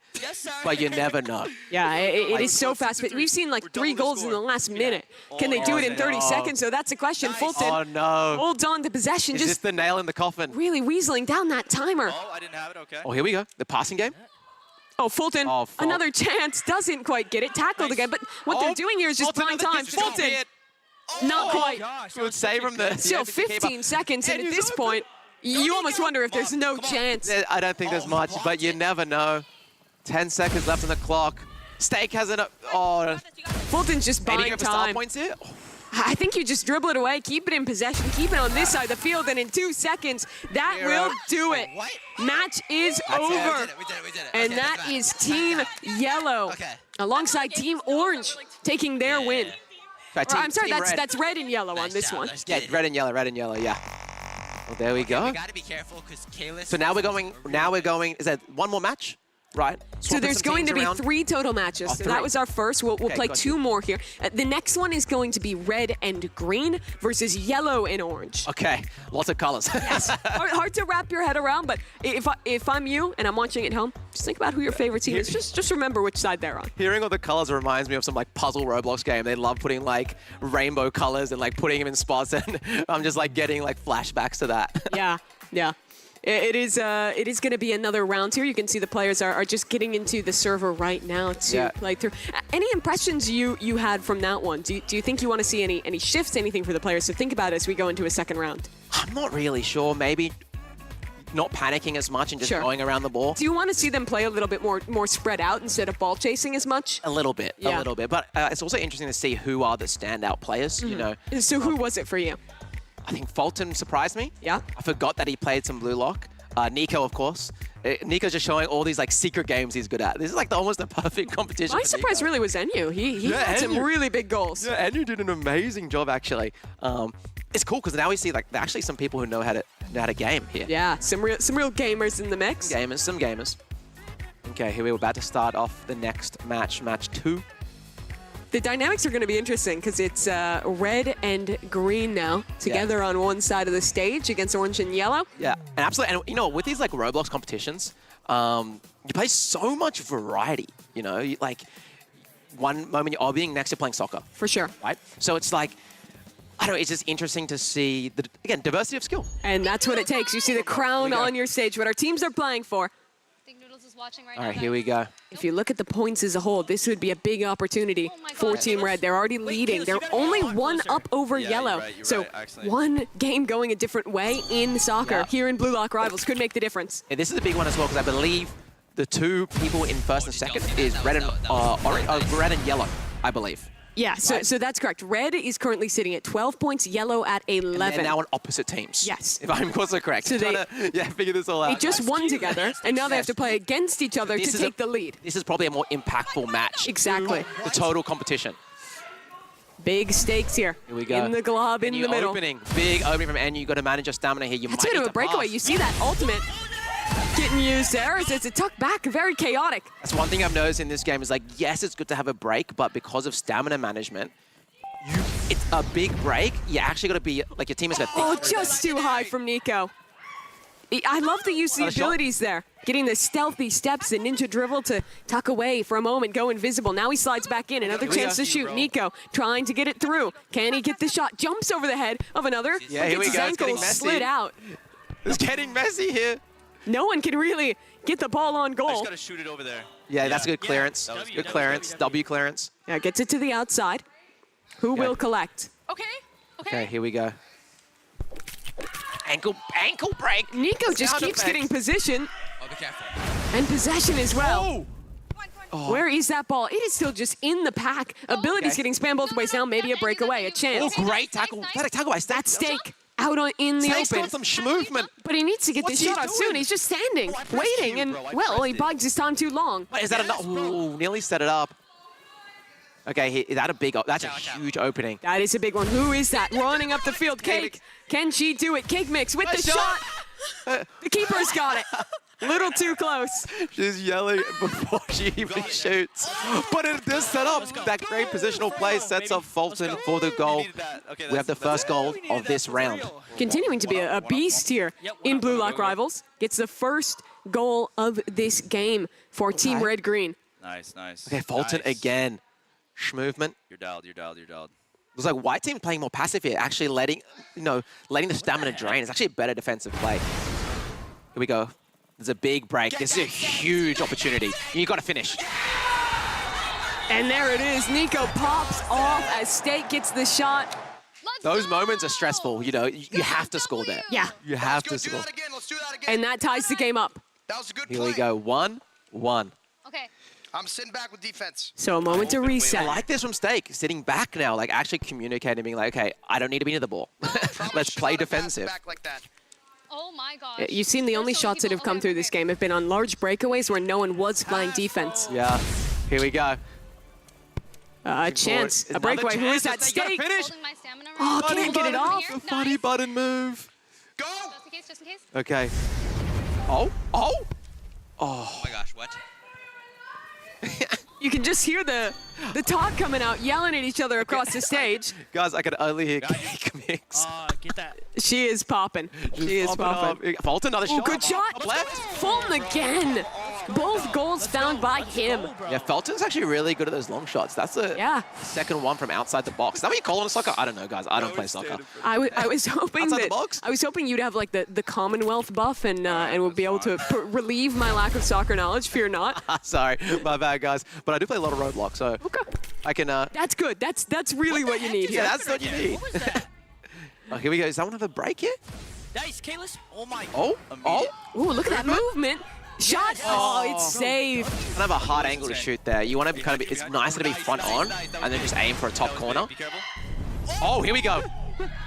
but you never know. Yeah, it is so fast. But we've seen like 3 goals in the last minute. Can they do it in 30 seconds? So that's a question. Fulton Oh no! holds on to possession, Is this just the nail in the coffin? really weaseling down that timer. Oh, I didn't have it. Okay. Oh, here we go. The passing game. Oh, Fulton, Oh, fuck. another chance, doesn't quite get it. Tackled again, but what they're doing here is just buying time. Fulton, not quite. Good save from the. Still 15 seconds, and at this point, you almost wonder if there's no chance. I don't think there's much, but you never know. 10 seconds left on the clock. Steak has it. Oh, Fulton's just any buying go for star time. points here? I think you just dribble it away, keep it in possession, keep it on this side of the field, and in 2 seconds, that will do it. Match is over. We did it. And Okay, that that's is fine. Team Yellow, Okay. alongside Team Orange, taking their win. Right, Or, I'm sorry, team red. that's red and yellow on this one. Yeah, red and yellow, yeah. Well, there we go. We gotta be careful because Kalis. So now we're going. Is that one more match? Right. So Swapping there's some going teams to be around. 3 total matches. So 3. that was our first. We'll Okay, play got 2 you. more here. The next one is going to be red and green versus yellow and orange. Okay, lots of colors. Yes. Hard to wrap your head around, but if I'm you and I'm watching at home, just think about who your favorite team is. Just remember which side they're on. Hearing all the colors reminds me of some like puzzle Roblox game. They love putting like rainbow colors and like putting them in spots, and I'm just like getting like flashbacks to that. Yeah. It is going to be another round here. You can see the players are just getting into the server right now to play through. Any impressions you had from that one? Do you think you want to see any shifts, anything for the players to think about as we go into a second round? I'm not really sure. Maybe not panicking as much and just Sure. going around the ball. Do you want to see them play a little bit more spread out instead of ball chasing as much? A little bit, Yeah. a little bit. But it's also interesting to see who are the standout players, you know. So who was it for you? I think Fulton surprised me. Yeah. I forgot that he played some blue lock. Nico, of course. Nico's just showing all these like secret games he's good at. This is like almost a perfect competition. My for surprise Nico. really was Enyu. He had some Enyu. really big goals. Yeah, Enyu did an amazing job actually. It's cool because now we see like actually some people who know how to game here. Yeah, some real gamers in the mix. Some gamers. Okay, here we're about to start off the next match, match 2. The dynamics are going to be interesting because it's red and green now together on one side of the stage against orange and yellow. Yeah, and absolutely. And you know, with these like Roblox competitions, you play so much variety. You know, like one moment you're being next to playing soccer. For sure. Right? So it's like, I don't know, it's just interesting to see, again, diversity of skill. And that's what it takes. You see the crown on your stage, what our teams are playing for. I think Noodles is watching right All now. right, here we go. If you look at the points as a whole, this would be a big opportunity for Team Red. They're already leading. They're only one up over yellow. So one game going a different way in soccer here in Blue Lock Rivals could make the difference. And this is a big one as well because I believe the two people in first and second is red and orange, red and yellow, I believe. Yeah, so that's correct. Red is currently sitting at 12 points, yellow at 11. And they're now on opposite teams. Yes. If I'm also correct. So they figure this all out. They just won together, and now they have to play against each other to take the lead. This is probably a more impactful match. Exactly. The total competition. Big stakes here. Here we go. In the glob, in the middle. Opening. Big opening from Enyu. You've got to manage your stamina here. That's a bit of a breakaway. You see that ultimate getting used there. It's a tuck back, very chaotic. That's one thing I've noticed in this game is like, yes, it's good to have a break, but because of stamina management, it's a big break. You actually got to be, like your team is going to think. Oh, just too high from Nico. I love the use of the abilities there. Getting the stealthy steps and ninja dribble to tuck away for a moment, go invisible. Now he slides back in. Another chance to shoot. Nico trying to get it through. Can he get the shot? Jumps over the head of another. Yeah, here we go. It's getting messy. Slid out. It's getting messy here. No one can really get the ball on goal. I just got to shoot it over there. Yeah, that's a good clearance. Good clearance. W clearance. Yeah, gets it to the outside. Who will collect? Okay, here we go. Ankle break. Nico just keeps getting position. Oh, be careful. And possession as well. Where is that ball? It is still just in the pack. Abilities getting spammed both ways. Now maybe a breakaway, a chance. Oh, great tackle. Tackle by That stake out in the Snake's open. got some movement. But he needs to get this shot off soon. He's just standing, waiting, and, well, he bides his time too long. Wait, is that enough? Ooh, nearly set it up. Okay, that's a huge opening. That is a big one. Who is that? Running up the field. Cake. Can she do it? Cake Mix with the shot. The keeper's got it. Little too close. She's yelling before she even shoots. But it does set up. That great positional play sets up Fulton for the goal. We have the first goal of this round. Continuing to be a beast here in Blue Lock Rivals. Gets the first goal of this game for Team Red Green. Nice, nice. Okay, Fulton again. Movement. You're dialed. Looks like white team playing more passive here, actually letting the stamina drain. It's actually a better defensive play. Here we go. There's a big break. This is a huge opportunity. You got to finish. And there it is. Nico pops off as State gets the shot. Those moments are stressful. You know, you have to score there. Yeah. You have to score. And that ties the game up. That was a good play. Here we go. 1-1. Okay. I'm sitting back with defense. So a moment to reset. I like this from Stake, sitting back now, like actually communicating, being like, okay, I don't need to be near the ball. Let's play defensive. Back like that. Oh my gosh. You've seen the only shots that have come through this game have been on large breakaways where no one was playing defense. Yeah. Here we go. A chance. A breakaway. Who is that? Stake. Holding my stamina right Oh, now. can't get it off. The funny button move. Go! Just in case. Okay. Oh. Oh my gosh, what? You can just hear the talk coming out, yelling at each other across the stage. Guys, I could only hear Cake Mix. Get that. She is popping. She is popping. Fulton, another Oh, shot. good shot. Up left. Fulton again. Both goals found by him. Yeah, Fulton's actually really good at those long shots. That's the second one from outside the box. Is that what you call it in soccer? I don't know, guys. I don't play soccer. I was hoping Outside the that box? I was hoping you'd have like the Commonwealth buff and we'll be able to relieve my lack of soccer knowledge. Fear not. Sorry, my bad, guys. But I do play a lot of Roblox, so I can. That's good. That's really what you need here. Yeah, that's what you need. Oh, here we go. Does that one have a break here? Nice, Kalis. Oh my. Oh, oh. Ooh, look at that movement. Shot. Oh, it's saved. Kind of a hard angle to shoot there. You want to kind of be, it's nicer to be front on and then just aim for a top corner. Oh, here we go.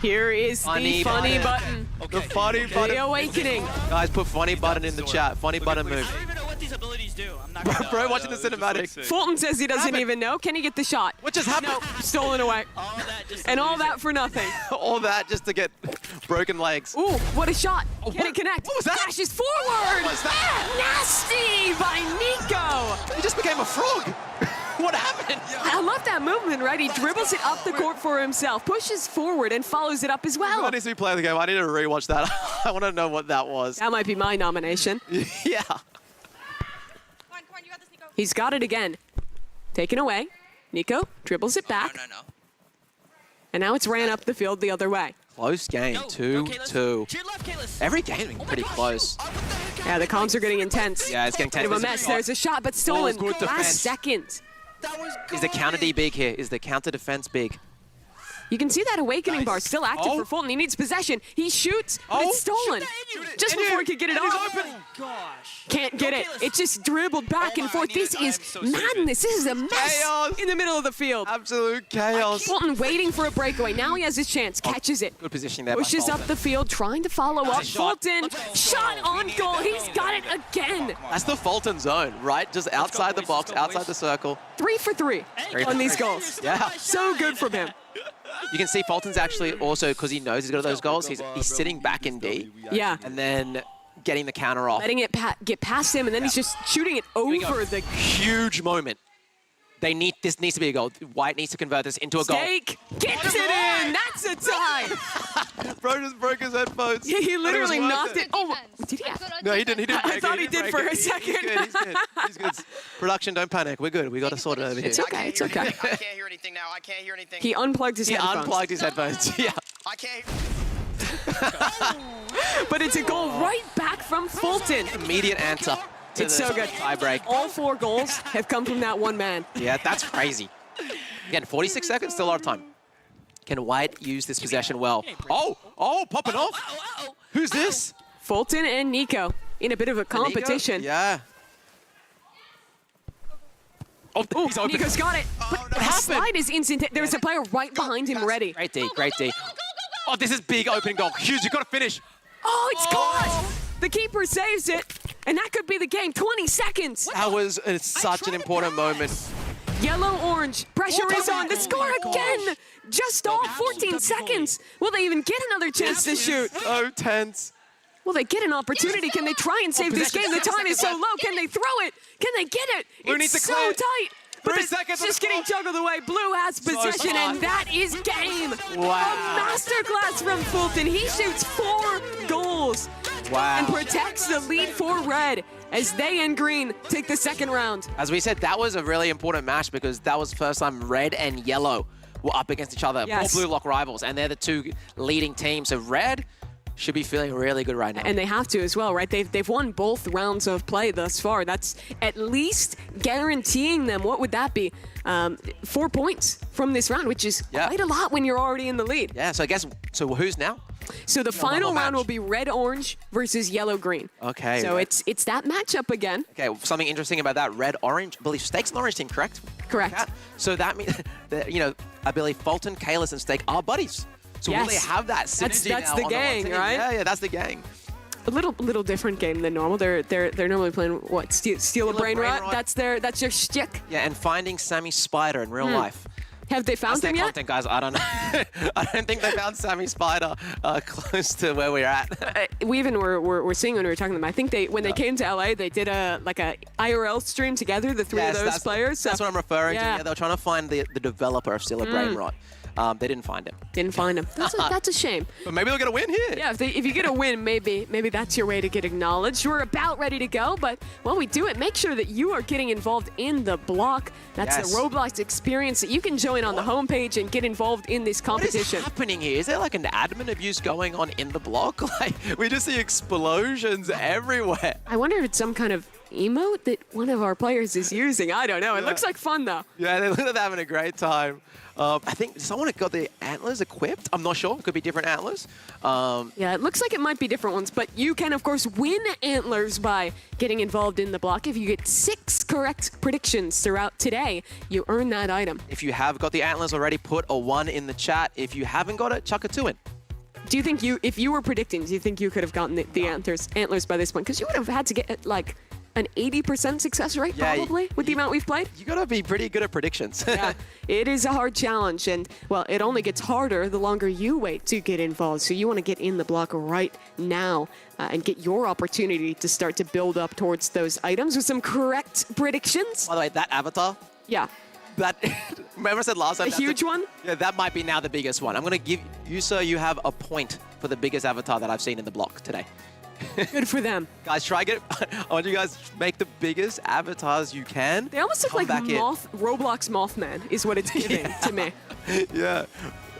Here is the funny button. The funny button. The awakening. Guys, put funny button in the chat. Funny button move. I don't even know what these abilities do. I'm not gonna Bro, watching the cinematic. Fulton says he doesn't even know. Can he get the shot? What just happened? No, stolen away. And all that for nothing. All that just to get broken legs. Ooh, what a shot. Can it connect? What was that? Dashes forward. What was that? Nasty by Nico. He just became a frog. What happened? I love that movement, right? He dribbles it up the court for himself, pushes forward, and follows it up as well. That needs to be playing the game. I need to rewatch that. I want to know what that was. That might be my nomination. Yeah. Come on, you got this, Nico. He's got it again. Taken away. Nico dribbles it back. No. And now it's ran up the field the other way. Close game, 2-2. To your left, Kalis. Every game is pretty close. Yeah, the comms are getting intense. Yeah, it's getting tense. Bit of a mess. There's a shot, but stolen. good defense. Last second. Is the counter D big here? Is the counter defense big? You can see that awakening bar still active for Fulton. He needs possession. He shoots, but it's stolen. Just before he could get it off. Oh, gosh. Can't get it. It just dribbled back and forth. This is madness. This is a mess Chaos. in the middle of the field. Absolute chaos. Fulton waiting for a breakaway. Now he has his chance. Catches it. Good positioning there. by Pushes up Fulton. the field, trying to follow up. shot. Fulton, shot on goal. He's got it again. That's the Fulton zone, right? Just outside the box, outside the circle. 3 for 3 on these goals. Yeah. So good from him. You can see Fulton's actually also, because he knows he's got those goals, he's sitting back in D. Yeah. And then getting the counter off. Letting it get past him, and then he's just shooting it over the... Huge moment. This needs to be a goal. White needs to convert this into a goal. Steak gets it in. That's a tie. Bro just broke his headphones. He literally knocked it. Oh, did he? No, he didn't. I thought he did for a second. He's good. He's good. Production, don't panic. We're good. We got to sort it over here. It's okay. It's okay. I can't hear anything now. I can't hear anything. He unplugged his headphones. Unplugged his headphones. Yeah. I can't. But it's a goal right back from Fulton. Immediate answer. It's so good. Tie break. All 4 goals have come from that one man. Yeah, that's crazy. Again, 46 seconds, still a lot of time. Can White use this possession well? Oh, popping off. Who's this? Fulton and Nico in a bit of a competition. Yeah. Oh, he's open. Nico's got it. But the slide is instant. There's a player right behind him ready. Great D, great D. Oh, this is big opening goal. Hughes, you got to finish. Oh, it's caught. The keeper saves it, and that could be the game. 20 seconds. That was such an important moment. Yellow-orange. Pressure is on. The score again. Just off 14 seconds. Will they even get another chance to shoot? So tense. Will they get an opportunity? Can they try and save this game? The time is so low. Can they throw it? Can they get it? It's so tight. But it's just getting juggled away. Blue has possession, and that is game. Wow. A masterclass from Fulton. He shoots 4 goals. Wow. And protects the lead for Red as they in green take the second round. As we said, that was a really important match because that was the first time Red and Yellow were up against each other. Yes. Blue lock rivals, and they're the 2 leading teams. So Red should be feeling really good right now. And they have to as well, right? They've won both rounds of play thus far. That's at least guaranteeing them, what would that be? 4 points from this round, which is quite a lot when you're already in the lead. Yeah, so I guess, so who's now? So the final round will be red-orange versus yellow-green. Okay. So it's that matchup again. Okay, something interesting about that, red-orange, I believe Steak's an orange team, correct? Correct. So that means, that, I believe Fulton, Kalis, and Steak are buddies. So will they have that synergy That's now the on gang, one team? right? Yeah, that's the gang. A little different game than normal. They're normally playing what? Steal a brain rot. That's their shtick. Yeah, and finding Sammy Spider in real life. Have they found him yet? Content, guys. I don't know. I don't think they found Sammy Spider close to where we're at. We even were seeing when we were talking to them. I think when they came to LA, they did a IRL stream together, the 3 of those players. So, that's what I'm referring to. Yeah, they were trying to find the developer of Steal a Brain Rot. They didn't find him. Didn't find him. That's a shame. But maybe they'll get a win here. Yeah, if you get a win, maybe that's your way to get acknowledged. We're about ready to go, but while we do it, make sure that you are getting involved in the block. That's the Roblox experience that you can join on the homepage and get involved in this competition. What is happening here? Is there like an admin abuse going on in the block? Like we just see explosions everywhere. I wonder if it's some kind of emote that one of our players is using. I don't know. It looks like fun, though. Yeah, they look like they're having a great time. I think someone got the antlers equipped. I'm not sure. It could be different antlers. Yeah, it looks like it might be different ones, but you can, of course, win antlers by getting involved in the block. If you get 6 correct predictions throughout today, you earn that item. If you have got the antlers already, put a 1 in the chat. If you haven't got it, chuck a 2 in. Do you think if you were predicting, do you think you could have gotten the antlers by this point? Because you would have had to get like an 80% success rate, probably, with the amount we've played. You gotta be pretty good at predictions. Yeah, it is a hard challenge, and well, it only gets harder the longer you wait to get involved. So you want to get in the block right now and get your opportunity to start to build up towards those items with some correct predictions. By the way, that avatar. Yeah. That, remember I said last time? A huge one? Yeah, that might be now the biggest one. I'm gonna give you, sir, you have a point for the biggest avatar that I've seen in the block today. Good for them. Guys, try get. I want you guys to make the biggest avatars you can. They almost look like Roblox Mothman is what it's giving to me. Yeah.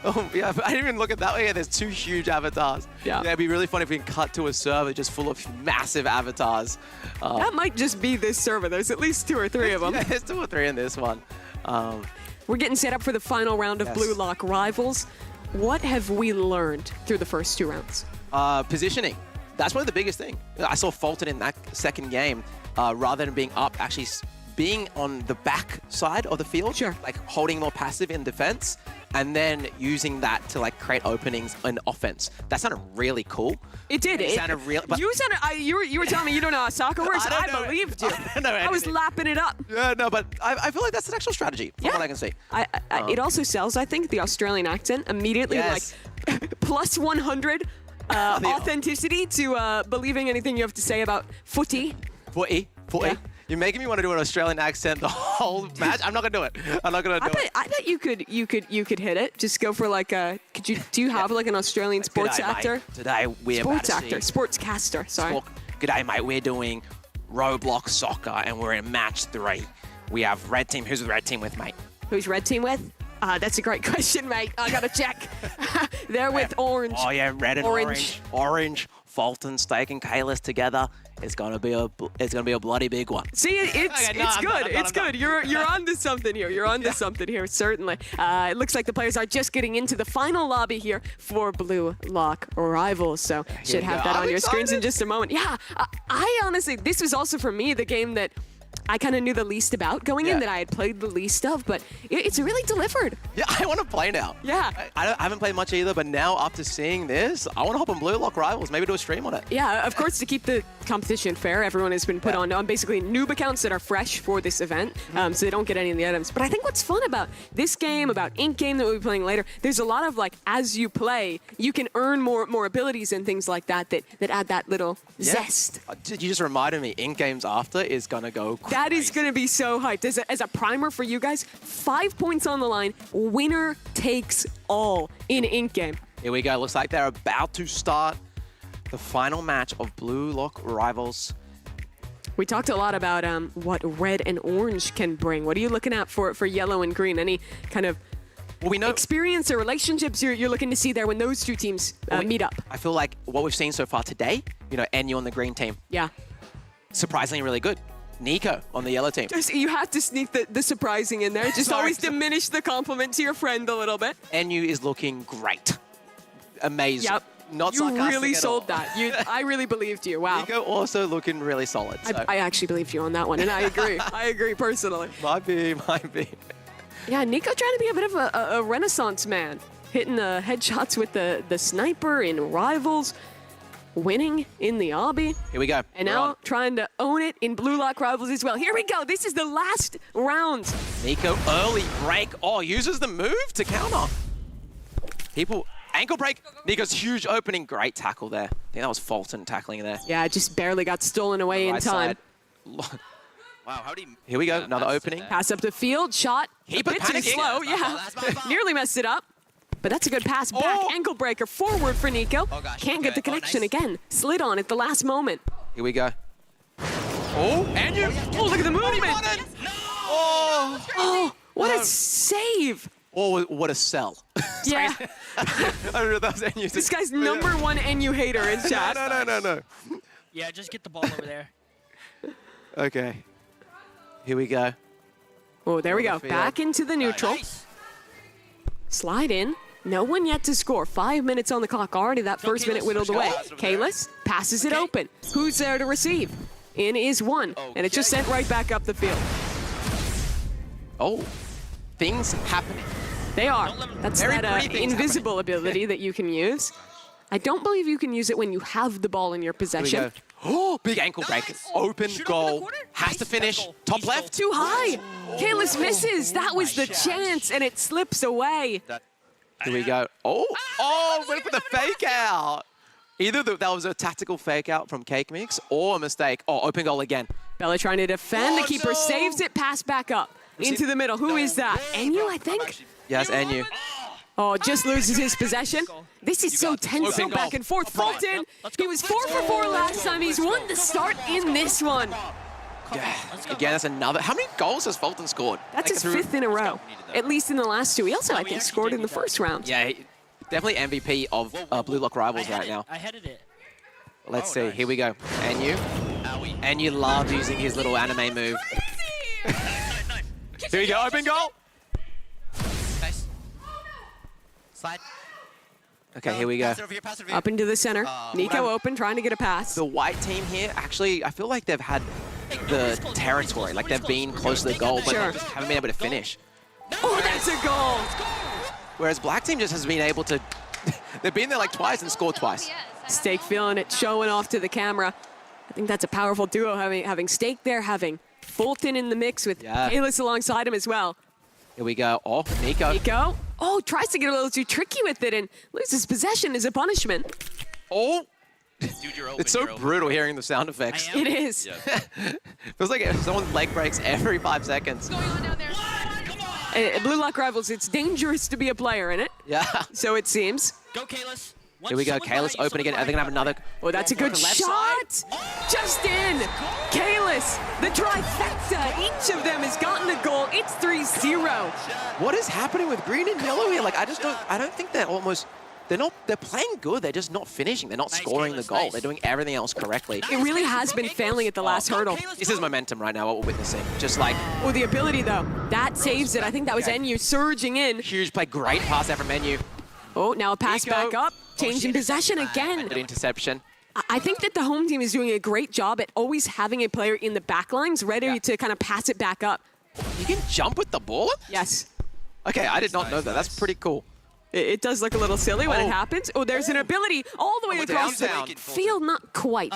Oh, yeah, but I didn't even look at that way. Yeah, there's 2 huge avatars. Yeah. It'd be really funny if we can cut to a server just full of massive avatars. That might just be this server. There's at least 2 or 3 of them. Yeah, there's 2 or 3 in this one. We're getting set up for the final round of Blue Lock Rivals. What have we learned through the first 2 rounds? Positioning. That's probably the biggest thing. I saw Fulton in that second game, rather than being up, actually being on the back side of the field. Sure. Like holding more passive in defense, and then using that to like create openings in offense. That sounded really cool. It did. It sounded real. You were telling me you don't know how soccer works. I believed you. I don't know I was lapping it up. Yeah, no, but I feel like that's an actual strategy from what I can see. It also sells, I think, the Australian accent immediately, like plus 100 authenticity to believing anything you have to say about footy. Footy. Yeah. You're making me want to do an Australian accent the whole match. I'm not gonna do it. I'm not gonna do it. I bet you could hit it. Just go for like a. Do you have like an Australian sports actor? Mate. Today we're sportscaster. Sorry. G'day, mate. We're doing Roblox soccer and we're in match 3. We have red team. Who's the red team with, mate? Who's red team with? That's a great question, mate. I gotta check. They're with orange. Oh yeah, red and orange. Orange. Fulton, Stake, and Kalis together. It's gonna be a bloody big one. See, it's good. It's good. You're onto something here. You're onto something here, certainly. It looks like the players are just getting into the final lobby here for Blue Lock Rivals. So should have that on your screens in just a moment. Yeah, I honestly, this was also for me the game that I kind of knew the least about going in, that I had played the least of, but it's really delivered. Yeah, I want to play now. Yeah. I haven't played much either, but now after seeing this, I want to hop on Blue Lock Rivals, maybe do a stream on it. Yeah, of course, to keep the competition fair, everyone has been put on basically noob accounts that are fresh for this event, so they don't get any of the items. But I think what's fun about this game, about Ink Game that we'll be playing later, there's a lot of like, as you play, you can earn more abilities and things like that add that little zest. You just reminded me, Ink Games after is going to go crazy. That is going to be so hyped. As a primer for you guys, 5 points on the line, winner takes all in Ink Game. Here we go. Looks like they're about to start the final match of Blue Lock Rivals. We talked a lot about what red and orange can bring. What are you looking at for yellow and green? Any kind of experience or relationships you're looking to see there when those 2 teams meet up? I feel like what we've seen so far today, NU on the green team. Yeah. Surprisingly really good. Nico on the yellow team. You have to sneak the surprising in there. Just always diminish the compliment to your friend a little bit. NU is looking great. Amazing. Yep. Not you sarcastic really at sold all. that. I really believed you. Wow. Nico also looking really solid. So. I actually believed you on that one, and I agree. I agree personally. Might be. Yeah, Nico trying to be a bit of a renaissance man. Hitting the headshots with the sniper in Rivals. Winning in the obby. Here we go. And now trying to own it in Blue Lock Rivals as well. Here we go. This is the last round. Nico, early break. Oh, uses the move to counter. Ankle break. Nico's huge opening. Great tackle there. I think that was Fulton tackling there. Yeah, just barely got stolen away in time. Wow, how do you... Here we go. Another opening. Pass up the field. Shot. He a bit too slow. Yeah. Nearly messed it up. But that's a good pass back. Ankle breaker forward for Nico. Can't get the connection again. Slid on at the last moment. Here we go. And you. Oh, look at the movement. Oh, what a save. Oh, what a sell. Yeah. I don't know if that was NU. This guy's #1 NU hater in chat. No. Yeah, just get the ball over there. Okay. Here we go. Oh, there we go. Field. Back into the neutral. Slide in. No one yet to score. 5 minutes on the clock. Already that first minute whittled away. Kalis passes it open. Who's there to receive? In is one. And it's just sent right back up the field. Oh, things happening. They are. That's Very that pretty things invisible ability that you can use. I don't believe you can use it when you have the ball in your Here we possession. go. Oh, big ankle break. Open goal. Has to finish. Top left. Too high. Kalis misses. That was the chance, and it slips away. Here we go. Oh, went for the fake out. Either that was a tactical fake out from Cake Mix or a mistake. Oh, open goal again. Bella trying to defend. The keeper saves it. Pass back up into the middle. Who is that? Enyu, I think? Yes, Enyu. Oh, just loses his possession. This is so tense, so back and forth. Fulton, he was 4 for 4 last time. He's won the start in this one. Yeah. Again, that's another. How many goals has Fulton scored? That's his 5th in a row, at least in the last 2. He also, I think, scored in the first round. Yeah, definitely MVP of Blue Lock Rivals right now. I headed it. Let's see. Here we go. Enyu. Enyu loves using his little anime move. Here we go. Open goal. Nice. Slide. Okay, here we go. Up into the center. Nico open, trying to get a pass. The white team here, actually, I feel like they've had the territory. Like they've been close to the goal, but they just haven't been able to finish. Oh, that's a goal. Whereas black team just has been able to... They've been there like twice and scored twice. Steak feeling it, showing off to the camera. I think that's a powerful duo, having Steak there, having Fulton in the mix with Kalis alongside him as well. Here we go. Oh, Nico. Nico. Oh, tries to get a little too tricky with it and loses possession as a punishment. Oh. Dude, you're open, It's so brutal hearing the sound effects. It is. Yeah. Feels like someone's leg breaks every 5 seconds. What's going on down there? Blue Lock Rivals, it's dangerous to be a player in it. Yeah. So it seems. Go, Kalis. Here we go. Kalis open again. Are they going to have another? Oh, that's a good shot. Just in. Kalis, the trifecta. Each of them has gotten a goal. It's 3-0. What is happening with green and yellow here? Like, I don't think they're playing good. They're just not finishing. They're not scoring the goal. They're doing everything else correctly. It really has been failing at the last hurdle. This is momentum right now, what we're witnessing. Just like... Oh, the ability, though. That saves it. I think that was Enyu surging in. Huge play. Great pass there from Enyu. Oh, now a pass back up. Changing possession again. Good interception. I think that the home team is doing a great job at always having a player in the back lines ready to kind of pass it back up. You can jump with the ball? Yes. Okay, I did not know that. That's pretty cool. It does look a little silly when it happens. Oh, there's an ability all the way across downtown. the field. Not quite.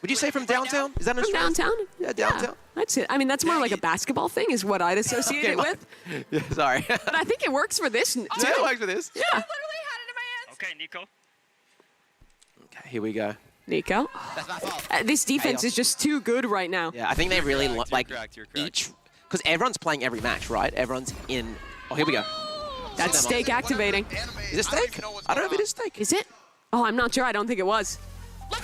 Would you say from downtown? Is that From downtown? Yeah, downtown. That's it. I mean, that's more like a basketball thing is what I'd associate it with. Yeah, sorry. But I think it works for this, too. Yeah, it works for this. Yeah. Okay, Nico. Okay, here we go. Nico. This defense is just too good right now. Yeah, I think they really like each... Because everyone's playing every match, right? Everyone's in... Oh, here we go. That's Steak activating. Is it Steak? I don't know if it is Steak. Is it? Oh, I'm not sure. I don't think it was.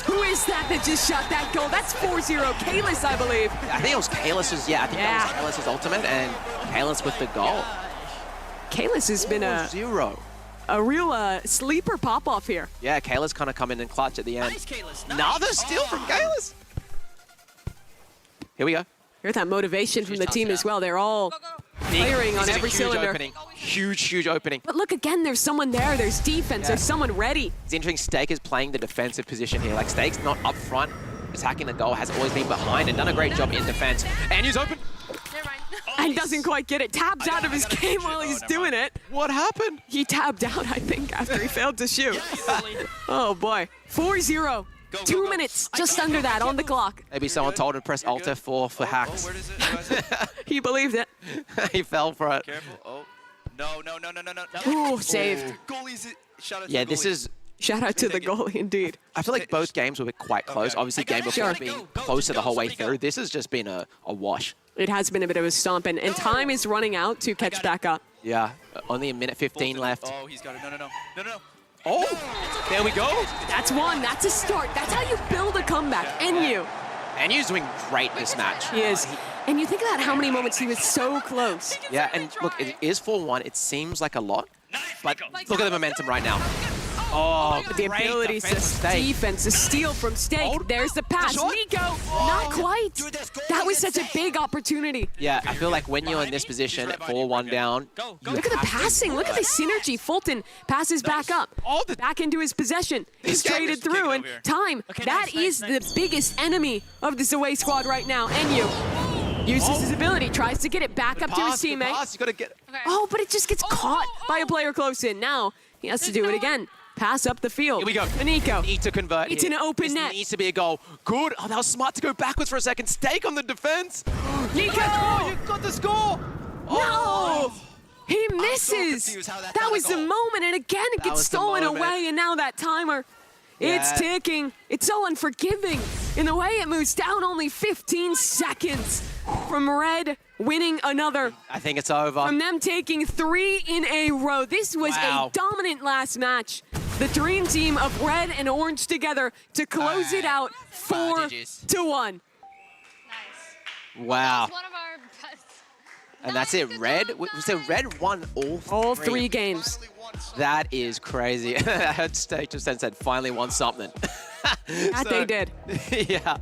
Who is that just shot that goal? That's 4-0. Kalis, I believe. I think it was Kalis's, that was Kalis's ultimate, and Kalis with the goal. Kalis has been a real sleeper pop-off here. Yeah, Kalis kind of come in and clutch at the end. Nice, Kalis. Nice. Another steal from Kalis. Here we go. Here's that motivation from the team as well. They're all firing on every cylinder. Opening. Huge opening. But look again, there's someone there. There's defense. There's someone ready. It's interesting. Steak is playing the defensive position here. Like Steak's not up front attacking the goal, has always been behind and done a great job in defense. And he's open. And doesn't quite get it. Tabs out of his game while he's doing it. What happened? He tabbed out, I think, after he failed to shoot. Oh boy. 4-0. 2 minutes, just under that on the clock. Maybe someone told him to press Alt F4 for hacks. Where is it? He believed it. He fell for it. Careful. Oh. No. Ooh, saved. Goalies. Shout out to Yeah, the this goalie. is... Shout out to the goalie, indeed. I feel like both games were quite close. Obviously, game before being closer the whole way through. This has just been a wash. It has been a bit of a stomp, and time is running out to catch back up. Yeah, only a minute 15 left. Oh, he's got it. No. Oh, there we go. That's one. That's a start. That's how you build a comeback. Enyu's doing great this match. He is. And you think about how many moments he was so close. Yeah, and look, it is 4-1. It seems like a lot, but look at the momentum right now. Oh, The ability to defense, the steal from Steak. There's the pass. Nico, not quite. That was such a big opportunity. Yeah, I feel like when you're in this position, 4-1 down. Look at the passing. Look at the synergy. Fulton passes back up. Back into his possession. He's traded through. And time, that is the biggest enemy of this away squad right now. NU uses his ability, tries to get it back up to his teammate. You gotta get... Oh, but it just gets caught by a player close in. Now he has to do it again. Pass up the field. Here we go. Nico. Need to convert. It's an open this net. Needs to be a goal. Good. Oh, that was smart to go backwards for a second. Steak on the defense. Nico! You got the score. No! He misses. That was the moment, and again it gets stolen away, and now that timer, it's ticking. It's so unforgiving. In the way it moves down, only 15 seconds from Red winning another. I think it's over. From them taking 3 in a row. This was a dominant last match. The dream team of Red and Orange together to close it out 4-1. Wow. One of our best. And that's it. Red, so Red won all three games. That is crazy. I heard Steak just then said, finally won something. That they did. Yeah.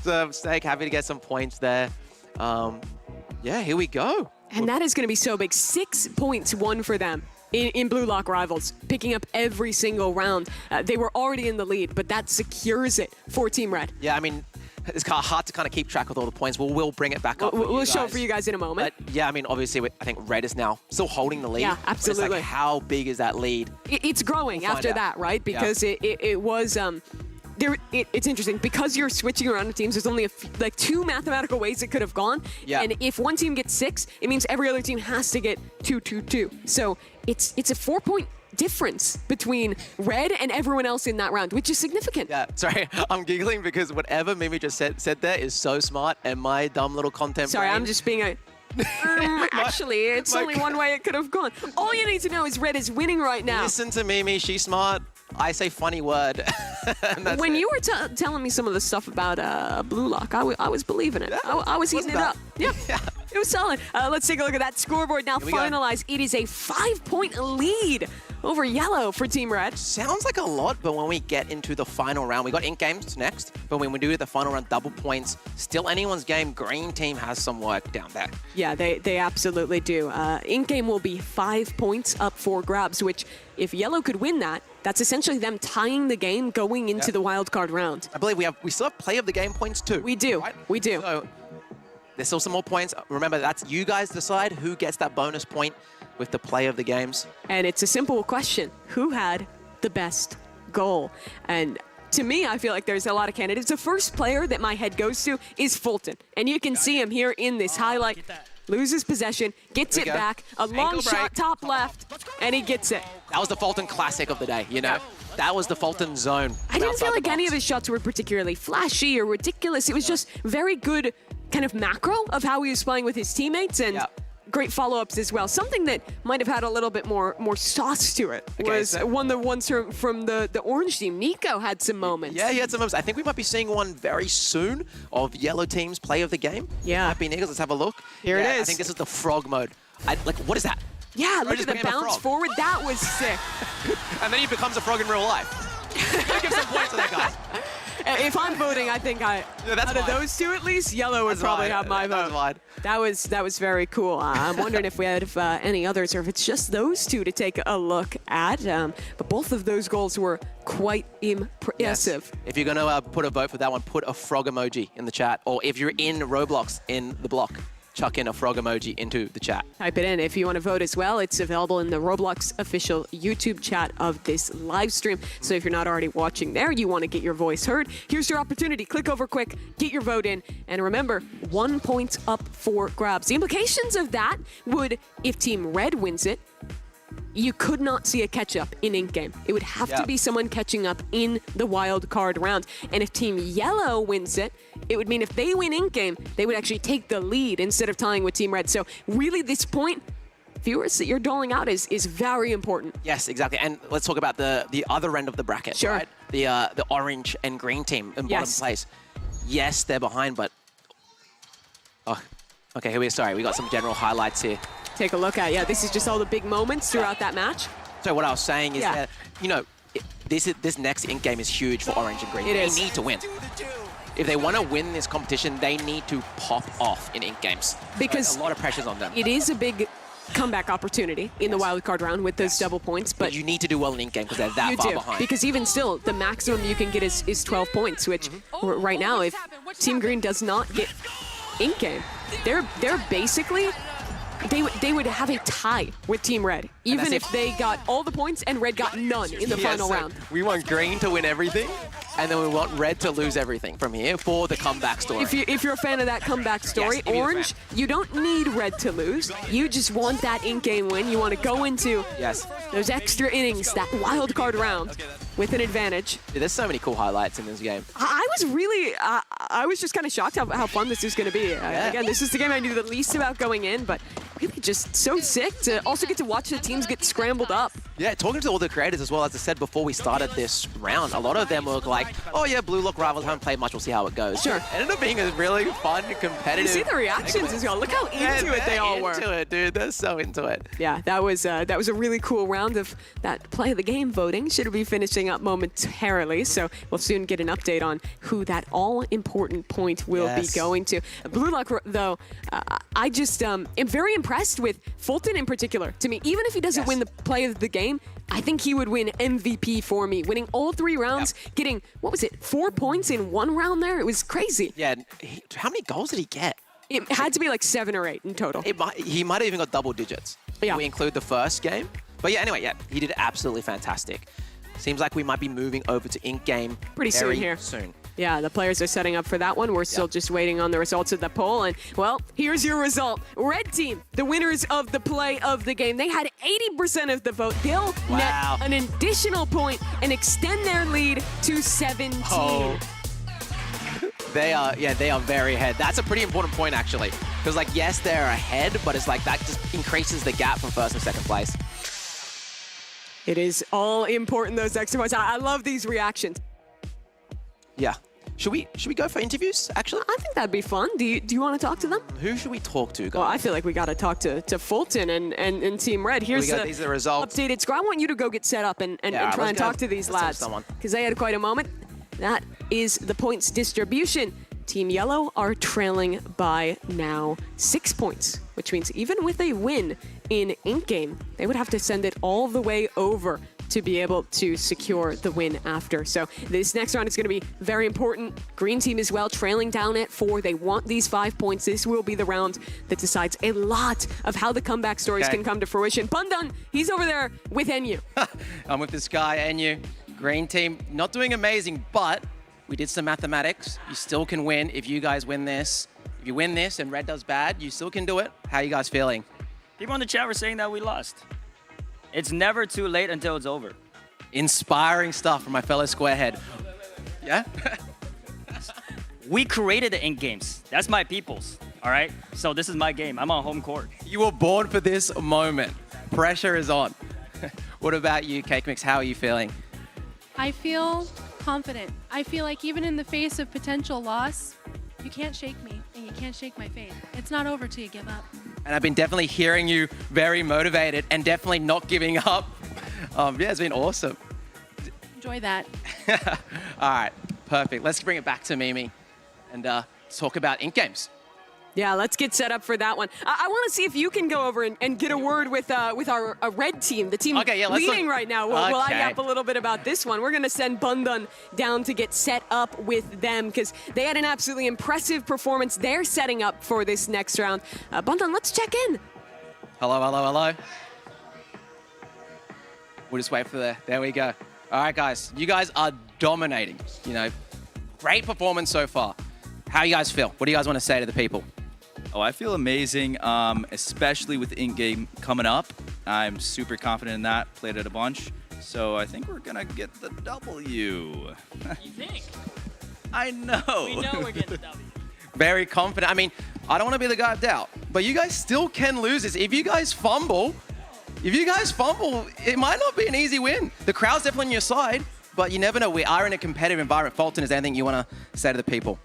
So Steak happy to get some points there. Yeah, here we go. And that is going to be so big. 6 points won for them in Blue Lock Rivals, picking up every single round. They were already in the lead, but that secures it for Team Red. Yeah, I mean, it's kind of hard to kind of keep track with all the points. We'll bring it back up. We'll show it for you guys in a moment. But yeah, I mean, obviously, I think Red is now still holding the lead. Yeah, absolutely. It's like, how big is that lead? It's growing after that, right? Because it was... it's interesting because you're switching around the teams. There's only like 2 mathematical ways it could have gone. Yeah. And if one team gets 6, it means every other team has to get 2-2-2. So it's a 4-point difference between Red and everyone else in that round, which is significant. Yeah, sorry, I'm giggling because whatever Mimi just said there is so smart, and my dumb little content Sorry, brain... I'm just being a... actually, it's only one way it could have gone. All you need to know is Red is winning right now. Listen to Mimi, she's smart. I say funny word. When you were telling me some of the stuff about Blue Lock, I was believing it. Yeah, I was eating it up. Yeah. It was solid. Let's take a look at that scoreboard now. Finalized. It is a 5-point lead over Yellow for Team Red. Sounds like a lot, but when we get into the final round, we got ink games next, but when we do the final round, double points, still anyone's game. Green team has some work down there. Yeah, they absolutely do. Ink game will be 5 points up for grabs, which if Yellow could win that, that's essentially them tying the game going into the wild card round. I believe we still have play of the game points too. We do. Right? We do. So there's still some more points. Remember, that's you guys decide who gets that bonus point with the play of the games. And it's a simple question. Who had the best goal? And to me, I feel like there's a lot of candidates. The first player that my head goes to is Fulton. And you can see him here in this highlight. Loses possession, gets it back, a long shot top left, and he gets it. That was the Fulton classic of the day, you know? That was the Fulton zone. I didn't feel like any of his shots were particularly flashy or ridiculous. It was just very good kind of macro of how he was playing with his teammates, and great follow-ups as well. Something that might have had a little bit more sauce to it was one of the ones from the Orange team. Nico had some moments. Yeah, he had some moments. I think we might be seeing one very soon of Yellow team's play of the game. Yeah. Happy Niggles, let's have a look. Here it is. I think this is the frog mode. Like, what is that? Yeah, look at the bounce forward. That was sick. And then he becomes a frog in real life. Give some points to that guy. If I'm voting, I think out of those two at least, Yellow would probably have my vote. That was very cool. I'm wondering if we had any others or if it's just those two to take a look at. But both of those goals were quite impressive. Yes. If you're going to put a vote for that one, put a frog emoji in the chat. Or if you're in Roblox in the block, chuck in a frog emoji into the chat. Type it in. If you want to vote as well, it's available in the Roblox official YouTube chat of this live stream. So if you're not already watching there, you want to get your voice heard, here's your opportunity. Click over quick, get your vote in, and remember, 1 point up for grabs. The implications of that would, if Team Red wins it, you could not see a catch-up in Ink Game. It would have to be someone catching up in the wild card round. And if Team Yellow wins it, it would mean if they win Ink Game, they would actually take the lead instead of tying with Team Red. So really this point, viewers, that you're doling out is very important. Yes, exactly. And let's talk about the other end of the bracket, right? The orange and green team in bottom place. Yes, they're behind, but... Oh, okay, here we go. Sorry, we got some general highlights here. Take a look at, this is just all the big moments throughout that match. So what I was saying is that, you know, this next ink game is huge for Orange and Green. They need to win. If they want to win this competition, they need to pop off in ink games. Because a lot of pressure's on them. It is a big comeback opportunity in the wildcard round with those double points, but you need to do well in ink game because they're that far behind. Because even still, the maximum you can get is 12 points, which right now, if Team Green does not get ink game, they're basically they would have a tie with Team Red, even if they got all the points and Red got none in the final round. We want Green to win everything, and then we want Red to lose everything from here for the comeback story. If you're a fan of that comeback story, Orange, you don't need Red to lose. You just want that in-game win. You want to go into those extra innings, that wild card round with an advantage. Yeah, there's so many cool highlights in this game. I was really, I was just kind of shocked how fun this is going to be. Again, this is the game I knew the least about going in, but really just so sick to also get to watch the teams get scrambled up. Yeah, talking to all the creators as well, as I said before we started this round, a lot of them were like, oh yeah, Blue Lock Rivals haven't played much, we'll see how it goes. Sure. It ended up being a really fun, competitive... You see the reactions as well. Look how into it they all were. Into it, dude. They're so into it. Yeah, that was a really cool round of that play of the game voting. Should be finishing up momentarily, so we'll soon get an update on who that all-important point will be going to. Blue Lock, though, I just am very impressed with Fulton in particular. To me, even if he doesn't win the play of the game, I think he would win MVP for me. Winning all 3 rounds, getting, what was it, 4 points in 1 round there? It was crazy. Yeah, how many goals did he get? It had to be like 7 or 8 in total. He might have even got double digits. Yeah. We include the first game. But yeah, anyway, he did absolutely fantastic. Seems like we might be moving over to ink game pretty soon here. Soon. Yeah, the players are setting up for that one. We're still just waiting on the results of the poll. And, well, here's your result. Red team, the winners of the play of the game. They had 80% of the vote. They'll net an additional point and extend their lead to 17. Oh. They are very ahead. That's a pretty important point, actually. Because, like, yes, they're ahead, but it's like that just increases the gap from first and second place. It is all important, those extra points. I love these reactions. Yeah. Should we go for interviews, actually? I think that'd be fun. Do you want to talk to them? Who should we talk to, guys? Well, I feel like we got to talk to Fulton and Team Red. Here's these are the results. Updated score. I want you to go get set up and try and talk to these lads. Because they had quite a moment. That is the points distribution. Team Yellow are trailing by now 6 points, which means even with a win in ink game, they would have to send it all the way over to be able to secure the win after. So this next round is going to be very important. Green team as well, trailing down at 4. They want these 5 points. This will be the round that decides a lot of how the comeback stories can come to fruition. Bundan, he's over there with NU. I'm with this guy, NU. Green team, not doing amazing, but we did some mathematics. You still can win if you guys win this. If you win this and Red does bad, you still can do it. How are you guys feeling? People in the chat were saying that we lost. It's never too late until it's over. Inspiring stuff from my fellow Squarehead. Yeah? We created the ink games. That's my people's, all right? So this is my game. I'm on home court. You were born for this moment. Pressure is on. What about you, Cake Mix? How are you feeling? I feel confident. I feel like even in the face of potential loss, you can't shake me and you can't shake my faith. It's not over till you give up. And I've been definitely hearing you very motivated and definitely not giving up. Yeah, it's been awesome. Enjoy that. All right, perfect. Let's bring it back to Mimi and talk about ink games. Yeah, let's get set up for that one. I want to see if you can go over and get a word with our red team, the team leading right now. Will I yap a little bit about this one? We're going to send Bundan down to get set up with them because they had an absolutely impressive performance. They're setting up for this next round. Bundan, let's check in. Hello, hello, hello. We'll just wait for there we go. All right, guys, you guys are dominating. You know, great performance so far. How do you guys feel? What do you guys want to say to the people? Oh, I feel amazing, especially with in-game coming up. I'm super confident in that. Played it a bunch. So I think we're going to get the W. You think? I know. We know we're getting the W. Very confident. I mean, I don't want to be the guy of doubt, but you guys still can lose this. If you guys fumble, it might not be an easy win. The crowd's definitely on your side, but you never know. We are in a competitive environment. Fulton, is there anything you want to say to the people?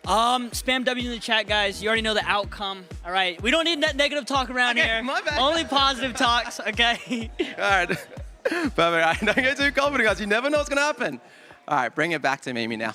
Spam W in the chat, guys. You already know the outcome. All right. We don't need that negative talk around here. My bad. Only positive talks, okay? All right. Perfect. All right, don't get too confident, guys. You never know what's going to happen. All right, bring it back to Mimi now.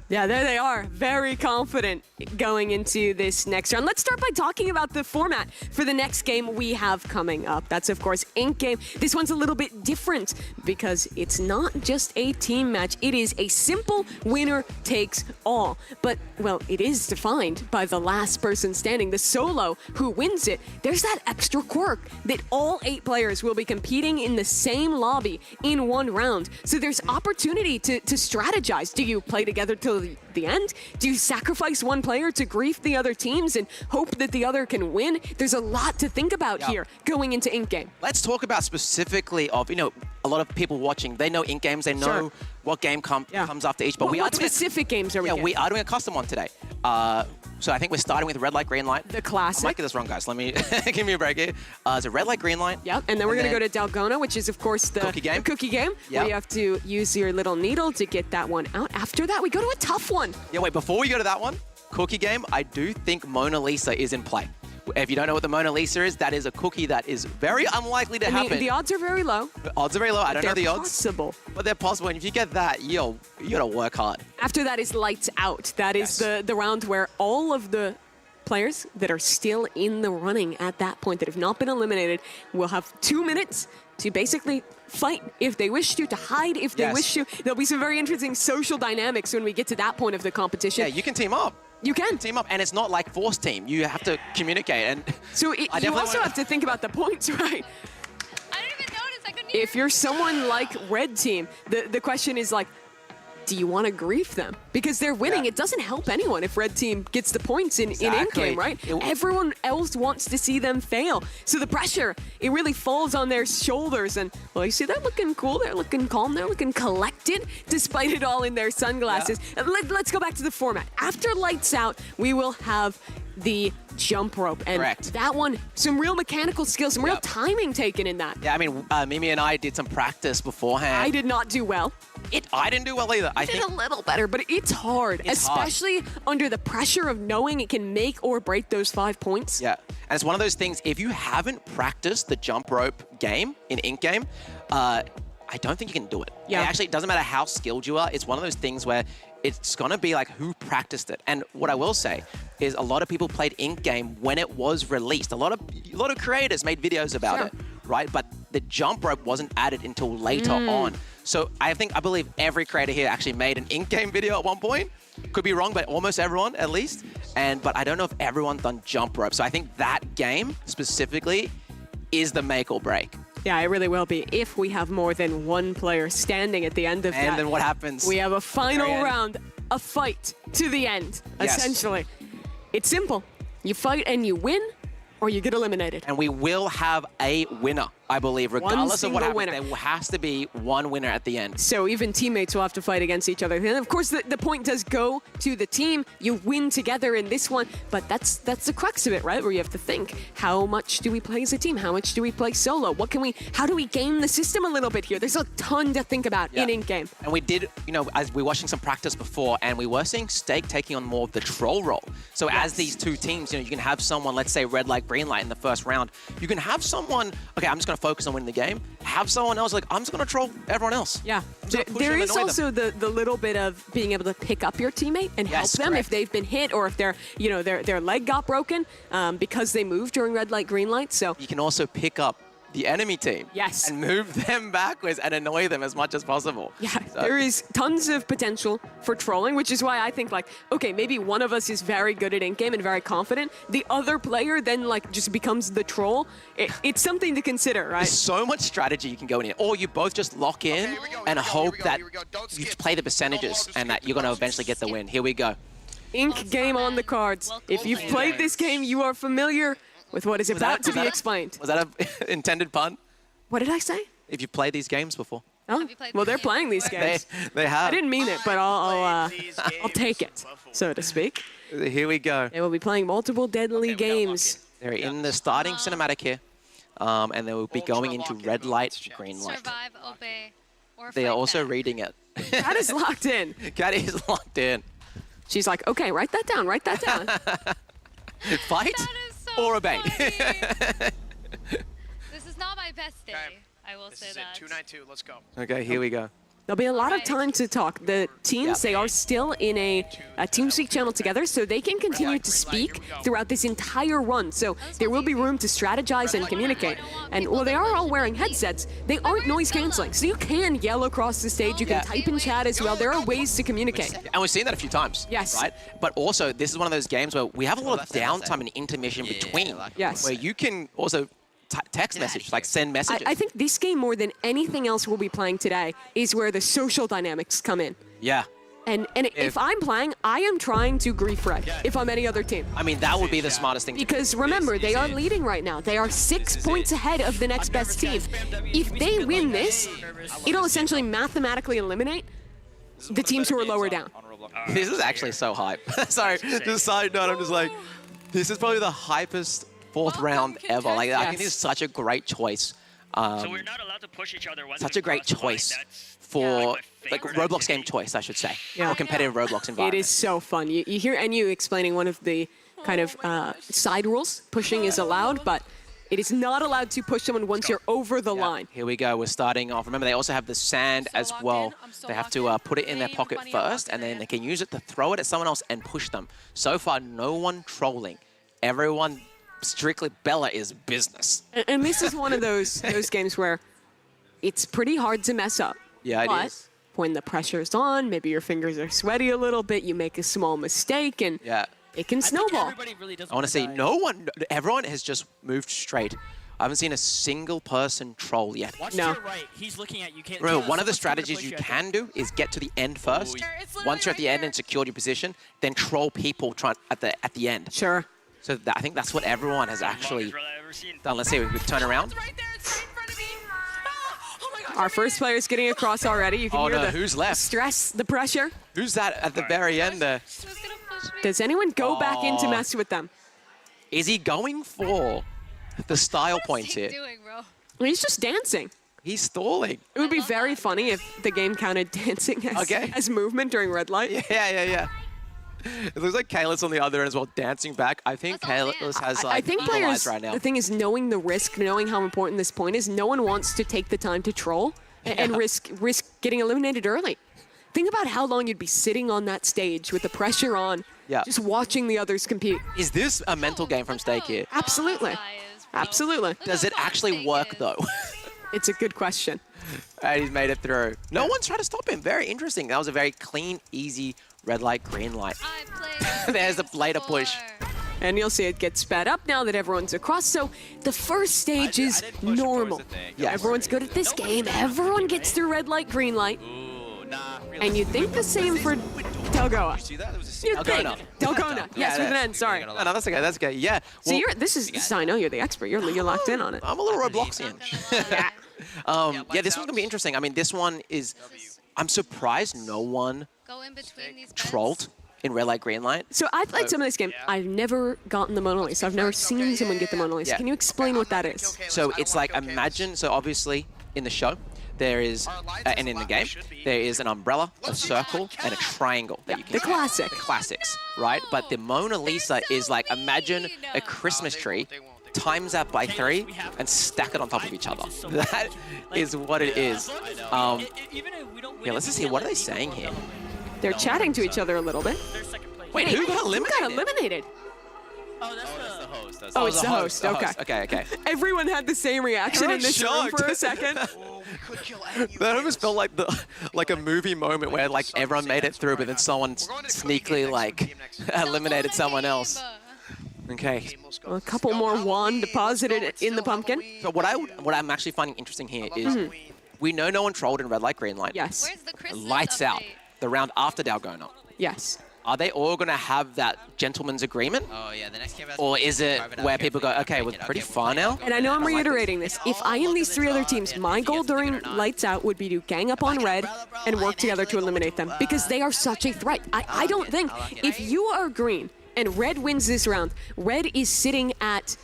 Yeah, there they are. Very confident going into this next round. Let's start by talking about the format for the next game we have coming up. That's, of course, Ink Game. This one's a little bit different because it's not just a team match. It is a simple winner takes all. But, well, it is defined by the last person standing, the solo who wins it. There's that extra quirk that all 8 players will be competing in the same lobby in one round. So there's opportunity to strategize. Do you play together till the end? Do you sacrifice one player to grief the other teams and hope that the other can win? There's a lot to think about here going into Ink Game. Let's talk about specifically of, you know, a lot of people watching, they know Ink Games, they know what game comes after each, but what specific games are we doing? We are doing a custom one today. So I think we're starting with red light, green light. The classic. I might get this wrong, guys. Let me give me a break here. It's a red light, green light. Yep, and then we're going to go to Dalgona, which is, of course, the cookie game. Where you have to use your little needle to get that one out. After that, we go to a tough one. Yeah, wait, before we go to that one, cookie game, I do think Mona Lisa is in play. If you don't know what the Mona Lisa is, that is a cookie that is very unlikely to happen. The odds are very low. The odds are very low. I don't know the odds. They're possible. But they're possible. And if you get that, you gotta work hard. After that is Lights Out. That is the round where all of the players that are still in the running at that point, that have not been eliminated, will have 2 minutes to basically fight if they wish to hide if they wish to. There'll be some very interesting social dynamics when we get to that point of the competition. Yeah, you can team up. You can team up, and it's not like force team. You have to communicate, and so you also have to think about the points, right? I didn't even notice. I couldn't hear. If you're someone like Red Team, the question is like, do you want to grief them? Because they're winning. It doesn't help anyone if Red Team gets the points in Ink Game, right? Everyone else wants to see them fail. So the pressure, it really falls on their shoulders. And, well, you see, they're looking cool. They're looking calm. They're looking collected, despite it all in their sunglasses. And let's go back to the format. After Lights Out, we will have the jump rope. And that one, some real mechanical skills, some real timing taken in that. Yeah, I mean, Mimi and I did some practice beforehand. I did not do well. I didn't do well either. I did a little better, but it's hard, especially under the pressure of knowing it can make or break those 5 points. Yeah, and it's one of those things, if you haven't practiced the jump rope game in Ink Game, I don't think you can do it. Yeah. Actually, it doesn't matter how skilled you are. It's one of those things where it's going to be like who practiced it. And what I will say is a lot of people played Ink Game when it was released. A lot of creators made videos about it, right? But the jump rope wasn't added until later on. So I believe every creator here actually made an Ink Game video at one point. Could be wrong, but almost everyone at least. But I don't know if everyone's done jump rope. So I think that game specifically is the make or break. Yeah, it really will be if we have more than one player standing at the end of that. And then what happens? We have a final round, a fight to the end, essentially. It's simple. You fight and you win, or you get eliminated. And we will have a winner, I believe, regardless of what happens. There has to be one winner at the end. So even teammates will have to fight against each other. And of course, the point does go to the team. You win together in this one, but that's the crux of it, right? Where you have to think, how much do we play as a team? How much do we play solo? How do we game the system a little bit here? There's a ton to think about in Ink Game. And we did, as we were watching some practice before, and we were seeing Stake taking on more of the troll role. So as these two teams, you can have someone, let's say red light, green light in the first round. You can have someone, okay, I'm just going to focus on winning the game. Have someone else like, I'm just going to troll everyone else. Yeah. There is also the little bit of being able to pick up your teammate and help them if they've been hit or if their leg got broken because they moved during red light, green light. So you can also pick up the enemy team. Yes. And move them backwards and annoy them as much as possible. Yeah, there is tons of potential for trolling, which is why I think okay, maybe one of us is very good at Ink Game and very confident. The other player then just becomes the troll. It's something to consider, right? There's so much strategy you can go in here. Or you both just lock in and hope that you play the percentages and that you're going to eventually get the win. Here we go. Ink Game on the cards. If you've played this game, you are familiar with what is about to be explained. Was that an intended pun? What did I say? If you've played these games before. Oh, well, they're playing these games. They have. I didn't mean it, but I'll take it, so to speak. Here we go. They will be playing multiple deadly games. They're in the starting cinematic here, and they will be going into red light, green light. Survive, obey, or They are fight also back. reading it. Kat is locked in. Kat is locked in. She's like, okay, write that down, write that down. Fight That is so or obey. funny. This is not my best day. I will This say is that. it. 292. Let's go. Okay, here we go. There'll be a lot of time to talk. The teams, they are still in a TeamSpeak channel together, so they can continue to speak throughout this entire run. So there will be room to strategize and communicate. And while they are all wearing headsets, they aren't noise canceling. So you can yell across the stage, you can type in chat as well. There are ways to communicate. And we've seen that a few times. Yes. Right? But also, this is one of those games where we have a lot of downtime and intermission between. Yes. Where you can also text message, like send messages. I think this game, more than anything else we'll be playing today, is where the social dynamics come in. Yeah. And if I'm playing, I am trying to grief Red if I'm any other team. I mean, that would be the smartest thing to do. Because remember, they are leading right now. They are 6 points ahead of the next best team. If they win this, it'll essentially mathematically eliminate the teams who are lower down. This is actually so hype. Sorry, just side note, I'm just like, this is probably the hypest fourth round ever. Like, I think this is such a great choice. So we're not allowed to push each other. Such a great choice for, like, Roblox game choice, I should say. Or competitive Roblox environment. It is so fun. You hear NU explaining one of the kind of side rules. Pushing is allowed, but it is not allowed to push someone once you're over the line. Here we go. We're starting off. Remember, they also have the sand as well. They have to put it in their pocket first, and then they can use it to throw it at someone else and push them. So far, no one trolling. Everyone, strictly Bella is business. And this is one of those games where it's pretty hard to mess up. Yeah, it is. When the pressure's on, maybe your fingers are sweaty a little bit, you make a small mistake, and it can snowball. I want to say everyone has just moved straight. I haven't seen a single person troll yet. Watch to your right. He's looking at you. Can't. Remember, one of the strategies you can do is get to the end first. Once you're at the end and secured your position, then troll people at the end. Sure. So I think that's what everyone has actually done. Let's see, we turn around. Our first player is getting across already. You can hear the who's left? Stress, the pressure. Who's that at the very end there? Does anyone go back in to mess with them? Is he going for the style points here? Well, he's just dancing. He's stalling. It would be very funny if the game counted dancing as movement during red light. Yeah. It looks like Kayla's on the other end as well, dancing back. I think Kayla's has like I think evil players, eyes right now. the thing is knowing the risk, knowing how important this point is, no one wants to take the time to troll and risk getting eliminated early. Think about how long you'd be sitting on that stage with the pressure on, just watching the others compete. Is this a mental game from Stake here? Absolutely. Absolutely. Does it actually work though? It's a good question. And he's made it through. No one's trying to stop him. Very interesting. That was a very clean, easy red light, green light. There's a later push. And you'll see it get sped up now that everyone's across. So the first stage is normal. Yeah, everyone's good at this game. Everyone gets through red light, green light. And you'd think the same for Delgoa. You'd think. Delgona. Yes, with an N, sorry. No, that's okay, that's okay. Yeah. So this is I know you're the expert. You're locked in on it. I'm a little Robloxian. Yeah, this one's going to be interesting. I mean, this one is... I'm surprised no one trolled in red light, green light. So I played some of this game. I've never gotten the Mona Lisa. I've never seen someone get the Mona Lisa. Can you explain what that is? So it's like, imagine, so obviously in the show, there is, and in the game, there is an umbrella, a circle, and a triangle that you can The classic. The classics, right? But the Mona Lisa is like, imagine a Christmas tree, times that by 3, and stack it on top of each other. That is what it is. Yeah, let's just see, what are they saying here? They're chatting to each other a little bit. Wait, who got eliminated? Who got eliminated? Oh, that's the host. Oh, it's the host. Okay. Okay. Everyone had the same reaction in this room for a second. That almost felt like a movie moment where like everyone made it through, but then someone sneakily like eliminated someone else. Okay. Well, a couple more wand deposited in the pumpkin. So what I'm actually finding interesting here is we know no one trolled in red light, green light. Yes. Lights out. The round after Dalgona. Yes. Are they all going to have that gentleman's agreement? Oh, yeah, the next game. Or is it where people go, okay, we're pretty far now? And I know I'm reiterating this. If I am these 3 other teams, my goal during Lights Out would be to gang up on red and work together to eliminate them because they are such a threat. I don't think if you are green and red wins this round, red is sitting at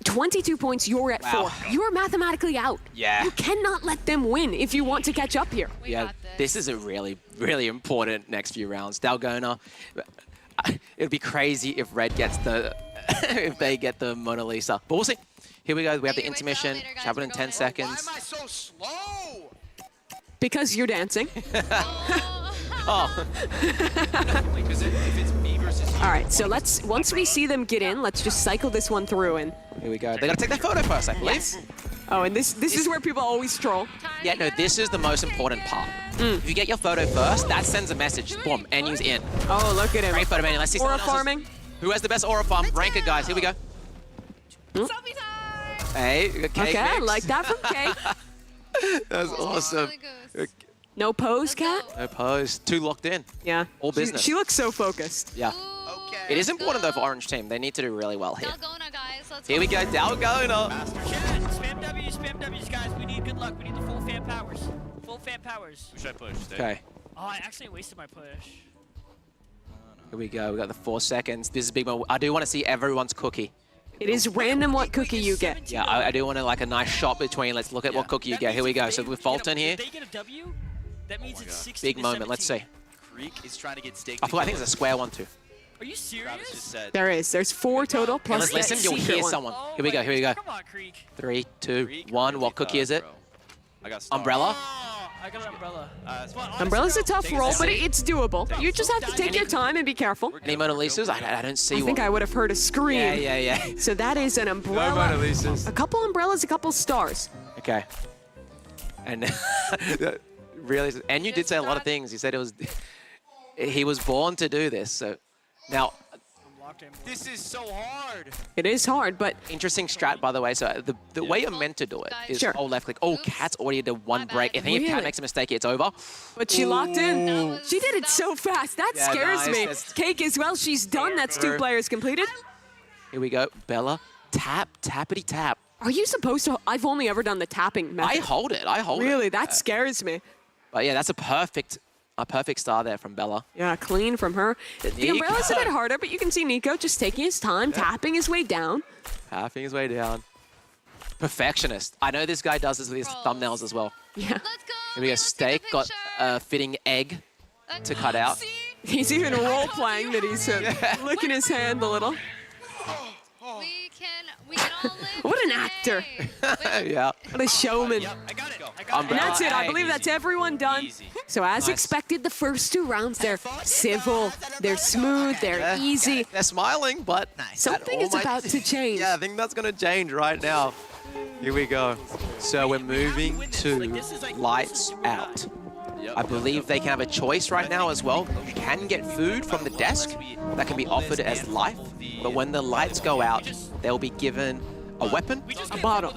22 points, you're at 4. You're mathematically out. Yeah. You cannot let them win if you want to catch up here. Yeah, this is a really, really important next few rounds. Dalgona, it'd be crazy if red gets the, if they get the Mona Lisa. But we'll see. Here we go. We have the intermission. Should happen in 10 seconds. Why am I so slow? Because you're dancing. Oh. Because if it's me versus you, All right, so once we see them get in, let's just cycle this one through and. Here we go. They got to take their photo first, I believe. Yes. Oh, and this is where people always stroll. Yeah, no, this is the most important part. If you get your photo first, that sends a message. Boom, Enu's in. Oh, look at him. Great photo, Enu. Let's see Aura someone else's. farming. Who has the best aura farm? Rank it, guys. Here we go. Hey, Okay, I like that from Kate. That's awesome. No pose, Kat? No pose. Too locked in. Yeah. All business. She looks so focused. Yeah. Okay. It is important, though, for Orange Team. They need to do really well here. Dalgona, guys. Let's Here we go, Dalgona. Chat, spam W's, guys. We need good luck. We need the full fan powers. Full fan powers. who should I push? Okay. Oh, I actually wasted my push. Here we go. We got the 4 seconds. This is a big one. I do want to see everyone's cookie. It is random what cookie you get. Yeah, I do want to like a nice shot between. Let's look at what cookie you get. Here we go. So with Fulton here, If they get a W, that means it's 60 big to moment. Let's 17. see. Creek is trying to get steak. I think it's a square one too. Are you serious? Travis just said. There is. There's 4 total Okay, plus let's that listen. You'll secret hear one. someone. Oh Here we go. my Here we go. goodness. Come on, Creek. 3, 2, Creek, 1. What cookie is it? bro. I got stars. Umbrella. Oh, I got an umbrella. That's fine. Umbrella's a tough Take a roll, seat. but it's doable. You just have to take your time and be careful. Any Mona Lisas? I don't see I one. think I would have heard a scream. Yeah. So that is an No umbrella. Mona Lisas. A couple umbrellas, a couple stars. Okay. And really, and you did say a lot of things. You said it was, he was born to do this. So now, This is so hard. It is hard, but interesting strat, by the way. So the way you're meant to do it is Sure. hold left click. Oh, Kat's already did one break. I think if Kat Really? makes a mistake, it's over. but she locked in. She did it so fast. That Yeah, scares nice. me. That's- Cake as well. She's done. That's 2 players completed. Here we go. Bella, tap, tappity tap. Are you supposed to? I've only ever done the tapping method. I hold it. I hold it. Really? That scares me. But yeah, that's a perfect star there from Bella. Yeah, clean from her. The Nico. umbrella's a bit harder, but you can see Nico just taking his time, tapping his way down. Tapping his way down. Perfectionist. I know this guy does this with his thumbnails as well. Yeah. Let's go. Here we go. Steak got a fitting egg to cut out. He's even role-playing that he's licking his hand a little. We can all live. What an today. actor. Yeah. What a showman. I got it. And that's it. I Hey. believe that's everyone done. Easy. So as Nice. expected, the first 2 rounds, they're civil, they're smooth, they're easy. They're smiling, but Something is about to change. Yeah, I think that's going to change right now. Here we go. So we're moving to lights out. I believe they can have a choice right now as well. You can get food from the desk that can be offered as life, but when the lights go out, they'll be given a weapon, A bottle.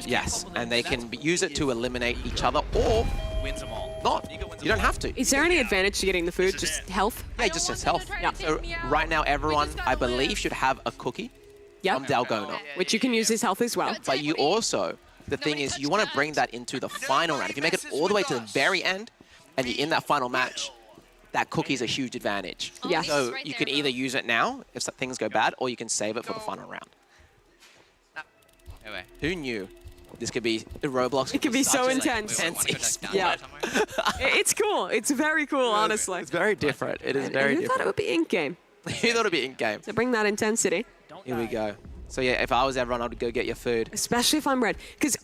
yes, and they can use it to eliminate each other or Wins them all. not. You don't have to. Is there any advantage to getting the food? Just health? Yeah, it just says health. Yeah. So right now, everyone, I believe, should have a cookie from Yep. Dalgona. Which you can use as health as well. But you also, the thing is, you want to bring that into the final round. If you make it all the way to the very end, and you're in that final match, that cookie's a huge advantage. Yes. So you can either use it now if things go bad, or you can save it for the final round. Anyway. Who knew this could be Roblox? It could be so such an intense. Yeah. It's cool. It's very cool, honestly. It's very different. It is very Who thought it different. would be in-game? You thought it'd be in game. To bring that intensity. Here we go. So yeah, if I was everyone, I'd go get your food. Especially if I'm red. Because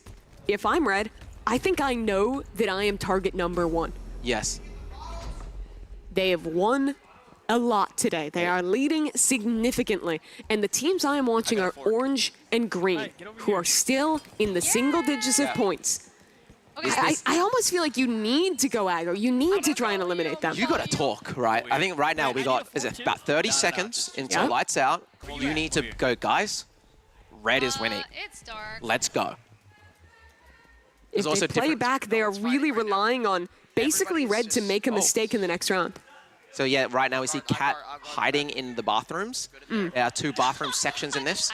if I'm red, I think I know that I am target number 1. Yes. They have won a lot today. They are leading significantly. And the teams I am watching are orange and green, who are still in the single digits of points. I almost feel like you need to go aggro. You need to try and eliminate them. You got to talk, right? I think right now we got, is it about 30 seconds until Yeah. lights out. You need to go, guys. Red is winning. It's dark. Let's go. If also they play different- back, they are really relying on basically red to make a mistake in the next round. So yeah, right now we see Kat hiding in the bathrooms. There are 2 bathroom sections in this.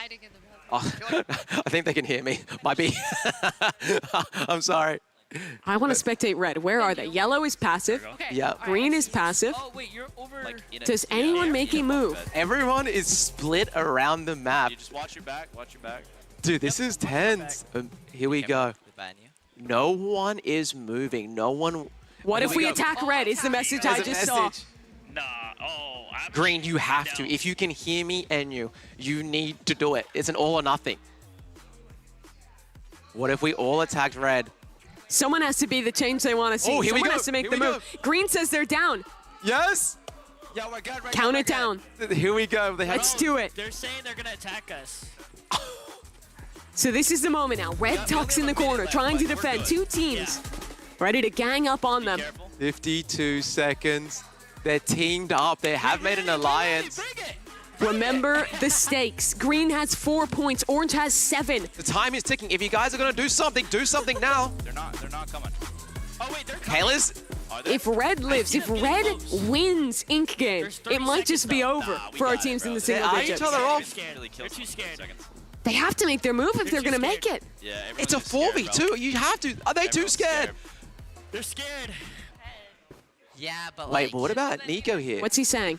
Oh, I think they can hear me. Might be. I'm sorry. I want to spectate red. Where are they? Yellow is passive. Yeah. Green is passive. Oh, wait, you're over. Does anyone make a move? Everyone is split around the map. You just watch your back. Watch your back. Dude, this is tense. Here we go. No one is moving. No one. What if Here we go. attack red? Is the message I There's a just saw. message. Nah. Oh, I'm Green, you have to. If you can hear me and you need to do it. It's an all or nothing. What if we all attacked red? Someone has to be the change they want to see. Oh, here we Someone go. has to make Here the we move. Green says they're down. Yes. Yeah, we're good. Right Count now, it down. Here we go. Let's do it. They're saying they're gonna attack us. So this is the moment now. Red tucks in the corner, trying to defend. Two teams ready to gang up on them. 52 seconds. They're teamed up. They have made an alliance. Remember the stakes. Green has 4 points. Orange has 7. The time is ticking. If you guys are going to do something now. They're not coming. Oh, wait, they're coming. Kayla's. If red lives, if red wins Ink game, it might just be over for our teams in the single They eye digits. each other off. They're too scared. They have to make their move if they're going to make it. Yeah, It's a 4v2. You have to. Are they too scared? They're scared. Yeah, but Wait, like, but what about Nico here? What's he saying?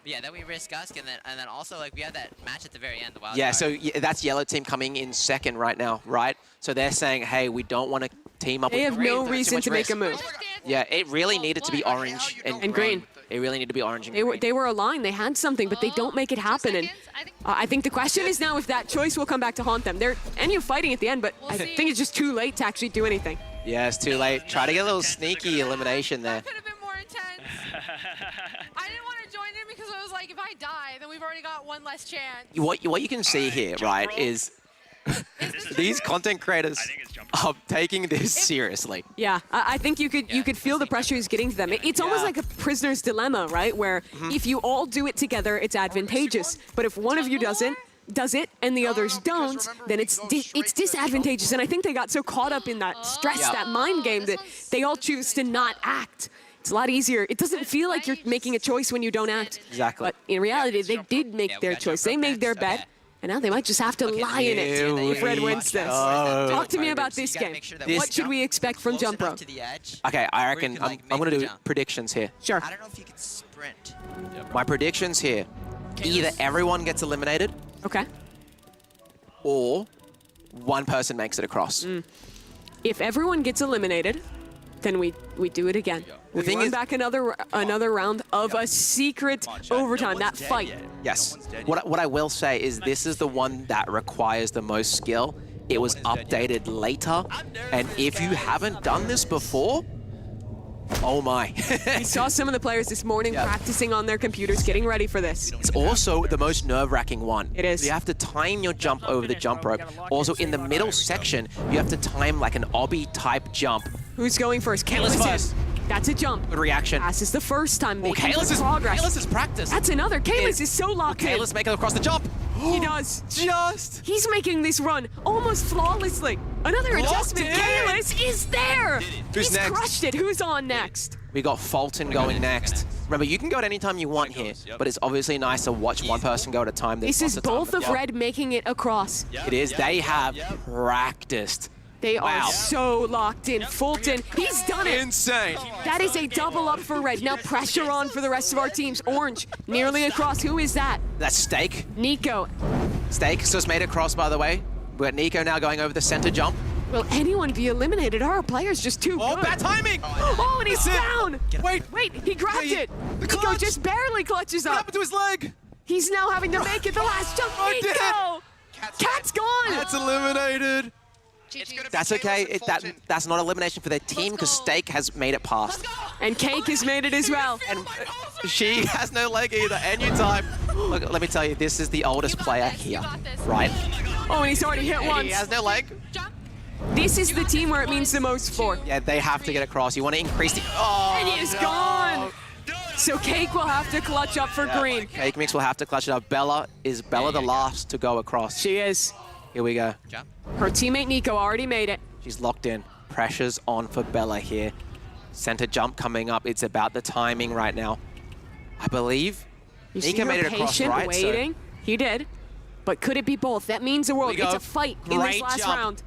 yeah, then we risk us, and then also like we have that match at the very end. The wild Yeah, card. so that's yellow team coming in second right now, right? So they're saying, hey, we don't want to team up They with have green. no That's too reason much to make a risk. move. Yeah, it really needed to be orange and green. It really needed to be orange and They green. were aligned. They had something, but they don't make it happen. And I think the question is now if that choice will come back to haunt them. They're NU fighting at the end, but I think it's just too late to actually do anything. Yeah, it's too late. Try to get a little sneaky elimination there. Could have been more intense. I didn't want to join in because I was like, if I die, then we've already got one less chance. What you can see here, right, is these content creators are taking this seriously. Yeah, I think you could feel the pressure is getting to them. It's almost like a prisoner's dilemma, right? Where if you all do it together, it's advantageous. But if one of you does it and the others don't, then it's disadvantageous. And I think they got so caught up in that stress, that mind game, that they all choose to not act. It's a lot easier. It doesn't feel like you're making a choice when you don't act. Exactly. But in reality, they did make their choice. They made their bet. And now they might just have to lie in it if Red wins this. Talk to me about this game. What should we expect from Jump Rope? Okay, I reckon I'm going to do predictions here. Sure. I don't know if you can sprint. My predictions here, either everyone gets eliminated Okay. or one person makes it across. If everyone gets eliminated, then we do it again. We thing run is- back another round of a secret overtime, that fight. Yes. What I will say is this is the one that requires the most skill. It was updated later, and if you haven't done this before, oh my. I saw some of the players this morning practicing on their computers, getting ready for this. It's also the most nerve-wracking one. It is. You have to time your jump over the jump rope. Also, in the middle section, you have to time like an obby-type jump. Who's going first? Kayla's Kayla's first. That's a jump. Good reaction. Passes the first time. Oh, Making Kayla's progress. is practice. That's another. Kayla's is so locked in. Kayla's making it across the jump. He does. Just. He's making this run almost flawlessly. Another Locked adjustment. in. Kayla's is there. Who's He's next? crushed it. Who's on next? We got Fulton going next. Remember, you can go at any time you want here, but it's obviously nice to watch one person go at a time. This is both of Red making it across. It is. They have practiced. They Wow. are so locked in. Fulton, he's done it. Insane. That is a double up for Red. Now pressure on for the rest of our teams. Orange, nearly across. Who is that? That's Steak. Nico. Steak just made it across, by the way. We got Nico now going over the center jump. Will anyone be eliminated? Our player's just too Oh, good. bad timing! Oh, and he's down! Wait, Wait, he grabbed it! the Nico clutch! just barely clutches What up. happened to his leg? He's now having to make it the last jump. I did it. Nico! Cat's gone! That's eliminated. GG. That's okay. That's not elimination for their team because Steak has made it past. And Cake has made it as well. And she has no leg either. Any time. Look, let me tell you, this is the oldest player here, right? Oh, and he's already hit once. He has no leg. This is the team where it means the most for. Yeah, they have to get across. You want to increase the... Oh, And he is gone! So Cake will have to clutch up for green. Cake Mix will have to clutch it up. Is Bella the last to go across? She is. Here we go. Her teammate Nico already made it. She's locked in. Pressure's on for Bella here. Center jump coming up. It's about the timing right now. I believe You see Nico her made it across, patient, right? waiting. He did. But could it be both? That means the world. Here we It's go. a fight in this Great last jump. round.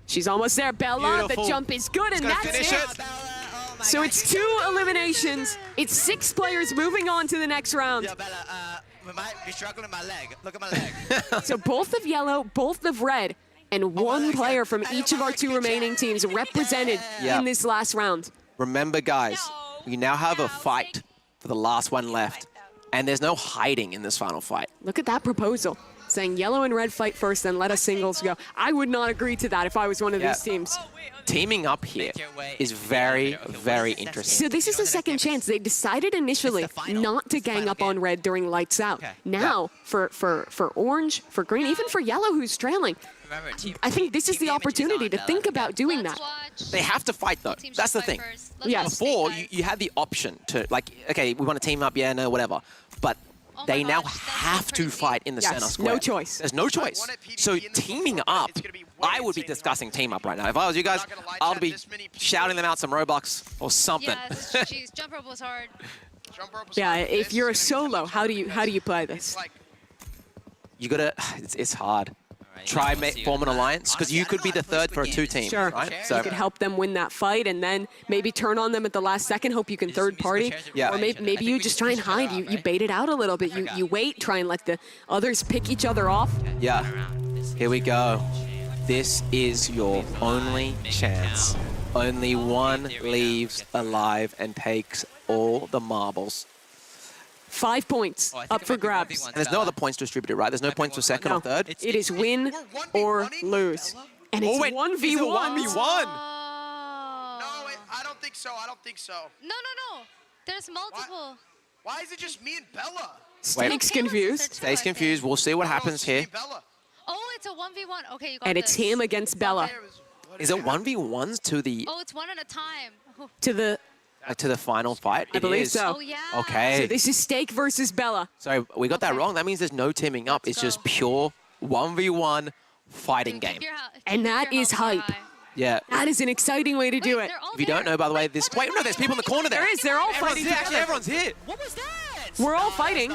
She's almost there. Bella, Beautiful. the jump is good, and Gonna that's finish it. it. So it's 2 eliminations. It's 6 players moving on to the next round. Yeah, Bella, we might be struggling with my leg. Look at my leg. So both of yellow, both of red, and one player from each of our 2 remaining teams represented in this last round. Remember, guys, we now have a fight for the last one left. And there's no hiding in this final fight. Look at that proposal. saying yellow and red fight first, then let us singles go. I would not agree to that if I was one of these teams. Teaming up here is very, very interesting. So this is the second chance. They decided initially not to gang up on red during lights out. Now, for orange, for green, even for yellow who's trailing, I think this is the opportunity to think about doing that. They have to fight, though. That's the thing. Yes. Before, you had the option to, like, okay, we want to team up, yeah, no, whatever. But they now have to fight in the center square. No choice. There's no choice. So teaming up, I would be discussing team up right now. If I was you guys, I'll be shouting them out some Robux or something. Yeah, this is cheese. Jump rope was hard. Yeah, if you're a solo, how do you play this? You gotta, it's hard. Try form an alliance, because you could be the third for a 2-team, Sure. right? So you could help them win that fight and then maybe turn on them at the last second, hope you can third party. Yeah. Or maybe you just try and hide. You bait it out a little bit. You wait, try and let the others pick each other off. Yeah. Here we go. This is your only chance. Only one leaves alive and takes all the marbles. 5 points up for grabs. And there's no other points distributed, right? There's no points for second or third? It is win or lose. And it's 1v1. It's a 1v1. I don't think so. I don't think so. No. There's multiple. Why is it just me and Bella? Stake's confused. Stays confused. We'll see what happens here. Oh, it's a 1v1. Okay, you got And it's him against Bella. Is it 1v1s to the Oh, it's one at a time. to the final fight? I believe so. Oh, yeah. Okay. So this is Stake versus Bella. So we got that wrong. That means there's no teaming up. It's just pure 1v1 fighting game. And that is hype. Yeah. That is an exciting way to do it. If you don't know, by the way, this... Wait, no, there's people in the corner there. There is. They're all fighting Everyone's here. together. Everyone's here. What was that? We're all fighting.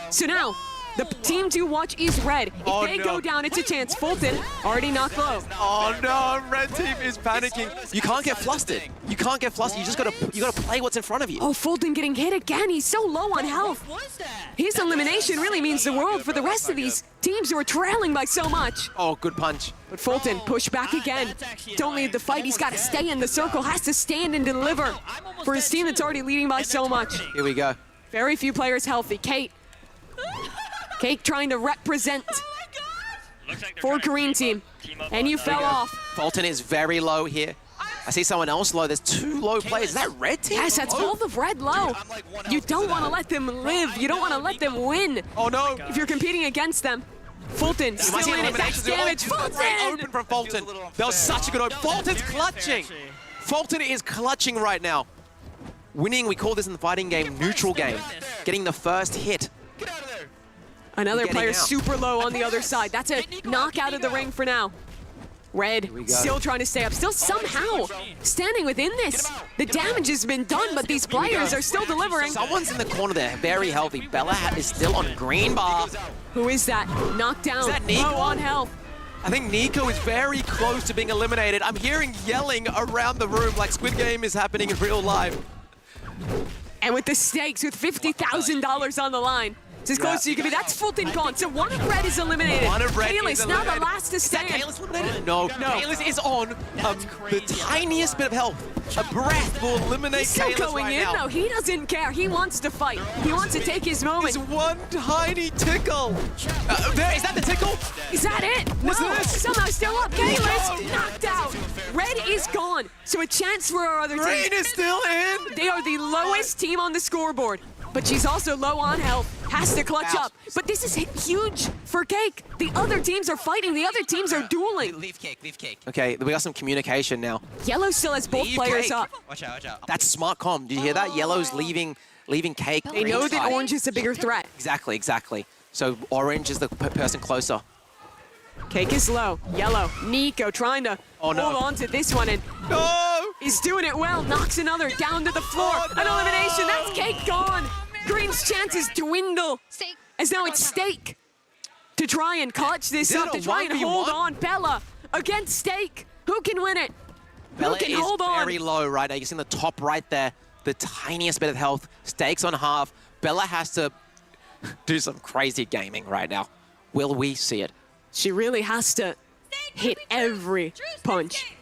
So now, the team to watch is red. If they go down, it's a chance. Fulton already knocked low. Oh no, red team is panicking. You can't get flustered. You can't get flustered. You gotta play what's in front of you. Oh, Fulton getting hit again. He's so low on health. What was that? His elimination really means the world for the rest of these teams who are trailing by so much. Oh, good punch. But Fulton pushed back again. Don't leave the fight. He's got to stay in the circle. Has to stand and deliver for his team that's already leading by so much. Here we go. Very few players healthy. Kate trying to represent for green team. And you fell off. Fulton is very low here. I see someone else low. There's 2 low players. Is that red team? Yes, that's both of red low. You don't want to let them live. You don't want to let them win. Oh no. If you're competing against them. Fulton still in it. That's damage. Fulton! Open from Fulton. That was such a good open. Fulton's clutching. Fulton is clutching right now. Winning, we call this in the fighting game, neutral game. Getting the first hit. Another player super low on the other side. That's a knockout of the ring for now. Red still trying to stay up, still somehow standing within this. The damage has been done, but these players are still delivering. Someone's in the corner there, very healthy. Bella is still on green bar. Who is that? Knocked down, Is that Nico? low on health. I think Nico is very close to being eliminated. I'm hearing yelling around the room like Squid Game is happening in real life. And with the stakes, with $50,000 on the line, it's as close as you can be. That's Fulton gone. So one of red is eliminated. One of red Kalis is now eliminated. the last to stand. Kalis eliminated? No. Kalis is on the tiniest bit of health. A breath will eliminate He's still Kalis going right in, now. though. He doesn't care. He wants to fight. He wants to take his moment. It's one tiny tickle. There, is that the tickle? Is that it? What's no, this? somehow still up. Kalis knocked out. Red is gone. So a chance for our other team. Green is still in. They are the lowest team on the scoreboard. But she's also low on health. Has to clutch up. But this is huge for Cake. The other teams are fighting. The other teams are dueling. Leave cake, leave cake. Okay, we got some communication now. Yellow still has both players up. Watch out, watch out. That's smart comm. Did you hear that? Yellow's leaving Cake. They know that orange is a bigger threat. Exactly. So orange is the person closer. Cake is low. Yellow. Nico trying to hold on to this one and he's doing it well. Knocks another down to the floor. An elimination. That's Cake gone. Green's chances dwindle. As now it's Stake to try and clutch this up, to try and hold on. Bella against Stake. Who can win it? Bella Who can is hold on? very low right now. You can see in the top right there, the tiniest bit of health. Stakes on half. Bella has to do some crazy gaming right now. Will we see it? She really has to hit every punch.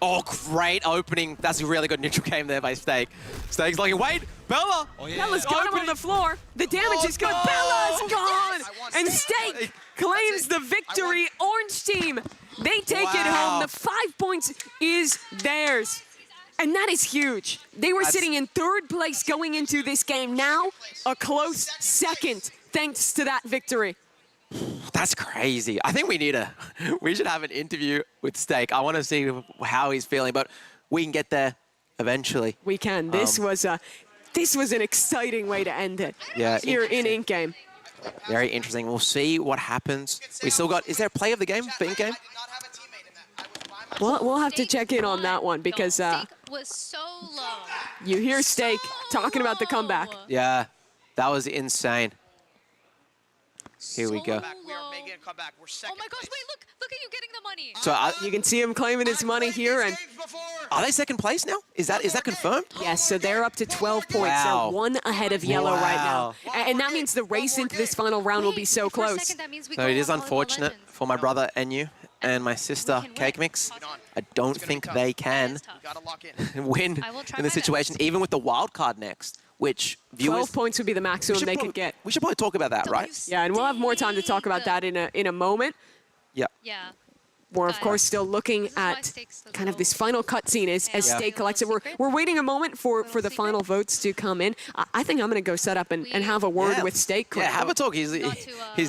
Oh, great opening. That's a really good neutral game there by Steak. Steak's like, wait, Bella. Oh, yeah. Bella's got him on the floor. The damage is good. No. Bella's gone. And Steak claims the victory. Orange team, they take it home. The 5 points is theirs. And that is huge. They were sitting in 3rd place going into this game. Now, a close 2nd, thanks to that victory. That's crazy. I think we should have an interview with Steak. I want to see how he's feeling, but we can get there eventually. We can. This was an exciting way to end it. Yeah, here in Ink Game. Very interesting. We'll see what happens. We still got. Is there a play of the game for Ink Game? We'll have to check in on that one because was so low. You hear Steak talking about the comeback. Yeah, that was insane. Here we go. We are making a comeback. We're second. Oh my gosh, wait, look at you getting the money. So you can see him claiming his money here. And are they 2nd place now? Is that confirmed? Yes, so they're up to 12 points. Wow. They're 1 ahead of Yellow right now. And that means the race into this final round will be so close. So it is unfortunate for my brother Enyu and my sister Cake Mix. I don't think they can win in this situation, even with the wild card next. Which viewers, 12 points would be the maximum they could get. We should probably talk about that, right? Yeah, and we'll have more time to talk about that in a moment. Yeah. Yeah. We're, of course, still looking at kind of this final cutscene as Steak collects it. We're waiting a moment for the final votes to come in. I think I'm going to go set up and have a word with Steak. Yeah, have a talk. He's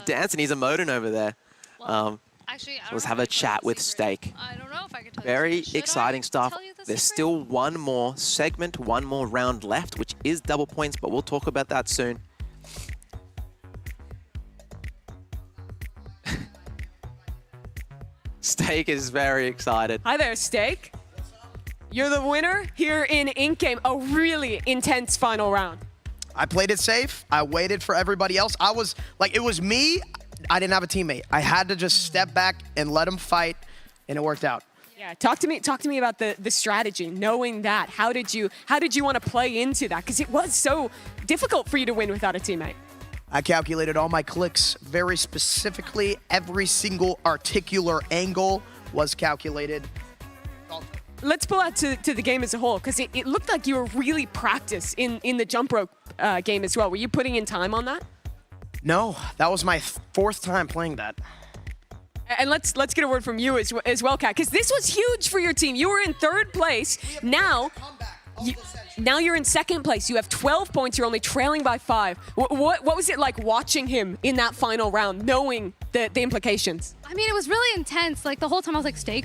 dancing. He's emoting over there. Actually, Let's have a chat with Steak. I don't know if I can tell Very you. exciting stuff. There's still one more segment, one more round left, which is double points, but we'll talk about that soon. Steak is very excited. Hi there, Steak. You're the winner here in Ink Game. A really intense final round. I played it safe. I waited for everybody else. I was like, it was me. I didn't have a teammate. I had to just step back and let them fight, and it worked out. Yeah, talk to me about the strategy. Knowing that, how did you want to play into that? Because it was so difficult for you to win without a teammate. I calculated all my clicks very specifically. Every single articular angle was calculated. Let's pull out to the game as a whole, because it looked like you were really practiced in the jump rope game as well. Were you putting in time on that? No, that was my 4th time playing that. And let's get a word from you as well, Kat, because this was huge for your team. You were in 3rd place. Now you're in 2nd place. You have 12 points. You're only trailing by 5. What was it like watching him in that final round, knowing the implications? I mean, it was really intense. Like the whole time I was like, Steak,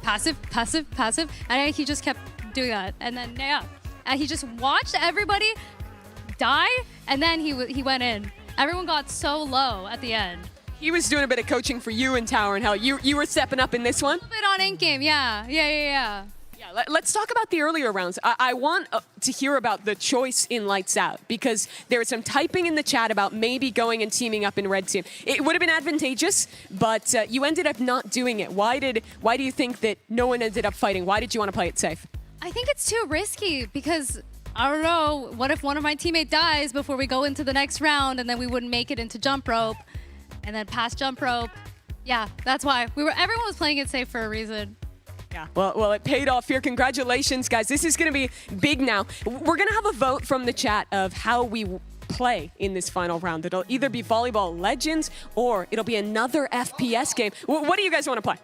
passive, passive, passive. And he just kept doing that. And then, and he just watched everybody die, and then he went in. Everyone got so low at the end. He was doing a bit of coaching for you in Tower and Hell. You were stepping up in this one? A little bit on Ink Game, yeah. Yeah, let's talk about the earlier rounds. I want to hear about the choice in Lights Out, because there was some typing in the chat about maybe going and teaming up in Red Team. It would have been advantageous, but you ended up not doing it. Why do you think that no one ended up fighting? Why did you want to play it safe? I think it's too risky because, I don't know, what if one of my teammates dies before we go into the next round and then we wouldn't make it into jump rope and then past jump rope? Yeah, that's why. Everyone was playing it safe for a reason. Yeah, well, it paid off here. Congratulations, guys. This is going to be big now. We're going to have a vote from the chat of how we play in this final round. It'll either be Volleyball Legends or it'll be another FPS game. What do you guys want to play?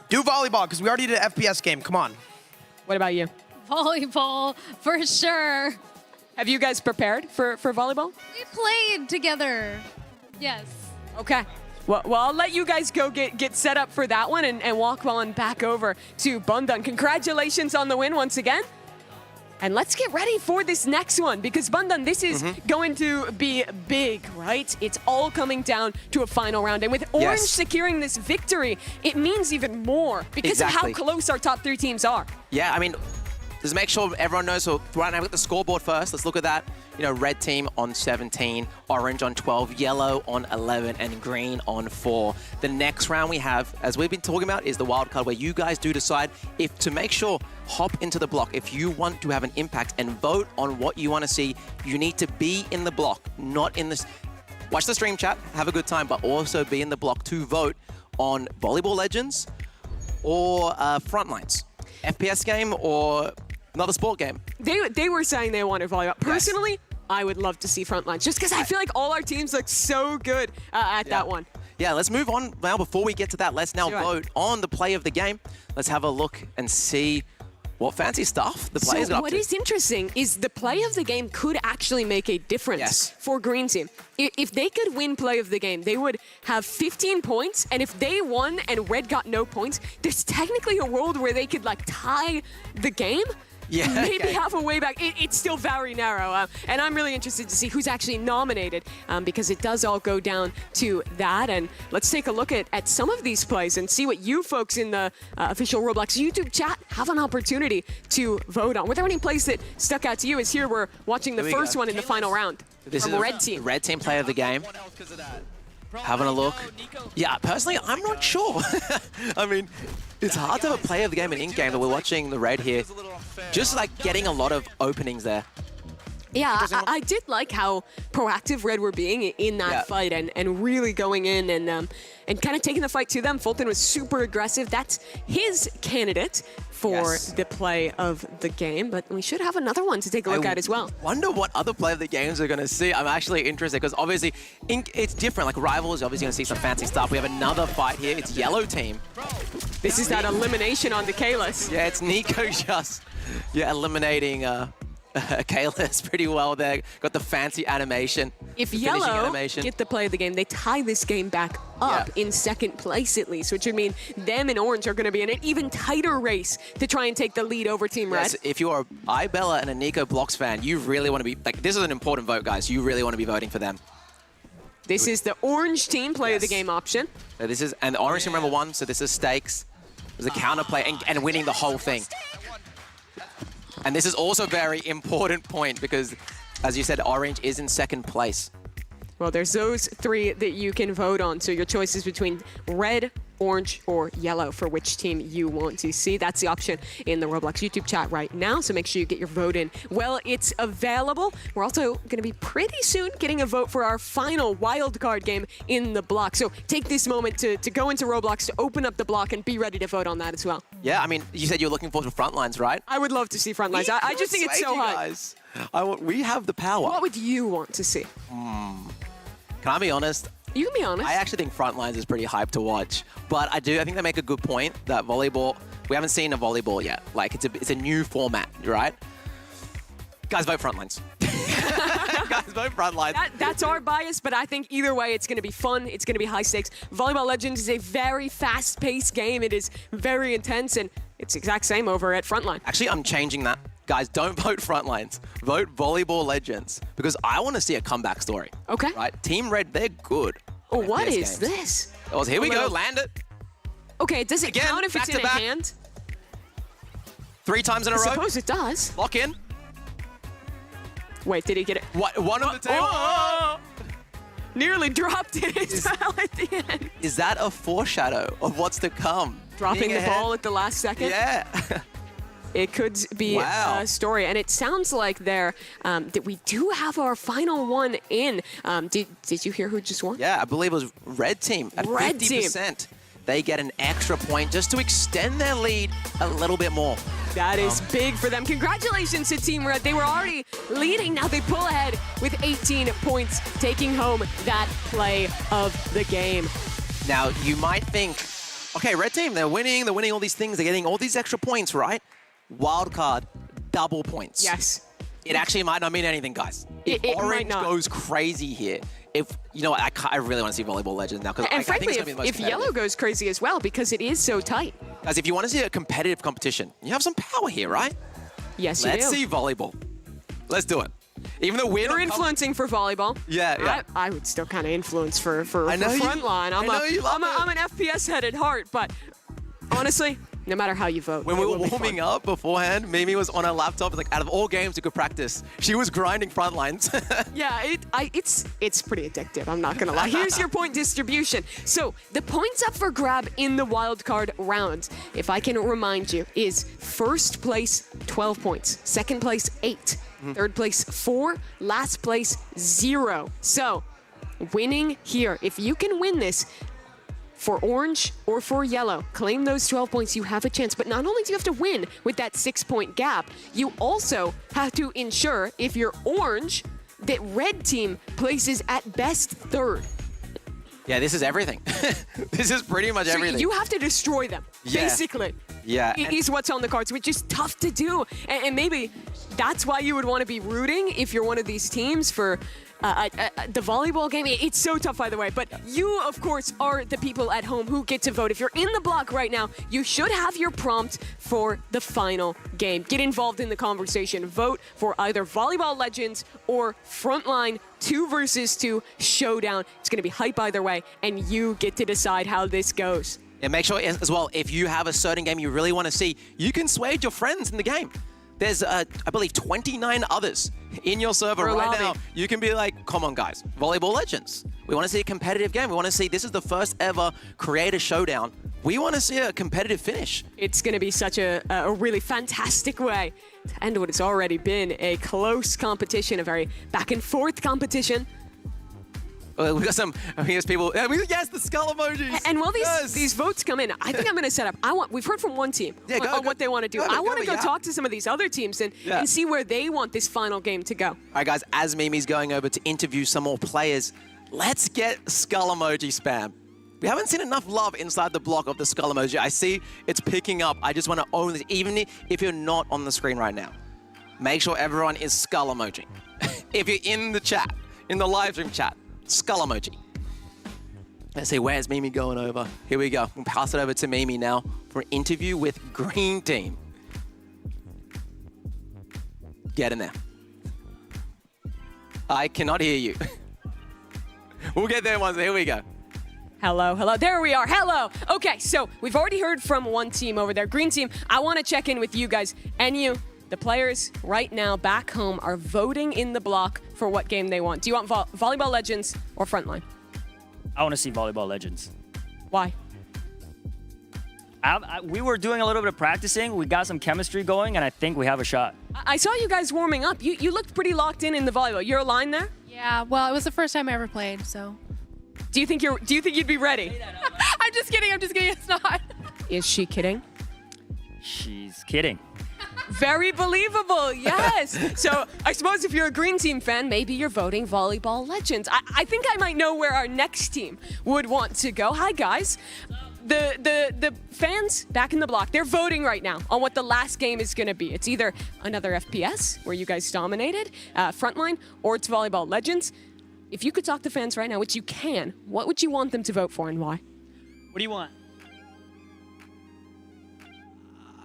Do volleyball, because we already did an FPS game. Come on. What about you? Volleyball, for sure. Have you guys prepared for volleyball? We played together. Yes. Okay. Well, I'll let you guys go get set up for that one and walk on back over to Bundan. Congratulations on the win once again. And let's get ready for this next one, because Bundan, this is going to be big, right? It's all coming down to a final round. And with Orange securing this victory, it means even more because of how close our top 3 teams are. Yeah, I mean, just make sure everyone knows. So right now, we've got the scoreboard first. Let's look at that. You know, red team on 17, orange on 12, yellow on 11, and green on 4. The next round we have, as we've been talking about, is the wild card, where you guys do decide if to make sure, hop into the block. If you want to have an impact and vote on what you want to see, you need to be in the block, not in this. Watch the stream chat, have a good time, but also be in the block to vote on Volleyball Legends or Frontlines. FPS game or another sport game? They were saying they wanted volleyball. Personally, I would love to see Frontlines, just because I feel like all our teams look so good at that one. Yeah, let's move on now. Before we get to that, let's now vote on the play of the game. Let's have a look and see what fancy stuff the players got up what to. is interesting is the play of the game could actually make a difference for Green Team. If they could win play of the game, they would have 15 points, and if they won and Red got no points, there's technically a world where they could like tie the game. Yeah, maybe have a way back. It's still very narrow, and I'm really interested to see who's actually nominated because it does all go down to that. And let's take a look at some of these plays and see what you folks in the official Roblox YouTube chat have an opportunity to vote on. Were there any plays that stuck out to you? As here we're watching the first one in the final round from Red Team. Red Team play of the game. Having a look. Yeah, personally, I'm not sure. I mean, it's hard to have a play of the game and in-game, but we're watching the Red here. Just like getting a lot of openings there. Yeah, I did like how proactive Red were being in that fight and really going in and kind of taking the fight to them. Fulton was super aggressive. That's his candidate for the play of the game, but we should have another one to take a look at as well. Wonder what other play of the games we're going to see. I'm actually interested because obviously it's different. Like Rivals, obviously going to see some fancy stuff. We have another fight here. It's Yellow Team. This is that elimination on the Kalis. Yeah, it's Nico just eliminating Kalis pretty well there. Got the fancy animation. If Yellow get the play of the game, they tie this game back up in second place at least, which would mean them and Orange are going to be in an even tighter race to try and take the lead over Team Red. Yes, if you're iBella and a Nico Blocks fan, you really want to be, like, this is an important vote, guys. You really want to be voting for them. This is the Orange Team play of the game option. So this is, and the Orange Team number 1, so this is stakes. There's a counter play and winning the whole thing. And this is also a very important point because, as you said, Orange is in second place. Well, there's those 3 that you can vote on. So your choice is between Red, Orange, or Yellow for which team you want to see. That's the option in the Roblox YouTube chat right now. So make sure you get your vote in. Well, it's available. We're also going to be pretty soon getting a vote for our final wildcard game in the block. So take this moment to go into Roblox, to open up the block, and be ready to vote on that as well. Yeah, I mean, you said you're looking forward to Frontlines, right? I would love to see Frontlines. I just think it's so hot. Guys. We have the power. What would you want to see? Can I be honest? You can be honest. I actually think Frontlines is pretty hyped to watch. But I think they make a good point that volleyball, we haven't seen a volleyball yet. Like, it's a new format, right? Guys, vote Frontlines. Guys, vote Frontlines. That's our bias, but I think either way, it's going to be fun. It's going to be high stakes. Volleyball Legends is a very fast-paced game. It is very intense, and it's the exact same over at Frontline. Actually, I'm changing that. Guys, don't vote Frontlines. Vote Volleyball Legends because I want to see a comeback story. Okay. Right? Team Red, they're good. Oh, what is this? Oh, here we go. Land it. Okay, does it count if it's in a hand? 3 times in a row. I suppose it does. Lock in. Wait, did he get it? What? One on the table. Oh! Nearly dropped it as well at the end. Is that a foreshadow of what's to come? Dropping the ball at the last second? Yeah. It could be a story, and it sounds like there that we do have our final one in. Did you hear who just won? Yeah, I believe it was Red Team at 50%. They get an extra point just to extend their lead a little bit more. That is big for them. Congratulations to Team Red. They were already leading. Now they pull ahead with 18 points, taking home that play of the game. Now, you might think, okay, Red Team, they're winning all these things, they're getting all these extra points, right? Wildcard, double points. Yes. It actually might not mean anything, guys. It Orange might not. goes crazy here. If you know, I really want to see Volleyball Legends now because I frankly, think it's going to be the most if Yellow goes crazy as well because it is so tight. Guys, if you want to see a competitive competition, you have some power here, right? Yes, you do. Let's see volleyball. Let's do it. Even though we're influencing for volleyball. Yeah. I would still kind of influence for Frontline. I'm an FPS head at heart, but honestly, no matter how you vote. When we were warming up beforehand, Mimi was on her laptop. Like, out of all games you could practice, she was grinding Frontlines. Yeah, it's pretty addictive. I'm not gonna lie. Here's your point distribution. So the points up for grab in the wildcard round, if I can remind you, is first place 12 points, second place 8, third place 4, last place 0. So winning here, if you can win this, for orange or for yellow. Claim those 12 points, you have a chance. But not only do you have to win with that 6-point gap, you also have to ensure, if you're orange, that red team places at best third. Yeah, this is everything. This is pretty much everything. So you have to destroy them, basically. Yeah. Is what's on the cards, which is tough to do. And maybe that's why you would want to be rooting if you're one of these teams for the volleyball game. It's so tough, by the way. But you, of course, are the people at home who get to vote. If you're in the block right now, you should have your prompt for the final game. Get involved in the conversation. Vote for either Volleyball Legends or Frontline 2 versus 2 Showdown. It's going to be hype either way, and you get to decide how this goes. And make sure as well, if you have a certain game you really want to see, you can sway your friends in the game. There's, I believe, 29 others in your server right now. You can be like, come on, guys, Volleyball Legends. We want to see a competitive game. We want to see, this is the first ever creator showdown. We want to see a competitive finish. It's going to be such a really fantastic way to end what has already been a close competition, a very back and forth competition. We got some, here's people, yes, the skull emojis. And while these votes come in, I think I'm going to set up, we've heard from one team on what they want to do. I want to go talk to some of these other teams and see where they want this final game to go. All right, guys, as Mimi's going over to interview some more players, let's get skull emoji spam. We haven't seen enough love inside the block of the skull emoji. I see it's picking up. I just want to own this, even if you're not on the screen right now. Make sure everyone is skull emoji. If you're in the chat, in the live stream chat, skull emoji. Let's see, where's Mimi going over? Here we go. We'll pass it over to Mimi now for an interview with Green Team. Get in there. I cannot hear you. We'll get there once. Here we go. Hello, hello. There we are. Hello. Okay, so we've already heard from one team over there. Green Team, I want to check in with you guys. And you, the players right now back home are voting in the block for what game they want. Do you want Volleyball Legends or Frontline? I want to see Volleyball Legends. Why? We were doing a little bit of practicing. We got some chemistry going, and I think we have a shot. I saw you guys warming up. You looked pretty locked in the volleyball. You're aligned there? Yeah, well, it was the first time I ever played, so. Do you think you'd be ready? I'm just kidding. It's not. Is she kidding? She's kidding. Very believable, yes. So I suppose if you're a Green Team fan, maybe you're voting Volleyball Legends. I think I might know where our next team would want to go. Hi, guys. The fans back in the block, they're voting right now on what the last game is going to be. It's either another FPS, where you guys dominated, Frontline, or it's Volleyball Legends. If you could talk to fans right now, which you can, what would you want them to vote for and why? What do you want?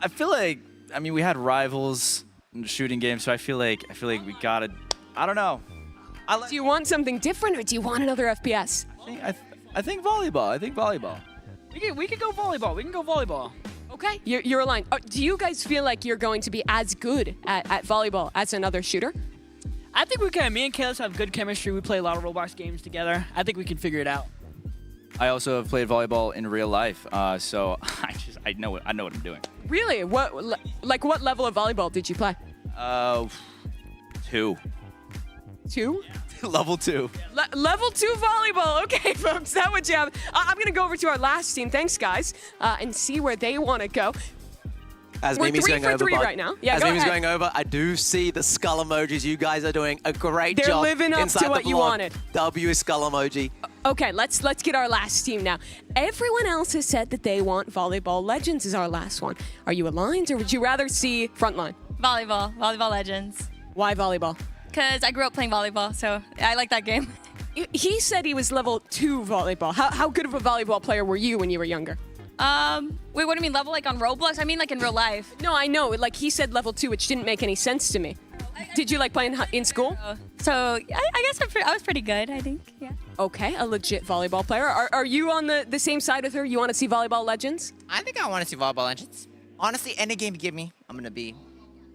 I feel like, I mean, we had rivals in the shooting game, so I feel like we gotta, I don't know. Do you want something different, or do you want another FPS? I think volleyball. I think volleyball. We could go volleyball. We can go volleyball. Okay, you're aligned. Do you guys feel like you're going to be as good at volleyball as another shooter? I think we can. Me and Kalis have good chemistry. We play a lot of Roblox games together. I think we can figure it out. I also have played volleyball in real life, so I know what I'm doing. Really? What level of volleyball did you play? 2. 2? Level 2. Level 2 volleyball. Okay, folks, that what you have. I'm going to go over to our last team. Thanks, guys, and see where they want to go. As We're Mimi's 3 going for over, 3 right now. Yeah, as go Mimi's ahead. going over, I do see the skull emojis. You guys are doing a great They're job. living up inside to what the you block. wanted. W skull emoji. Okay, let's get our last team now. Everyone else has said that they want Volleyball Legends as our last one. Are you aligned, or would you rather see Frontline? Volleyball Legends. Why volleyball? Because I grew up playing volleyball, so I like that game. He said he was level 2 volleyball. How good of a volleyball player were you when you were younger? Wait, what do you mean, level like on Roblox? I mean like in real life. No, I know. Like he said level 2, which didn't make any sense to me. Did you like playing in school? So I guess I was pretty good, I think, yeah. Okay, a legit volleyball player. Are you on the same side with her? You want to see Volleyball Legends? I think I want to see Volleyball Legends. Honestly, any game you give me, I'm going to be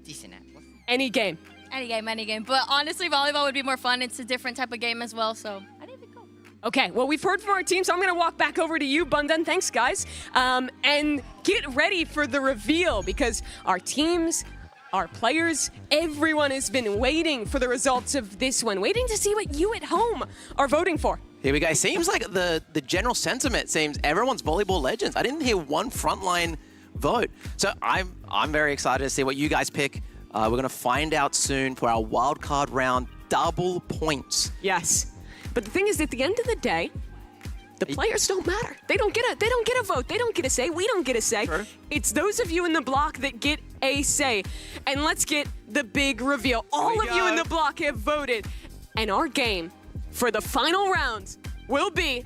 decent at. Any game? Any game. But honestly, volleyball would be more fun. It's a different type of game as well, so I didn't even go. Okay, well, we've heard from our team, so I'm going to walk back over to you, Bundan. Thanks, guys. And get ready for the reveal, because our teams, our players, everyone has been waiting for the results of this one, waiting to see what you at home are voting for. Here we go. It seems like the general sentiment seems everyone's Volleyball Legends. I didn't hear one frontline vote. So I'm very excited to see what you guys pick. We're going to find out soon for our wildcard round. Double points. Yes. But the thing is, at the end of the day, the players don't matter. They don't get a vote. They don't get a say. We don't get a say. Sure. It's those of you in the block that get a say. And let's get the big reveal. All of you in the block have voted. And our game for the final round will be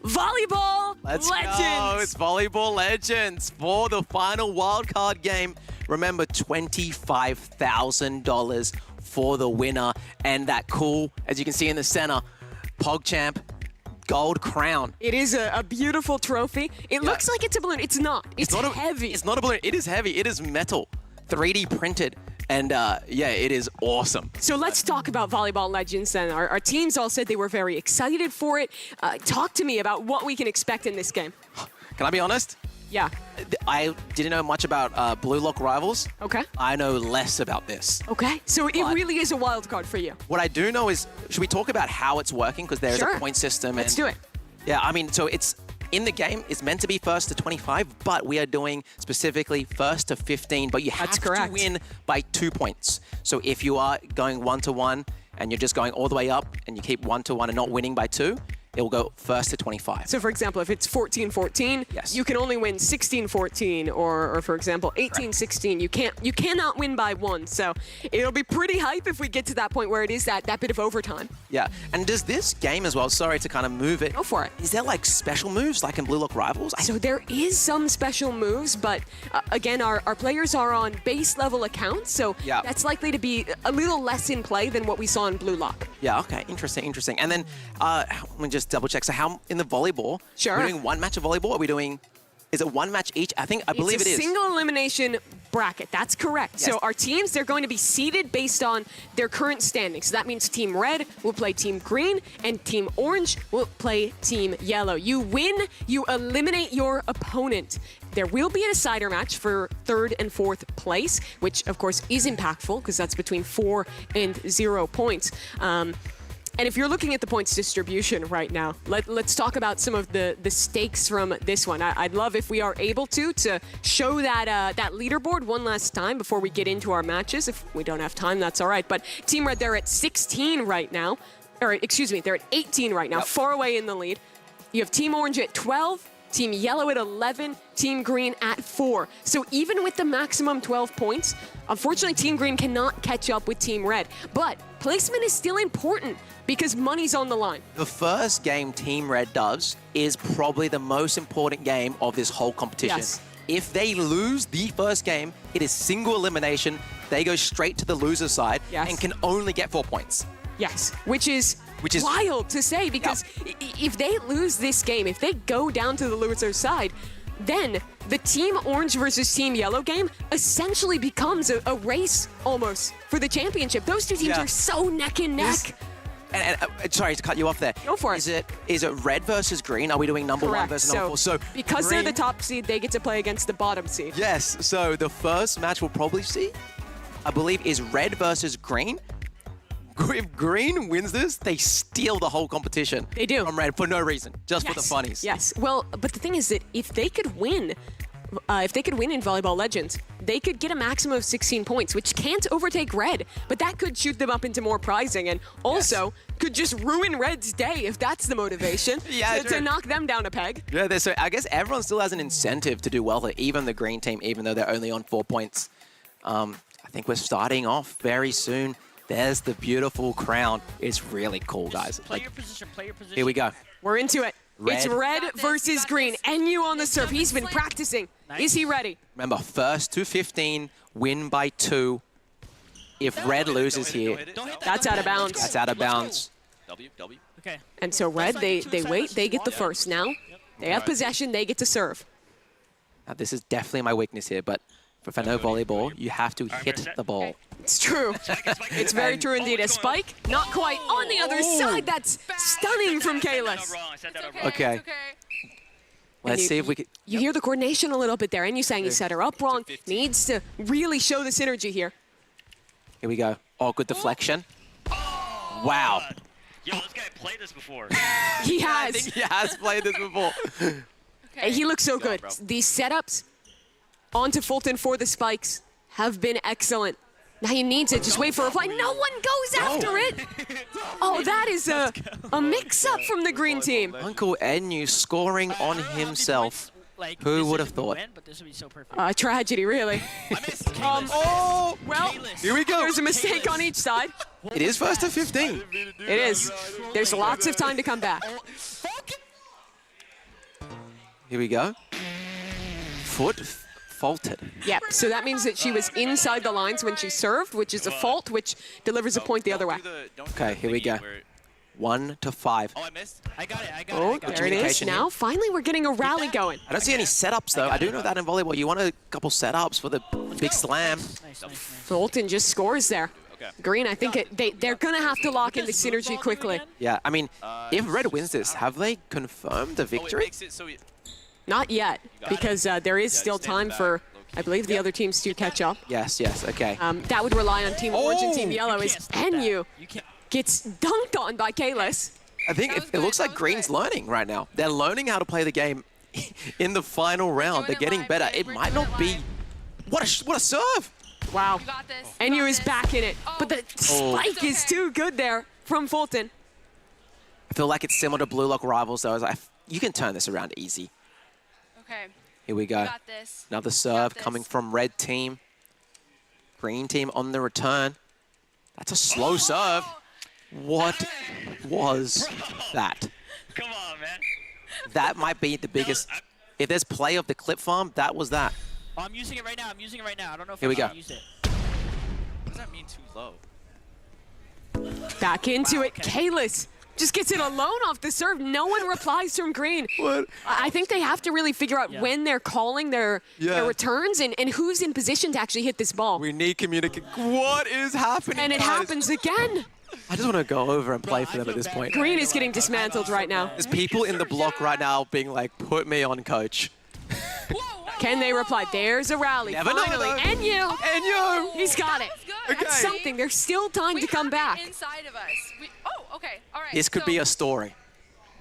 Volleyball Legends. Go. It's Volleyball Legends for the final wildcard game. Remember, $25,000 for the winner. And that cool, as you can see in the center, PogChamp gold crown. It is a beautiful trophy. It looks like it's a balloon. It's not. It's not heavy. It's not a balloon. It is heavy. It is metal, 3D printed. And yeah, it is awesome. So let's talk about Volleyball Legends then. Our teams all said they were very excited for it. Talk to me about what we can expect in this game. Can I be honest? Yeah. I didn't know much about Blue Lock Rivals. Okay. I know less about this. Okay. So it really is a wild card for you. What I do know is, should we talk about how it's working? Because there's a point system. Let's do it. Yeah, I mean, so it's in the game, it's meant to be first to 25, but we are doing specifically first to 15, but you have to win by 2 points. So if you are going 1-1 and you're just going all the way up and you keep 1-1 and not winning by 2, it will go first to 25. So for example, if it's 14-14, you can only win 16-14, or for example, 18-16. You cannot win by 1. So it'll be pretty hype if we get to that point where it is that bit of overtime. Yeah, and does this game as well, sorry to kind of move it. Go for it. Is there like special moves like in Blue Lock Rivals? So there is some special moves, but again, our players are on base level accounts, so that's likely to be a little less in play than what we saw in Blue Lock. Yeah, okay, interesting. And then let me just double check. So how in the volleyball? Sure. We're doing one match of volleyball. Are we doing? Is it one match each? I believe it is. It's a single elimination bracket. That's correct. Yes. So our teams, they're going to be seeded based on their current standing. So that means Team Red will play Team Green, and Team Orange will play Team Yellow. You win, you eliminate your opponent. There will be a decider match for 3rd and 4th place, which of course is impactful because that's between 4 and 0 points. And if you're looking at the points distribution right now, let's talk about some of the stakes from this one. I'd love if we are able to show that leaderboard one last time before we get into our matches. If we don't have time, that's all right. But Team Red, they're at 16 right now. Or excuse me, they're at 18 right now, far away in the lead. You have Team Orange at 12, Team Yellow at 11, Team Green at 4. So even with the maximum 12 points, unfortunately, Team Green cannot catch up with Team Red. But placement is still important because money's on the line. The first game Team Red does is probably the most important game of this whole competition. Yes. If they lose the first game, it is single elimination. They go straight to the loser side and can only get 4 points. Yes, which is wild to say because if they lose this game, if they go down to the loser side, then the Team Orange versus Team Yellow game essentially becomes a race almost for the championship. Those two teams are so neck and neck. And sorry to cut you off there. Go for it. Is it red versus green? Are we doing number one versus number 4? So because green, they're the top seed, they get to play against the bottom seed. Yes. So the first match we'll probably see, I believe, is red versus green. If green wins this, they steal the whole competition. They do. From red for no reason, just for the funnies. Yes. Well, but the thing is that if they could win in Volleyball Legends, they could get a maximum of 16 points, which can't overtake Red, but that could shoot them up into more prizing and also could just ruin Red's day if that's the motivation to knock them down a peg. Yeah, so I guess everyone still has an incentive to do well there, even the green team, even though they're only on 4 points. I think we're starting off very soon. There's the beautiful crown. It's really cool, guys. Play your position, play your position. Here we go. We're into it. It's red versus green. NU on the serve. He's been practicing. Nice. Is he ready? Remember, first to 15, win by 2. If red loses here, that's out of bounds. That's out of bounds. W. Okay. And so red, they wait. They get the first now. They have possession. They get to serve. Now, this is definitely my weakness here, but for Fano volleyball, you have to hit the ball. It's true. It's very true indeed. A spike, not quite on the other side. That's stunning from Kalis. Okay. Let's see if we can. You hear the coordination a little bit there, and you saying he set her up wrong. Needs to really show the synergy here. Here we go. Oh, good deflection. Wow. Yo, this guy played this before. He I has. think he has played this before. And he looks so good. bro. These setups onto Fulton for the spikes have been excellent. Now he needs it. Just wait for a reply. No one goes after it. Oh, that is a mix-up from the green team. Uncle Enyu scoring on himself. Who would have thought? But this would be so perfect. Tragedy, really. Oh, Well, here we go. there's a mistake on each side. It is first to 15. It is. There's lots of time to come back. Here we go. Foot faulted. Yep, so that means that she was inside the lines when she served, which is a fault, which delivers a point the other way. Okay, here we go. 1 to 5. Oh, I missed. I got it. I got Oh, it. there it is. communication here. Now, finally, we're getting a rally going. I don't see any setups, though. I do know that in volleyball, you want a couple setups for the big slam. Fulton just scores there. Green, I think they're going to have to lock in the synergy quickly. Yeah, I mean, if Red wins this, have they confirmed the victory? Not yet, because there is still time for, I believe, the other teams to catch up. Yes, okay. That would rely on Team Orange and Team Oh! Yellow as Enyu gets dunked on by Kalis. I think it looks like Green's learning right now. They're learning how to play the game in the final round. They're getting better. It might not be... What a serve! Wow. Enyu is back in it, but the spike is too good there from Fulton. I feel like it's similar to Blue Lock Rivals, though. You can turn this around easy. Okay. Here we go. Got this. Another serve coming from Red team. Green team on the return. That's a slow serve. What was that? Come on, man. That might be the biggest. If there's play of the clip farm, that was that. Oh, I'm using it right now. I don't know if Here we go. use it. What does that mean too low? Back into it. Kalis just gets it alone off the serve. No one replies from Green. What? I think they have to really figure out when they're calling their returns and who's in position to actually hit this ball. We need communicate. What is happening? And it happens again. I just want to go over and play for them at this point. Green is getting dismantled right now. There's people in the block right now being like, put me on, coach. Can they reply? There's a rally. Never know, Finally. though. Enyu! He's got it. Okay. That's something. There's still time to come back. Inside of us. Oh, okay. All right. This could be a story.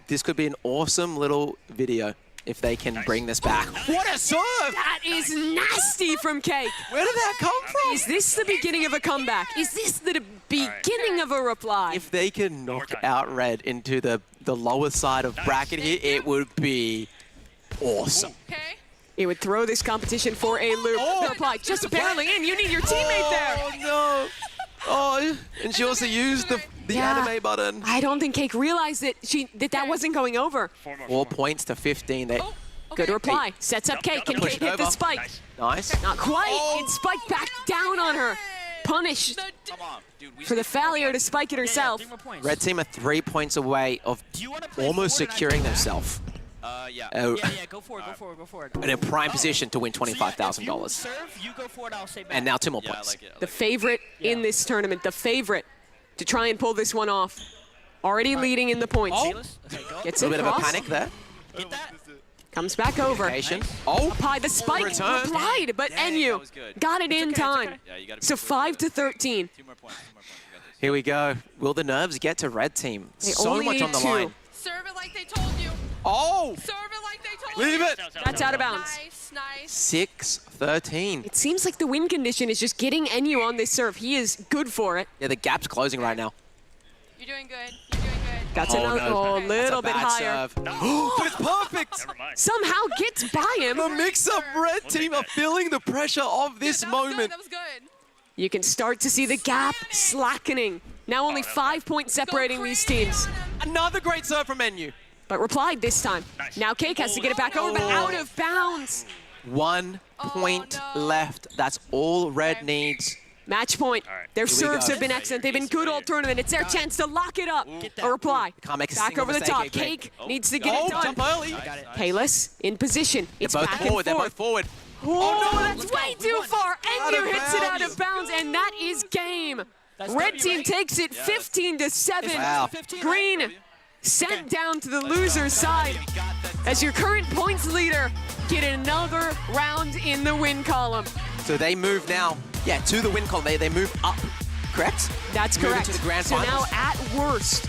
This could be an awesome little video if they can bring this back. What a serve! That is nasty from Cake. Where did that come from? Is this the beginning of a comeback? Is this the beginning of a reply? If they can knock out Red into the lower side of bracket here, it would be awesome. Okay. It would throw this competition for a loop. The reply just barely in. You need your teammate there. Oh, no. Oh, and she also used the anime button. I don't think Cake realized that that wasn't going over. 4 points to 15. They, Good reply. Sets up Cake. Can Push Cake it hit the over. spike? Nice. Not quite. It spiked back down on her. Punished Come on, dude. for the failure to spike it herself. 3 more points. Red team are 3 points away of almost securing themselves. Yeah. Go for it. And in prime position to win So, yeah, if you $25,000. serve, you go for it, I'll say back. And now 2 more Yeah, I points. like it. The favorite in this tournament, the favorite to try and pull this one off. Already leading in the points. Kalis? Okay, go. Gets A it little bit of a across. panic there. Get that. Comes back over. Patient. Oh, Up high, the spike Return. replied, but Dang, Enyu that was good. got it in time. Yeah, you gotta be So quick 5 with to it. 13. 2 more points. 2 more points. You got this. here we go. Will the nerves get to Red team? They So only much need on the 2. line. Serve it like they told you. Oh, Serve it like they told leave you. it. That's out of bounds. Nice. 6-13. It seems like the win condition is just getting Enyu on this serve. He is good for it. Yeah, the gap's closing right now. You're doing good. You're doing good. That's Oh, another no. a little bit That's a higher. bad serve. But it's perfect. Never mind. Somehow gets by him. The mix-up Red team are feeling the pressure of this moment. That was good. You can start to see the gap slackening. Now only 5 points separating these teams. Another great serve from Enyu. But replied this time. Now Cake has to get it back over, but out of bounds. 1 point left. That's all Red needs. Match point. Their Here we serves go. have been excellent. They've been good all tournament. It's their chance to lock it up. A reply. Can't make a Back single over the mistake, top. Cake, Cake. Cake needs to get it done. Jump early. Kalis in position. It's They're both back forward. and They're forth. both forward. Oh, no, that's way too far. Out of Enyu hits it out bounds. of bounds, and that is game. Red team takes it 15 to 7. Wow. Green sent down to the loser's side as your current points leader get another round in the win column. So they move now, to the win column. They move up, correct? That's Moving correct. to the grand so finals. now at worst,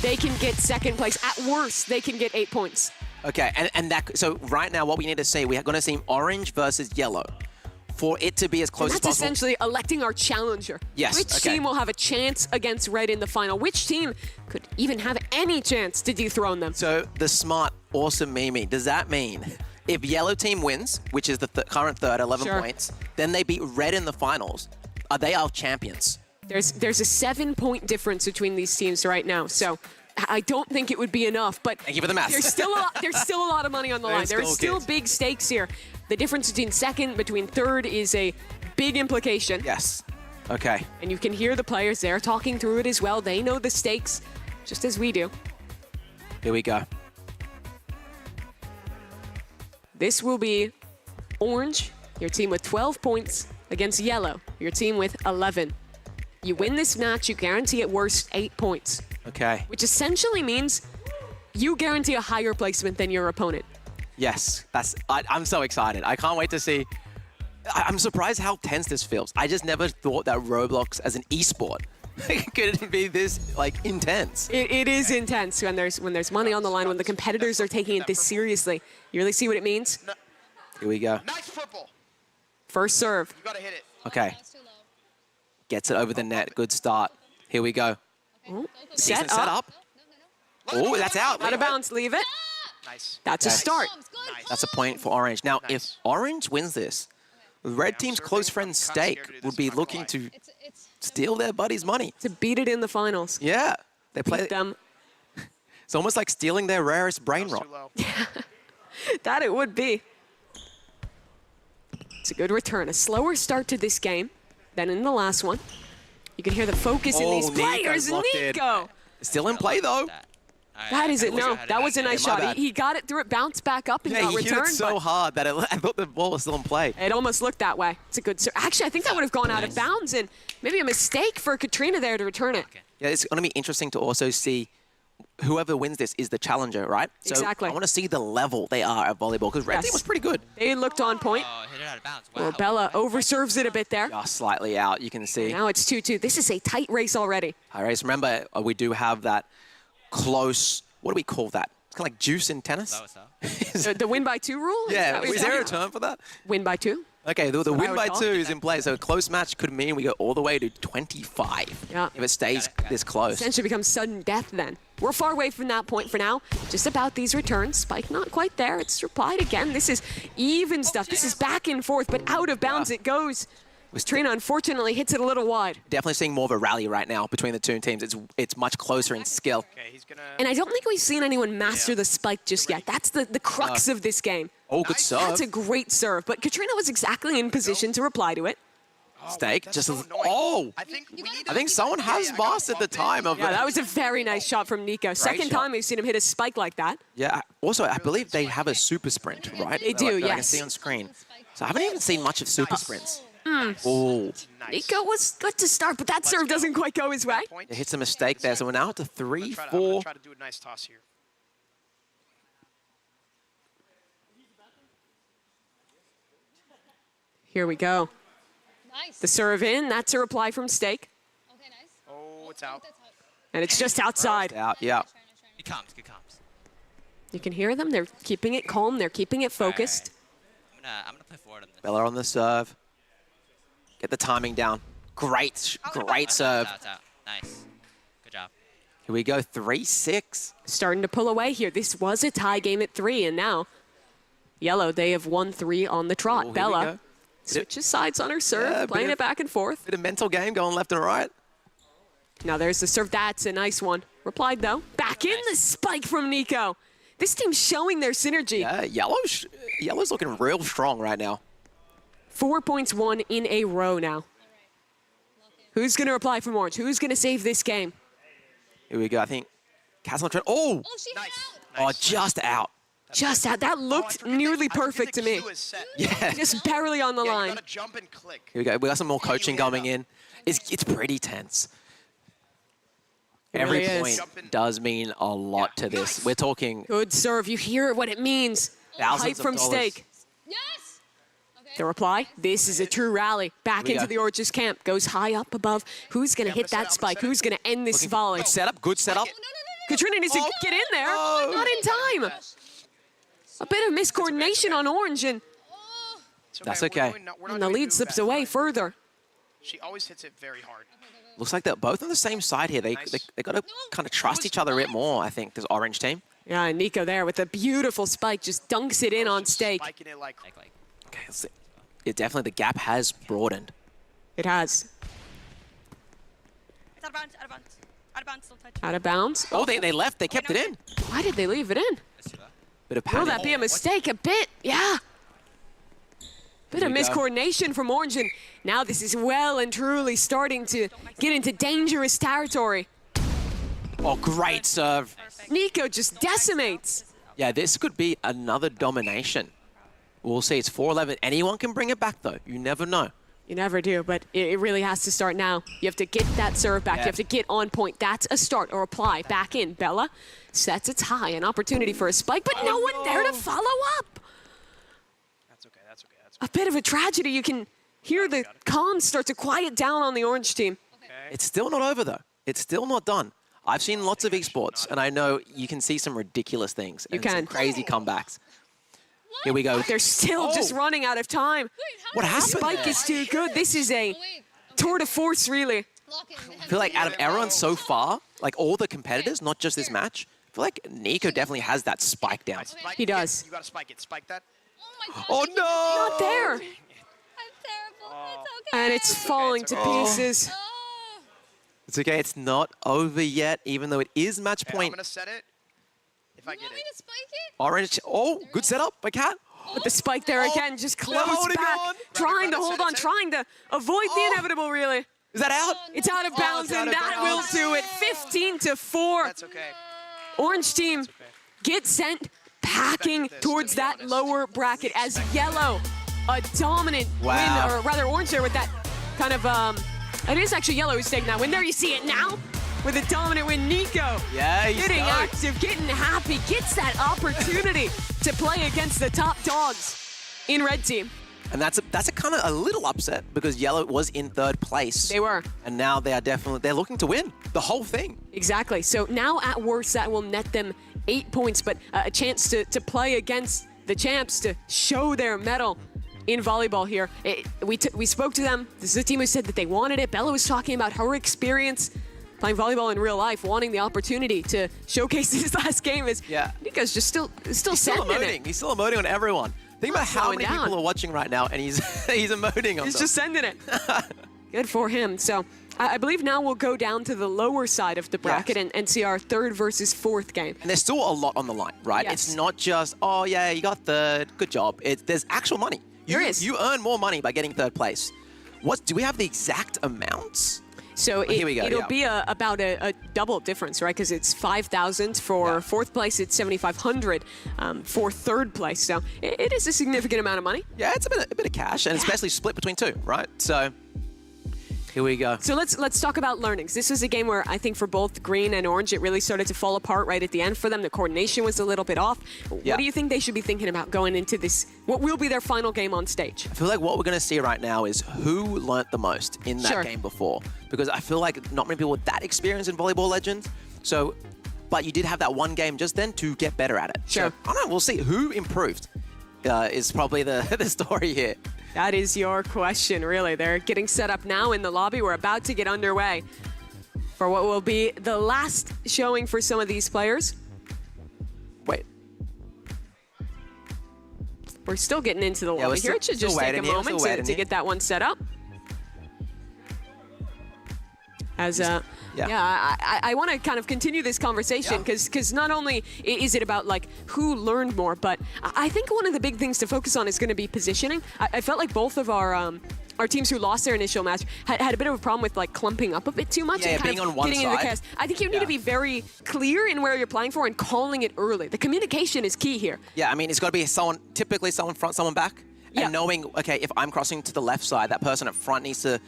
they can get second place. At worst, they can get 8 points. Okay, and that, so right now what we need to see, we're going to see orange versus yellow. For it to be as close And as that's possible. essentially electing our challenger. Yes, Which okay. team will have a chance against red in the final? Which team could even have any chance to dethrone them? So the smart, awesome Mimi, does that mean if yellow team wins, which is the current third, 11 Sure. points, then they beat red in the finals, are they our champions? There's a 7-point difference between these teams right now, so I don't think it would be enough. But Thank you for the math. there's still a lot of money on the line. There's still big stakes here. The difference between second, between third is a big implication. Yes. Okay. And you can hear the players there talking through it as well. They know the stakes, just as we do. Here we go. This will be orange, your team with 12 points, against yellow, your team with 11. You win this match, you guarantee at worst 8 points, Okay. which essentially means you guarantee a higher placement than your opponent. Yes. I'm so excited. I can't wait to see. I'm surprised how tense this feels. I just never thought that Roblox as an esport could be this intense. It is intense when there's money on the line, when the competitors are taking it this seriously. You really see what it means? Here we go. Nice purple. First serve. You gotta hit it. Okay. Gets it over the net. Good start. Here we go. Set Set up. up. Oh, that's out. Out of bounds. Leave it. Nice. That's a Nice. start. That's a point for Orange. Now, if Orange wins this, the Red team's close friend Stake would be looking to steal their buddy's money. To beat it in the finals. Yeah. They play Beat them. It's almost like stealing their rarest brain rot. That it would be. It's a good return. A slower start to this game than in the last one. You can hear the focus in these Nico's players. locked in. Nico! Still in play, though. That is it. No, that was a nice my shot. bad. He got it through it, bounced back up, and Yeah, got he hit returned. it so but hard that I thought the ball was still in play. it almost looked that way. It's a good serve. Actually, I think that would have gone out of bounds, and maybe a mistake for Katrina there to return it. Yeah, it's going to be interesting to also see whoever wins this is the challenger, right? So Exactly. I want to see the level they are at volleyball because Red Yes. team was pretty good. They looked on point. Hit it out of bounds. Well, Bella overserves it a bit there. Just slightly out, you can see. Now it's 2-2. This is a tight race already. All right, so remember, we do have that close, what do we call that? It's kind of like juice in tennis. The win by 2 rule? Yeah, Is is that there a what you're term for that? Win by 2? Okay, the what I win would by call 2 it. is in play, so a close match could mean we go all the way to 25 Yeah. if it stays this close. Essentially becomes sudden death then. We're far away from that point for now. Just about these returns. Spike not quite there. It's replied again. This is even stuff. This is back and forth, but out of bounds it goes. Trina unfortunately hits it a little wide. Definitely seeing more of a rally right now between the two teams. It's much closer in skill. And I don't think we've seen anyone master the spike just yet. That's the crux of this game. Oh, good serve. That's a great serve. But Katrina was exactly in position to reply to it. Stake just I think someone has mastered the time of Yeah, that was a very nice shot from Nico. Second shot. time we've seen him hit a spike like that. Yeah. Also, I believe they have a super sprint, right? They do, that I can yes. see on screen. So I haven't even seen much of super sprints. Oh, Nico was good to start, but that serve doesn't quite go his way. it hits a mistake there. So we're now up to 3-4. I'm gonna try to do a nice toss here. Here we go. Nice. The serve in, that's a reply from Stake. Okay, nice. Oh, it's out. And it's just outside. Out, yeah. Good comms, good comms. You can hear them. They're keeping it calm. They're keeping it focused. I'm gonna play forward on this. Bella on the serve. Get the timing down. Great serve. It's out. Nice. Good job. Here we go, 3-6. Starting to pull away here. This was a tie game at 3, and now Yellow, they have won 3 on the trot. Oh, here we Bella go. switches sides on her serve, Yeah, playing bit it of- back and forth. Bit of mental game going left and right. Now there's the serve. That's a nice one. Replied, though. Back in the spike from Nico. This team's showing their synergy. Yeah, Yellow's looking real strong right now. 4 points won in a row now. Who's going to reply from Orange? Who's going to save this game? Here we go, I think. Castle trying. Oh! Oh, just out. Just out. That looked nearly perfect to me. Yeah. Just barely on the You line. gotta jump and click. Here we go. We got some more coaching coming in. It's pretty tense. Every really is. point does mean a lot to this. We're talking Good serve. You hear what it means. thousands Hype of from dollars. Stake. Yes. Okay. The reply, this is a true rally. Back we into go. the Orange's camp. Goes high up above. Who's going to hit that spike? Who's going to end this volley? Good setup, good setup. Katrina needs to get in there. Not in time. A bit of miscoordination on Orange, and That's okay. the lead slips away further. She always hits it very hard. Looks like they're both on the same side here. They got to kind of trust each other a bit more, I think, this Orange team. Yeah, and Nico there with a beautiful spike just dunks it in on stake. Spiking it like Okay, let's see. Yeah, definitely the gap has broadened. It has. It's out of bounds, out of bounds. Out of bounds, don't touch. Out of bounds. Oh, they left. They kept it in. Why did they leave it in? Bit of Will panic. that be a mistake? A bit, yeah. Bit of we go. miscoordination from Orange, and now this is well and truly starting to get into dangerous territory. Oh, great serve. Nico just decimates. Yeah, this could be another domination. We'll see. It's 4-11. Anyone can bring it back, though. You never know. You never do, but it really has to start now. You have to get that serve back. Yeah. You have to get on point. That's a start or apply. Back in. Bella sets it high. An opportunity for a spike, but no one there to follow up. That's okay. A bit of a tragedy. You can hear the comms start to quiet down on the Orange team. It's still not over, though. It's still not done. I've seen lots of esports, and I know you can see some ridiculous things and some crazy comebacks. Here we go. They're still just running out of time. What happened? Spike is too good. This is a tour de force, really. I feel like out of everyone so far, like all the competitors, not just this match, I feel like Nico definitely has that spike down. He does. You gotta spike it. Spike that. Oh, no! Not there. I'm terrible. It's okay. And it's falling to pieces. It's okay. It's not over yet, even though it is match I'm point. gonna set it. If I get it. to spike it? Orange. Oh, good setup by Cat. But the spike there again, just close holding back. on. Trying to hold on, trying to avoid the inevitable, really. Is that out? It's out of bounds, it's out and of that bounds. will do it. 15-4. That's okay. Orange team get sent packing towards that lower bracket as Yellow, a dominant Wow. win, or rather Orange there with that kind of, it is actually Yellow who's taking that win. There you see it now with a dominant win. Nico Yeah, he's getting stoked. active, getting happy, gets that opportunity to play against the top dogs in red team. And that's a kind of a little upset because Yellow was in third place. They were. And now they're looking to win the whole thing. Exactly. So now at worst, that will net them 8 points, but a chance to play against the champs, to show their mettle in volleyball here. We spoke to them. This is a team who said that they wanted it. Bella was talking about her experience playing volleyball in real life, wanting the opportunity to showcase this last game. As Nico's just still sending emoting. it. He's still emoting on everyone. Think about how slowing many down. people are watching right now, and he's emoting on He's them. just sending it. Good for him. So I believe now we'll go down to the lower side of the bracket and see our third versus fourth game. And there's still a lot on the line, right? Yes. It's not just, oh yeah, you got third, good job. There's actual money. There is. You earn more money by getting third place. Do we have the exact amounts? So Here we go, it'll yeah. be about a double difference, right? Because it's 5,000 for fourth place, it's 7,500 for third place. So it is a significant amount of money. Yeah, it's a bit of cash, and especially split between two, right? So here we go. So let's talk about learnings. This was a game where I think for both Green and Orange, it really started to fall apart right at the end for them. The coordination was a little bit off. Yeah. What do you think they should be thinking about going into this, what will be their final game on stage? I feel like what we're going to see right now is who learnt the most in that game before. Because I feel like not many people with that experience in Volleyball Legends. So, but you did have that one game just then to get better at it. Sure. So, I don't know, we'll see who improved is probably the story here. That is your question, really. They're getting set up now in the lobby. We're about to get underway for what will be the last showing for some of these players. Wait. We're still getting into the lobby here. It should just take a moment to get that one set up. As I want to kind of continue this conversation because not only is it about like who learned more, but I think one of the big things to focus on is going to be positioning. I felt like both of our teams who lost their initial match had a bit of a problem with like clumping up a bit too much and kind being of on one getting into the side. chaos. I think you need to be very clear in where you're playing for and calling it early. The communication is key here. Yeah, I mean, it's got to be typically someone front, someone back. And knowing, okay, if I'm crossing to the left side, that person up front needs to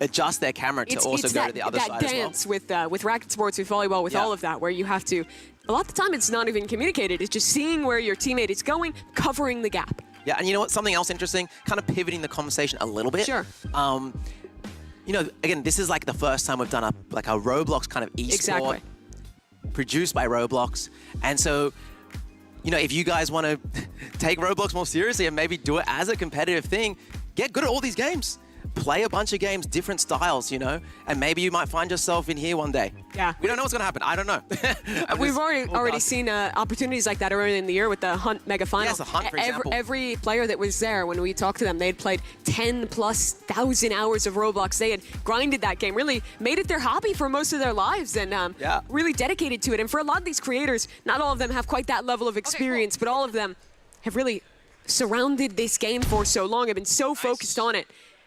adjust their camera to also go to the other side as well. That dance with racket sports, with volleyball, with all of that, where you have to, a lot of the time it's not even communicated. It's just seeing where your teammate is going, covering the gap. Yeah, and you know what? Something else interesting, kind of pivoting the conversation a little bit. Sure. You know, again, this is like the first time we've done a Roblox kind of esport. Exactly. produced by Roblox. And so, you know, if you guys want to take Roblox more seriously and maybe do it as a competitive thing, get good at all these games. Play a bunch of games, different styles, you know, and maybe you might find yourself in here one day. Yeah. We don't know what's going to happen. I don't know. We've already seen opportunities like that earlier in the year with the Hunt Mega Final. Yes, the Hunt, for example. Every player that was there, when we talked to them, they had played 10,000+ hours of Roblox. They had grinded that game, really made it their hobby for most of their lives, and really dedicated to it. And for a lot of these creators, not all of them have quite that level of experience, but all of them have really surrounded this game for so long, have been so focused on it.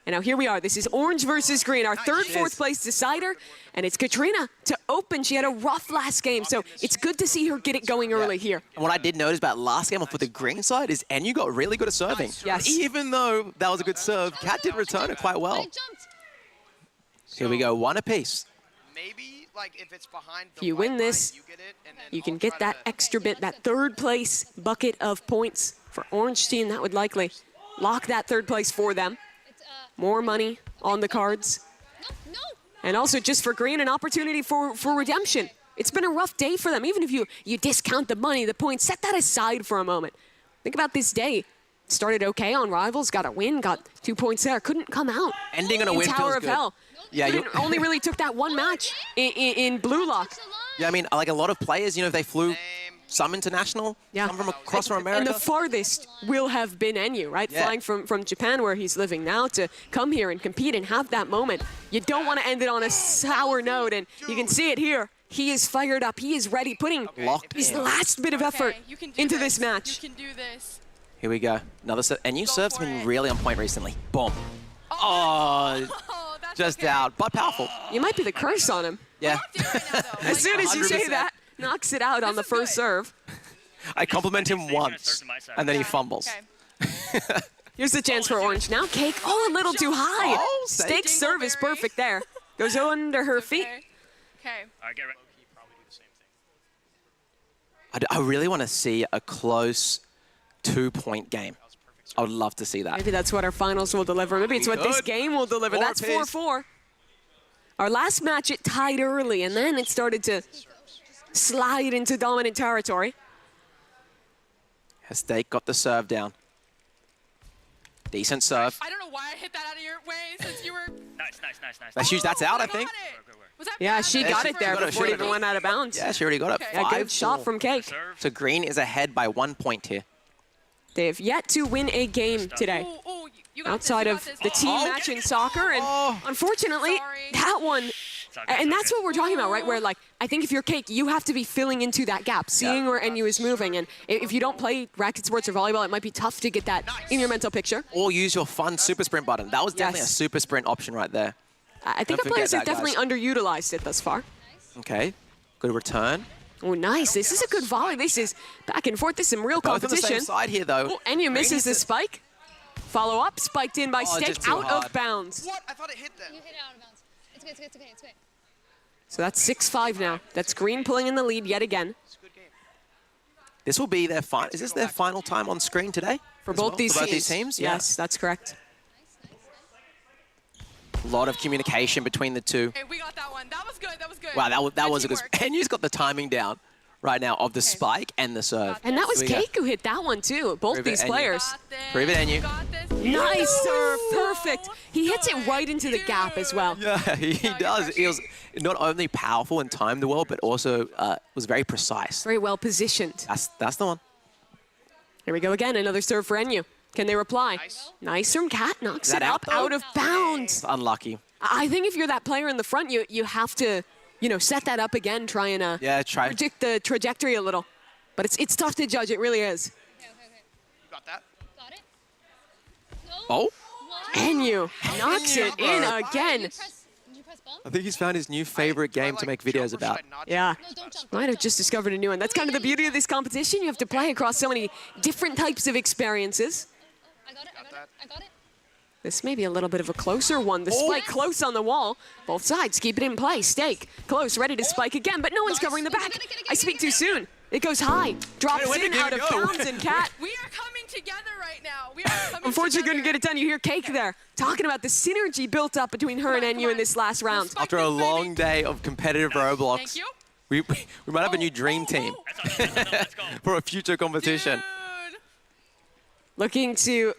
And now here we are. This is orange versus green, our third, fourth place decider. And it's Katrina to open. She had a rough last game, so it's good to see her get it going early here. And what I did notice about last game for the green side is Enyu got really good at serving. Yes. Even though that was a good serve, Kat did return it quite well. Here we go, one apiece. Maybe, like, if it's behind the If you win this, you can get that extra bit, that third place bucket of points for orange team. That would likely lock that third place for them. More money on the cards. And also just for green, an opportunity for redemption. It's been a rough day for them. Even if you discount the money, the points, set that aside for a moment. Think about this day. Started okay on Rivals, got a win, got 2 points there. Couldn't come out. Ending on a in win Tower feels of good. Hell. Yeah, you only really took that one match in Blue Lock. Yeah, I mean, like a lot of players, you know, they flew some international, some from across from America. And the farthest will have been Enyu, right? Yeah. Flying from Japan, where he's living now, to come here and compete and have that moment. You don't want to end it on a sour note, and you can see it here. He is fired up. He is ready, putting his last bit of effort into this match. You can do this. Here we go. Another serve. Enyu serve's been really on point recently. Boom. Oh, just out, but powerful. You might be the curse on him. Yeah. As soon as you say 100%. that, knocks it out on the first serve. I compliment him once, and then he fumbles. Here's the chance for orange. Now Cake, a little too high. Oh, Steak's serve is perfect there. Goes under her feet. Okay. All right, get ready. I really want to see a close 2-point game. I would love to see that. Maybe that's what our finals will deliver. Maybe it's what this game will deliver. That's 4-4. Our last match, it tied early, and then it started to slide into dominant territory. Steak got the serve down. Decent serve. I don't know why I hit that out of your way since you were... That's huge. That's out, I think. Was that Yeah, she got she it there got it. before She it got even it. went out of bounds. Yeah, she already got it. A good shot from Cake. So green is ahead by 1 point here. They have yet to win a game today. Outside of the team match in soccer, and unfortunately, that one, and that's what we're talking about, right? Where, like, I think if you're Cake, you have to be filling into that gap, seeing where Enyu is moving, and if you don't play racket sports or volleyball, it might be tough to get that in your mental picture. Or use your fun super sprint button. That was definitely a super sprint option right there. I think Don't our players forget have that, definitely underutilized it thus far. Okay, good return. Oh, nice. This is a good volley. This is back and forth. This is some real Both on the competition. same side here, though. Oh, Enyu misses the spike. Follow up, spiked in by Steak, just too out hard. of bounds. What? I thought it hit them. You hit it out of bounds. It's good, it's good, it's okay, it's okay. So that's 6-5 now. That's green pulling in the lead yet again. This will be their final. Is this their final time on screen today? For both these teams. teams? Yes, that's correct. A lot of communication between the two. Okay, we got that one. That was good, that was good. Wow, that was a good. teamwork. Enyu's got the timing down right now of the spike and the serve. And that was Here we go. Cake who hit that one too. Both Prove it, these Enyu. players. Prove it, Enyu. Nice serve, perfect. He hits it right into the gap as well. Yeah, he does. He was not only powerful and timed well, but also was very precise. Very well positioned. That's the one. Here we go again, another serve for Enyu. Can they reply? Nice from Kat, knocks Is that it up, out, though? out of bounds. It's unlucky. I think if you're that player in the front, you have to, set that up again, try and try. predict the trajectory a little. But it's tough to judge, it really is. You got that? Got it? Oh, Enyu knocks it in again. Did you press bump? I think he's found his new favorite game to make videos about. Yeah, No, don't jump. might have just discovered a new one. That's kind of the beauty of this competition. You have to play across so many different types of experiences. I got it, I got it, I got it. This may be a little bit of a closer one. The spike close on the wall. Both sides keep it in play. Steak close, ready to spike again, but no one's covering the back. I speak too soon. It goes high, drops Where did in it out of go? bounds, and Kat We are coming together right now. We are coming unfortunately together. couldn't get it done. You hear Cake there talking about the synergy built up between her and Enyu in this last round. After a long day of competitive Roblox, Thank you. We might have a new dream team for a future competition. Looking to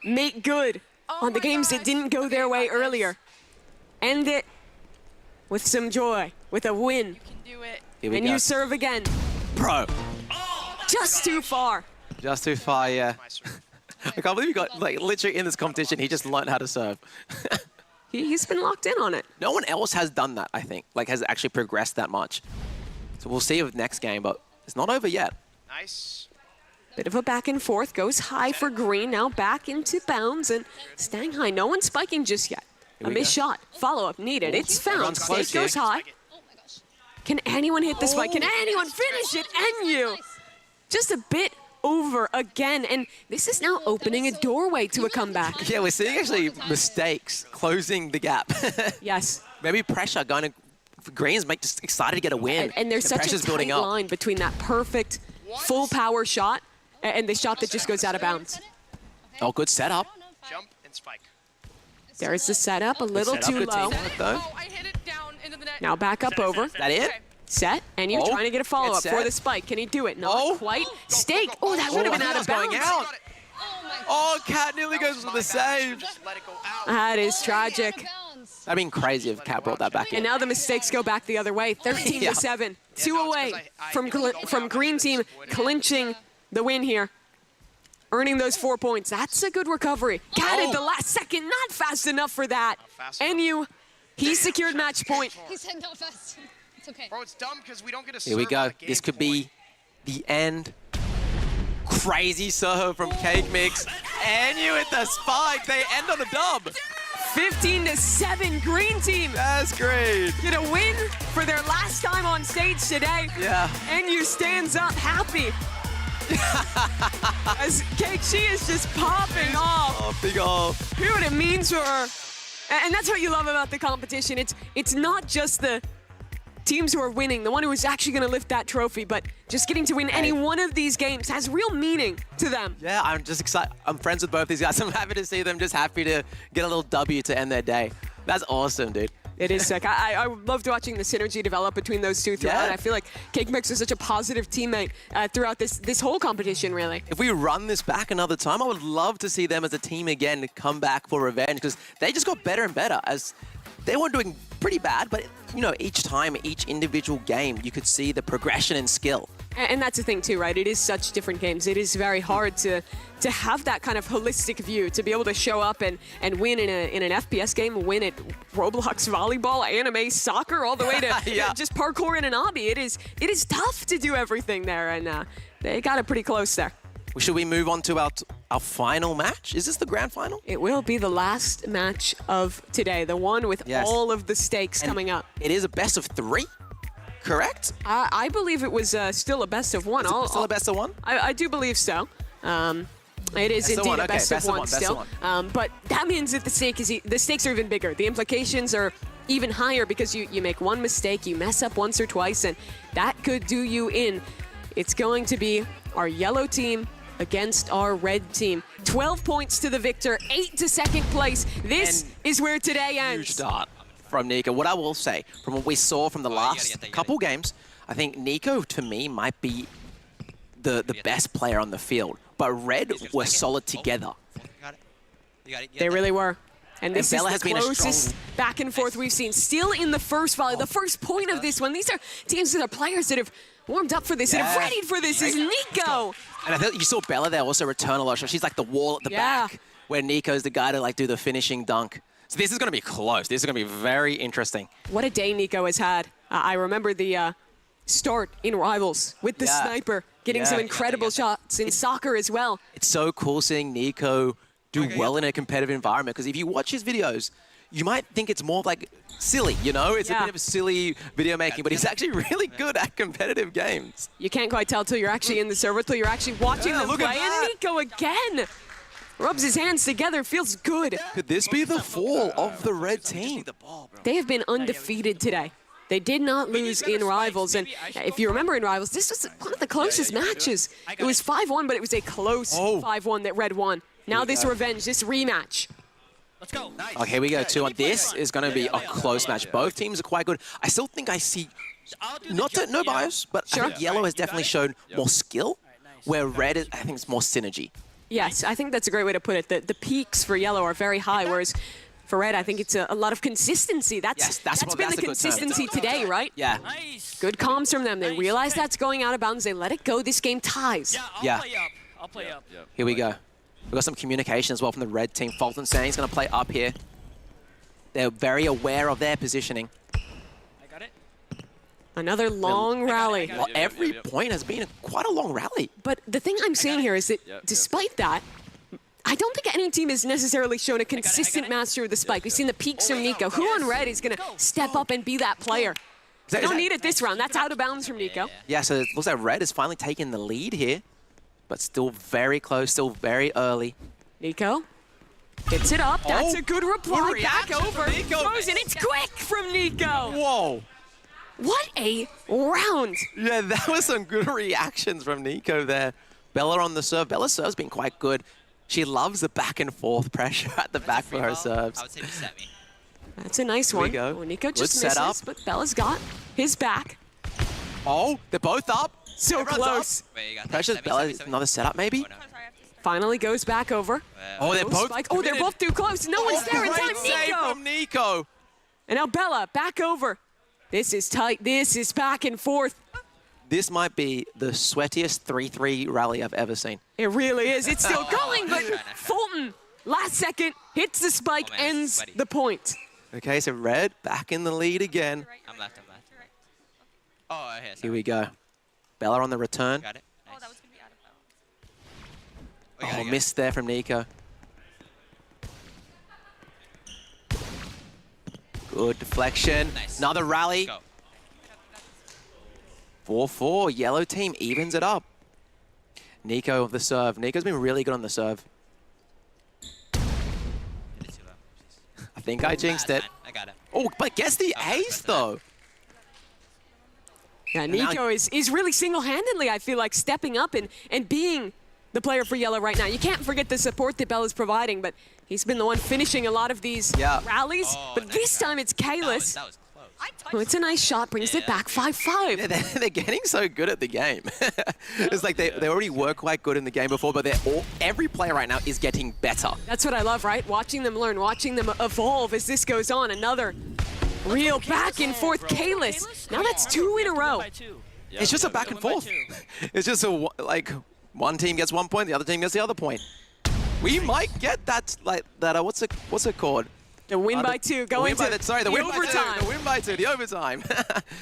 make good on the games that didn't go their way earlier. End it with some joy, with a win. Do it. Here we And go. you serve again. Bro. Just too far. Just too far, yeah. I can't believe he got, like, literally in this competition, he just learned how to serve. He's been locked in on it. No one else has done that, I think. Like, has actually progressed that much. So we'll see with next game, but it's not over yet. Nice. Bit of a back and forth. Goes high for green. Now back into bounds and staying high. No one spiking just yet. Here A we missed go. shot. Follow-up needed. It's found. Everyone's close Stake goes here. high. Can anyone hit the spike? Can anyone finish it? And you. Just a bit over again. And this is now opening a doorway to a comeback. Yeah, we're seeing actually mistakes closing the gap. Yes. Maybe pressure going to Greens make just excited to get a win. And there's The such a pressure's tight building up. line between that perfect full power shot and the shot that just goes out of bounds. Oh, good setup. Jump and spike. There's the setup, a little setup, too good low. teamwork, though. I hit it down into the net. Now back up over. Is that it? Set, and you're Oh, trying to get a follow-up it's for set. the spike. Can he do it? Not Oh. quite. Stake. Oh, that would have been out of bounds. going out. Oh, Cat nearly goes for the save. Just let it go out. That is tragic. That'd been crazy if Cat brought that back And in. now the mistakes go back the other way. 13 Yeah. to 7. Yeah, 2 no, it's away 'cause I from didn't go from down. Green Team clinching the win here. Earning those 4 points. That's a good recovery. Cat at the last second. Not fast enough for that. fast And he secured match point. He said not fast. It's okay. Bro, it's dumb because we don't get a Here we serve go. on a This game could point. be the end. Crazy serve from Cake Mix. And you hit the spike. They end on the dub. 15 to 7. Green Team That's great. get a win for their last time on stage today. Yeah. And you stands up happy. As Cake, she is just popping off. Oh, big off. Hear what it means for her. And that's what you love about the competition. It's not just the teams who are winning, the one who is actually going to lift that trophy, but just getting to win any one of these games has real meaning to them. Yeah, I'm just excited. I'm friends with both these guys. I'm happy to see them, just happy to get a little W to end their day. That's awesome, dude. It is sick. I loved watching the synergy develop between those two throughout. Yeah. I feel like Cake Mix is such a positive teammate throughout this whole competition, really. If we run this back another time, I would love to see them as a team again to come back for revenge because they just got better and better as they were doing pretty bad, but you know, each time, each individual game, you could see the progression in skill. And that's the thing too, right? It is such different games. It is very hard to have that kind of holistic view, to be able to show up and win in an FPS game, win at Roblox, volleyball, anime, soccer, all the way to Yeah. just parkour in an obby. It is tough to do everything there, and they got it pretty close there. Should we move on to our final match? Is this the grand final? It will be the last match of today, the one with Yes. all of the stakes And coming up. It is a best of 3, correct? I believe it was still a best of one. Still a best of 1? I do believe so. It is Best of indeed one, a okay, best of one best of still. But that means that the stakes are even bigger. The implications are even higher because you make one mistake, you mess up once or twice, and that could do you in. It's going to be our yellow team against our red team. 12 points to the victor, 8 to second place. This is where today ends. Huge start from Nico. What I will say, from what we saw from the last couple games, I think Nico, to me, might be the best player on the field. But Red were solid together. They really were. And this Bella is has the been a closest strong- back and forth we've seen. Still in the first volley, the first point of this one. These are teams that are players that have warmed up for this and have Yeah. readied for this. Is Nico. And I think you saw Bella there also return a lot. She's like the wall at the back, where Nico's the guy to like do the finishing dunk. So this is going to be close. This is going to be very interesting. What a day Nico has had. I remember the start in Rivals with the Yeah. sniper, getting Yeah. some incredible shots in soccer as well. It's so cool seeing Nico do well in a competitive environment, because if you watch his videos, you might think it's more like silly, you know? It's a bit of a silly video making, but he's actually really good at competitive games. You can't quite tell till you're actually in the server, till you're actually watching them look at play. that. And Nico again rubs his hands together, feels good. Could this be the fall of the red team? They have been undefeated today. They did not lose in Rivals, and if you remember in Rivals, this was one of the closest matches. It was 5-1, but it was a close 5-1 that Red won. Now this revenge, this rematch. Let's go. Okay, here we go, 2-1. This is going to be a close match. Both teams are quite good. I still think I see No bias, but I think yellow has definitely shown more skill, where red, I think, is more synergy. Yes, I think that's a great way to put it. The peaks for yellow are very high, whereas for red, I think it's a lot of consistency. That's been the consistency today, right? Yeah. Good comms from them. They realize that's going out of bounds. They let it go. This game ties. Yeah. I'll play up. Here we go. We've got some communication as well from the red team. Fulton saying he's going to play up here. They're very aware of their positioning. I got it. Another long rally. Well, every point has been quite a long rally. But the thing I'm seeing here is that despite that, I don't think any team has necessarily shown a consistent master of the spike. We've seen the peaks from Nico. Who on red is going to step up and be that player? They don't need it this round. That's out of bounds from Nico. Yeah, so it looks like red is finally taking the lead here, but still very close, still very early. Nico gets it up. That's a good reply. Back over. Frozen. It's quick from Nico. Whoa. What a round. Yeah, that was some good reactions from Nico there. Bella on the serve. Bella's serve's been quite good. She loves the back and forth pressure at the back for her serves. I would say you set me. That's a nice one. Here we go. Oh, Nico Good just setup. misses, but Bella's got his back. Oh, they're both up. So Everyone's close. Up. Wait, you got Pressure. Bella, another setup maybe? Finally goes back over. Oh, they're both Spike. Oh, they're both too close. No one's there in time. Great save Nico. from Nico. And now Bella back over. This is tight. This is back and forth. This might be the sweatiest 3-3 rally I've ever seen. It really is. It's still going, but Fulton, last second, hits the spike, ends the point. Okay, so red back in the lead again. I'm left. Oh, here. Here we go. Bella on the return. Got it. Nice. Oh, that was going to be out of bounds. Missed there from Nico. Good deflection. Nice. Another rally. Go. 4-4. Yellow team evens it up. Nico of the serve. Nico's been really good on the serve. I think I jinxed it. I got it. Oh, but gets the ace though. Yeah, Nico is really single-handedly, I feel like, stepping up and being the player for yellow right now. You can't forget the support that Bella's providing, but he's been the one finishing a lot of these rallies. But this time it's Kalis. That was close. Oh, it's a nice shot, brings it back 5-5. Yeah, they're getting so good at the game. It's like they already were quite good in the game before, but every player right now is getting better. That's what I love, right? Watching them learn, watching them evolve as this goes on. Another real back and forth Kalis. Now that's 2 in a row. It's just a back and forth. It's just like one team gets 1 point, the other team gets the other point. We might get that what's it called? The win by 2 going to the win overtime. The win by 2, the overtime.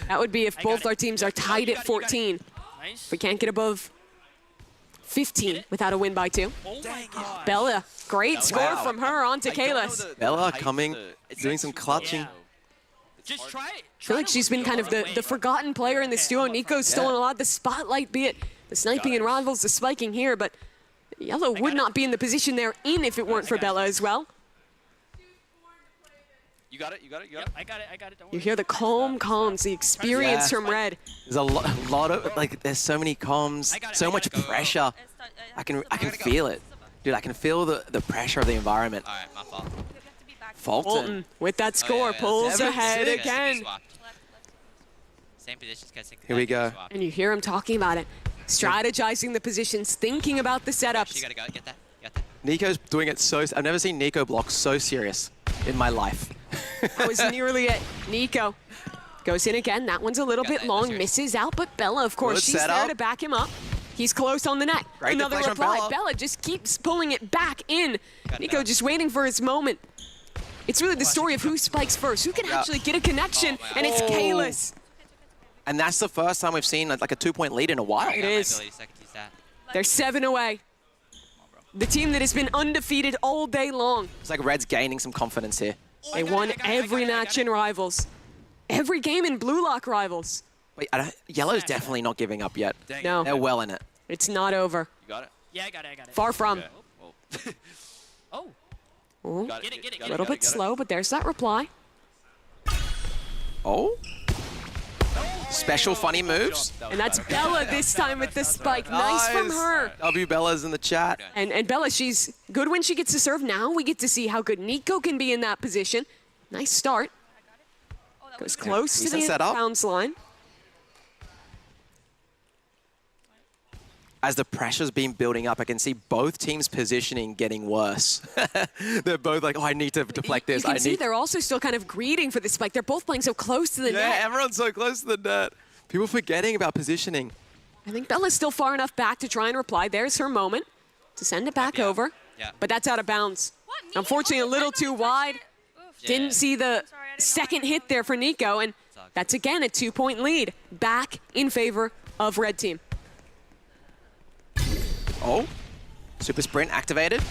That would be if both our teams are tied at 14. If we can't get above 15 without a win by 2. Bella, great score from her onto Kalis. Bella coming, doing some clutching. Just try it. I feel like she's been kind of the forgotten player in this duo. Nico's stolen a lot of the spotlight, be it the sniping and rivals, the spiking here, but yellow would not be in the position they're in if it weren't for Bella as well. You got it. I got it. Don't worry. You hear the calm comms, the experience from red. There's a lot of, there's so many comms, so much pressure. I can feel it. Dude, I can feel the pressure of the environment. All right, my fault. Fulton. With that score, pulls 7-6. ahead again. Same positions. Here we go. And you hear him talking about it, strategizing the positions, thinking about the setups. You gotta go. Get that. Nico's doing it so... I've never seen Nico block so serious in my life. That was nearly it. Nico goes in again. That one's a little bit long, misses out, but Bella, of course, she's there to back him up. He's close on the net. Great Another deflection reply. from Bella just keeps pulling it back in. Nico just waiting for his moment. It's really the story of who spikes first, who can actually get a connection, and it's Kalis. And that's the first time we've seen like a 2-point lead in a while. It is. They're 7 away. The team that has been undefeated all day long. It's like Red's gaining some confidence here. They won every match in Rivals. Every game in Blue Lock Rivals. Wait, Yellow's definitely not giving up yet. No. They're well in it. It's not over. You got it? Yeah, I got it. Far from. Oh. Ooh. Got it. A little bit slow, but there's that reply. Oh. Special funny moves. And that's Bella this time with the spike. Nice from her. W Bella's in the chat. And Bella, she's good when she gets to serve. Now we get to see how good Nico can be in that position. Nice start. Goes close to the bounce line. as the pressure's been building up, I can see both teams' positioning getting worse. They're both like, oh, I need to deflect this. You can see they're also still kind of greeting for the spike. They're both playing so close to the net. Yeah, everyone's so close to the net. People forgetting about positioning. I think Bella's still far enough back to try and reply. There's her moment to send it back over. Yeah. But that's out of bounds. Unfortunately, a little too wide. Didn't see the second hit there for Nico, and that's again a 2-point lead back in favor of Red Team. Oh, super sprint activated.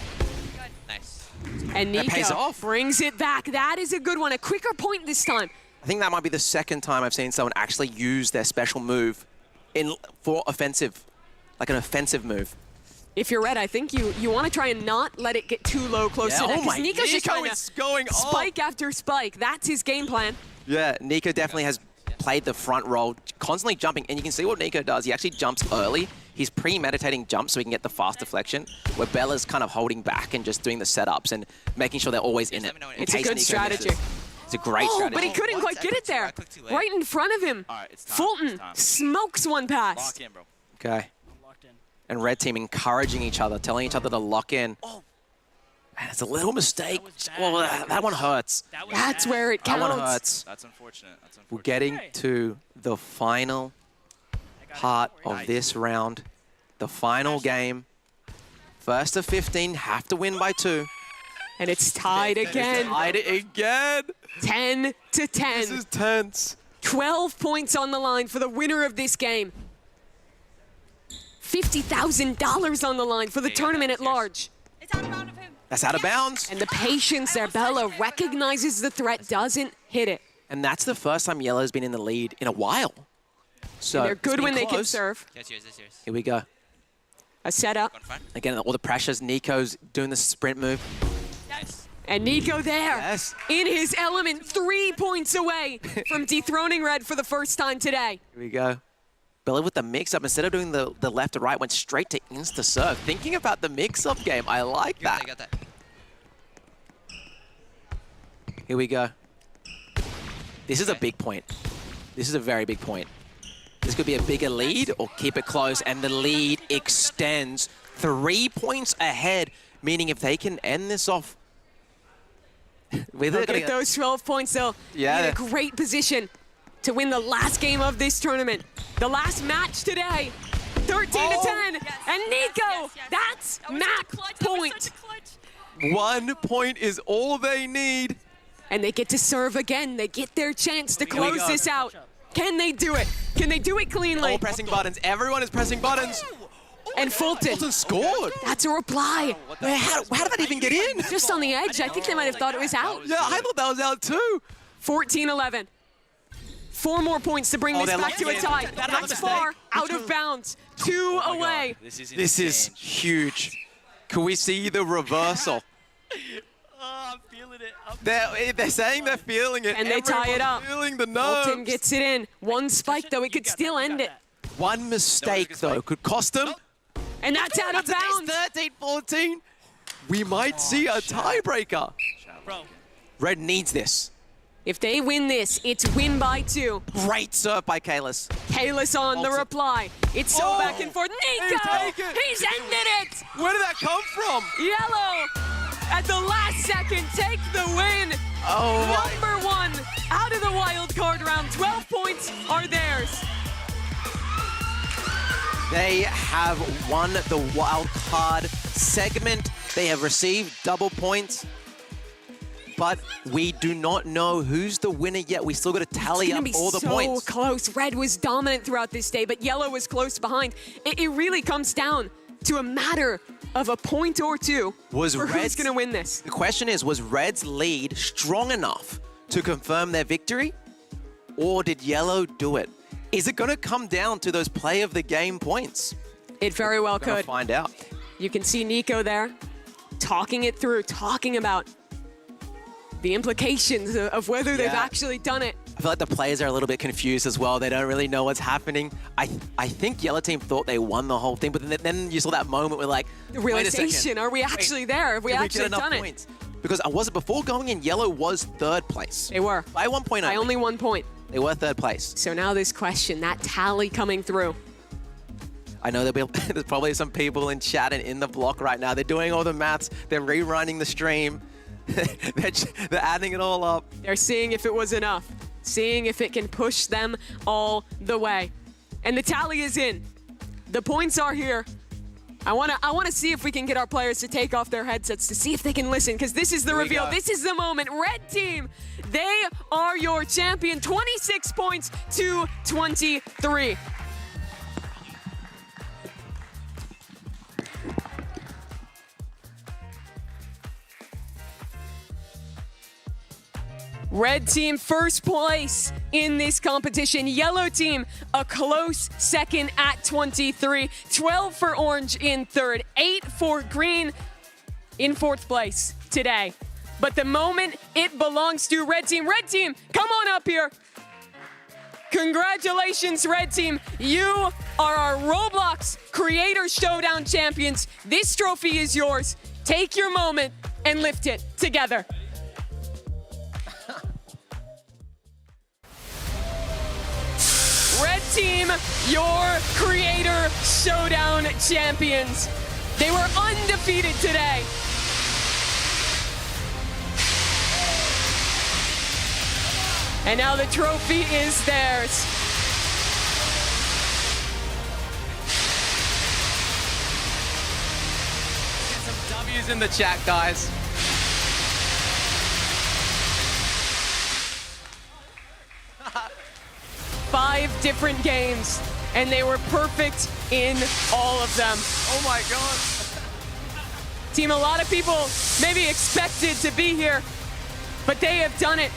Nice. And That pays Nico off. brings it back. That is a good one. A quicker point this time. I think that might be the second time I've seen someone actually use their special move for offensive, like an offensive move. If you're Red, I think you want to try and not let it get too low close to net. Oh my, Nico's just trying is to going off. spike after spike. That's his game plan. Yeah, Nico definitely has played the front roll, constantly jumping, and you can see what Nico does. He actually jumps early. He's premeditating jumps so he can get the fast deflection, where Bella's kind of holding back and just doing the setups and making sure they're always in it. It's a good strategy. It's a great strategy. But he couldn't quite get it there. Right in front of him. All right, it's time. Fulton It's time. smokes one pass. Lock in, bro. Okay. Locked in. And Red Team encouraging each other, telling each other to lock in. Oh. Man, it's a little mistake. Well, that one hurts. That's where it That counts. one hurts. That's unfortunate. That's unfortunate. We're getting to the final part of this round. The final game. First of 15, have to win by 2. And it's tied again. Tied it again. 10 to 10. This is tense. 12 points on the line for the winner of this game. $50,000 on the line for the tournament at large. It's out of bounds of him. That's out of bounds. And the patience there, Bella recognizes the threat, doesn't hit it. And that's the first time Yellow's been in the lead in a while. So And they're it's good been when they can close. serve. That's yours. That's yours. Here we go. A setup. Again, all the pressures. Nico's doing the sprint move. Nice. And Nico there, Yes. in his element, 3 points away from dethroning Red for the first time today. Here we go. Bella with the mix-up. Instead of doing the left to right, went straight to insta-serve. Thinking about the mix-up game. I like that. I got that. Here we go. This is a big point. This is a very big point. This could be a bigger lead or keep it close, and the lead extends 3 points ahead, meaning if they can end this off, They'll get those 12 points, they'll be in a great position to win the last game of this tournament. The last match today, 13 to 10, and Nico, that's match point. 1 point is all they need. And they get to serve again. They get their chance to Here we close go. this out. Can they do it? Can they do it cleanly? All pressing buttons. Everyone is pressing buttons. And Fulton scored. That's a reply. Man, how did that even get in? Just on the edge. I think they might have thought it was out. Yeah, I thought that was out too. 14-11. 4 more points to bring this they're back to a locking tie. in. That's far out of bounds. 2 away. This is huge. Can we see the reversal? Oh, I'm feeling it. They're saying they're feeling it. And they tie it up. Feeling the nerves. Fulton gets it in. One spike, though. It could still end it. One mistake, though, could cost them. And that's out of bounds. 13-14. We might see a tiebreaker. Bro. Red needs this. If they win this, it's win by 2. Great serve by Kalis. Kalis on the reply. It's so back and forth. Nico! He's ended it! Where did that come from? Yellow, at the last second, take the win. Oh my. Number 1 out of the wild card round. 12 points are theirs. They have won the wild card segment. They have received double points. But we do not know who's the winner yet. We still got to tally up all the points. So close. Red was dominant throughout this day, but Yellow was close behind. It really comes down to a matter of a point or two for who's going to win this. The question is, was Red's lead strong enough to confirm their victory? Or did Yellow do it? Is it going to come down to those play of the game points? It very well We're gonna could. find out. You can see Nico there talking it through, talking about the implications of whether they've actually done it. I feel like the players are a little bit confused as well. They don't really know what's happening. I think Yellow Team thought they won the whole thing, but then you saw that moment where like, The wait a second. realization, are we actually there? Have we Did actually get enough done points? Because was it before going in, Yellow was 3rd place. They were. By 1 point By only 1 point. They were 3rd place. So now this question, that tally coming through. I know there's probably some people in chat and in the block right now. They're doing all the maths. They're rerunning the stream. They're adding it all up. They're seeing if it was enough, seeing if it can push them all the way. And the tally is in. The points are here. I wanna see if we can get our players to take off their headsets to see if they can listen, because this is the reveal. This is the moment. Red team, they are your champion. 26 points to 23. Red team first place in this competition. Yellow team a close second at 23. 12 for orange in third. 8 for green in fourth place today. But the moment it belongs to red team. Red team, come on up here. Congratulations, red team. You are our Roblox Creator Showdown champions. This trophy is yours. Take your moment and lift it together. Red team, your Creator Showdown champions. They were undefeated today. And now the trophy is theirs. Get some W's in the chat, guys. Five different games, and they were perfect in all of them. Oh my God. Team, a lot of people maybe expected to be here, but they have done it.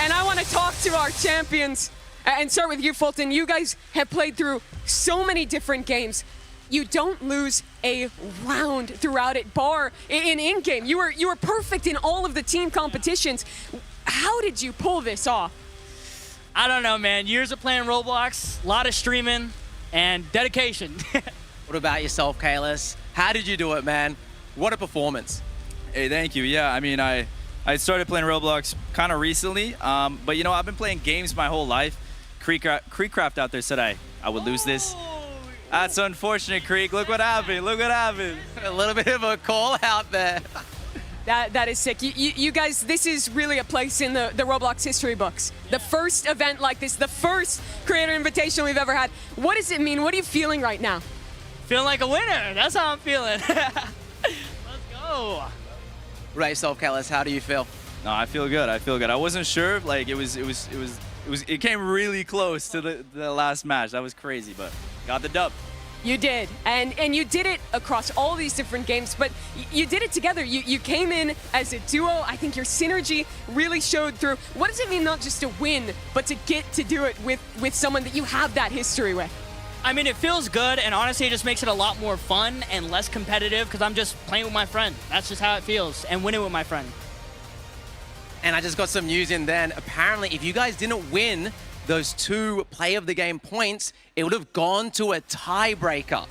And I want to talk to our champions and start with you, Fulton. You guys have played through so many different games. You don't lose a round throughout it, bar in-game. You were perfect in all of the team competitions. How did you pull this off? I don't know, man. Years of playing Roblox, a lot of streaming, and dedication. What about yourself, Kalis? How did you do it, man? What a performance. Hey, thank you. Yeah, I mean, I started playing Roblox kind of recently, but you know, I've been playing games my whole life. Creekcraft out there said I would lose this. That's unfortunate, Creek. Look what happened. Look what happened. A little bit of a call out there. That is sick. You guys, this is really a place in the Roblox history books. The first event like this, the first Creator Invitational we've ever had. What does it mean? What are you feeling right now? Feeling like a winner. That's how I'm feeling. Let's go. What about yourself, Kalis? How do you feel? No, I feel good. I feel good. I wasn't sure. Like it came really close to the last match. That was crazy, but got the dub. You did, and you did it across all these different games, but you did it together. You came in as a duo. I think your synergy really showed through. What does it mean not just to win, but to get to do it with someone that you have that history with? I mean, it feels good, and honestly, it just makes it a lot more fun and less competitive because I'm just playing with my friend. That's just how it feels, and winning with my friend. And I just got some news in then. Apparently, if you guys didn't win those 2 play of the game points, it would have gone to a tiebreaker.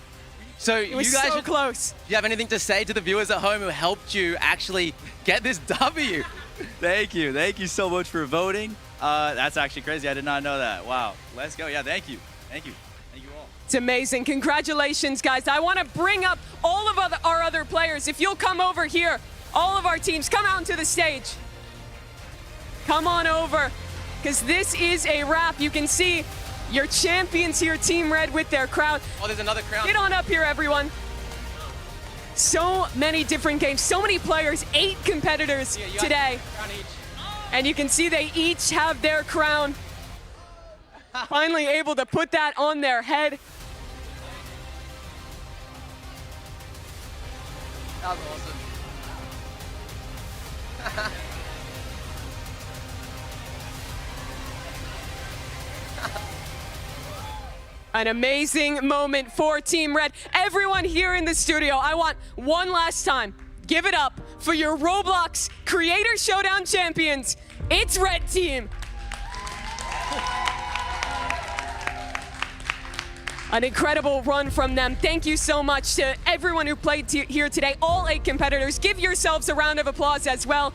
So it was you guys so close. Do you have anything to say to the viewers at home who helped you actually get this W? Thank you. Thank you so much for voting. That's actually crazy. I did not know that. Wow. Let's go. Yeah, thank you. Thank you. Thank you all. It's amazing. Congratulations, guys. I want to bring up all of our other players. If you'll come over here, all of our teams, come out into the stage. Come on over, because this is a wrap. You can see your champions here, Team Red, with their crowd. Oh, there's another crowd. Get on up here, everyone. So many different games, so many players, 8 competitors today. And you can see they each have their crown. Finally able to put that on their head. That was awesome. An amazing moment for Team Red. Everyone here in the studio, I want one last time, give it up for your Roblox Creator Showdown champions. It's Red Team. An incredible run from them. Thank you so much to everyone who played here today, all 8 competitors. Give yourselves a round of applause as well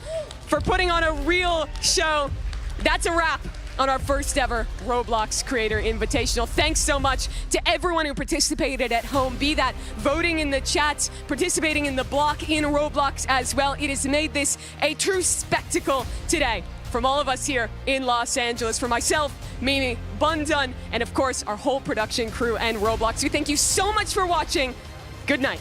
for putting on a real show. That's a wrap on our first ever Roblox Creator Invitational. Thanks so much to everyone who participated at home, be that voting in the chats, participating in the block in Roblox as well. It has made this a true spectacle today. From all of us here in Los Angeles, for myself, Mimi, Bundun, and of course our whole production crew and Roblox, we thank you so much for watching. Good night.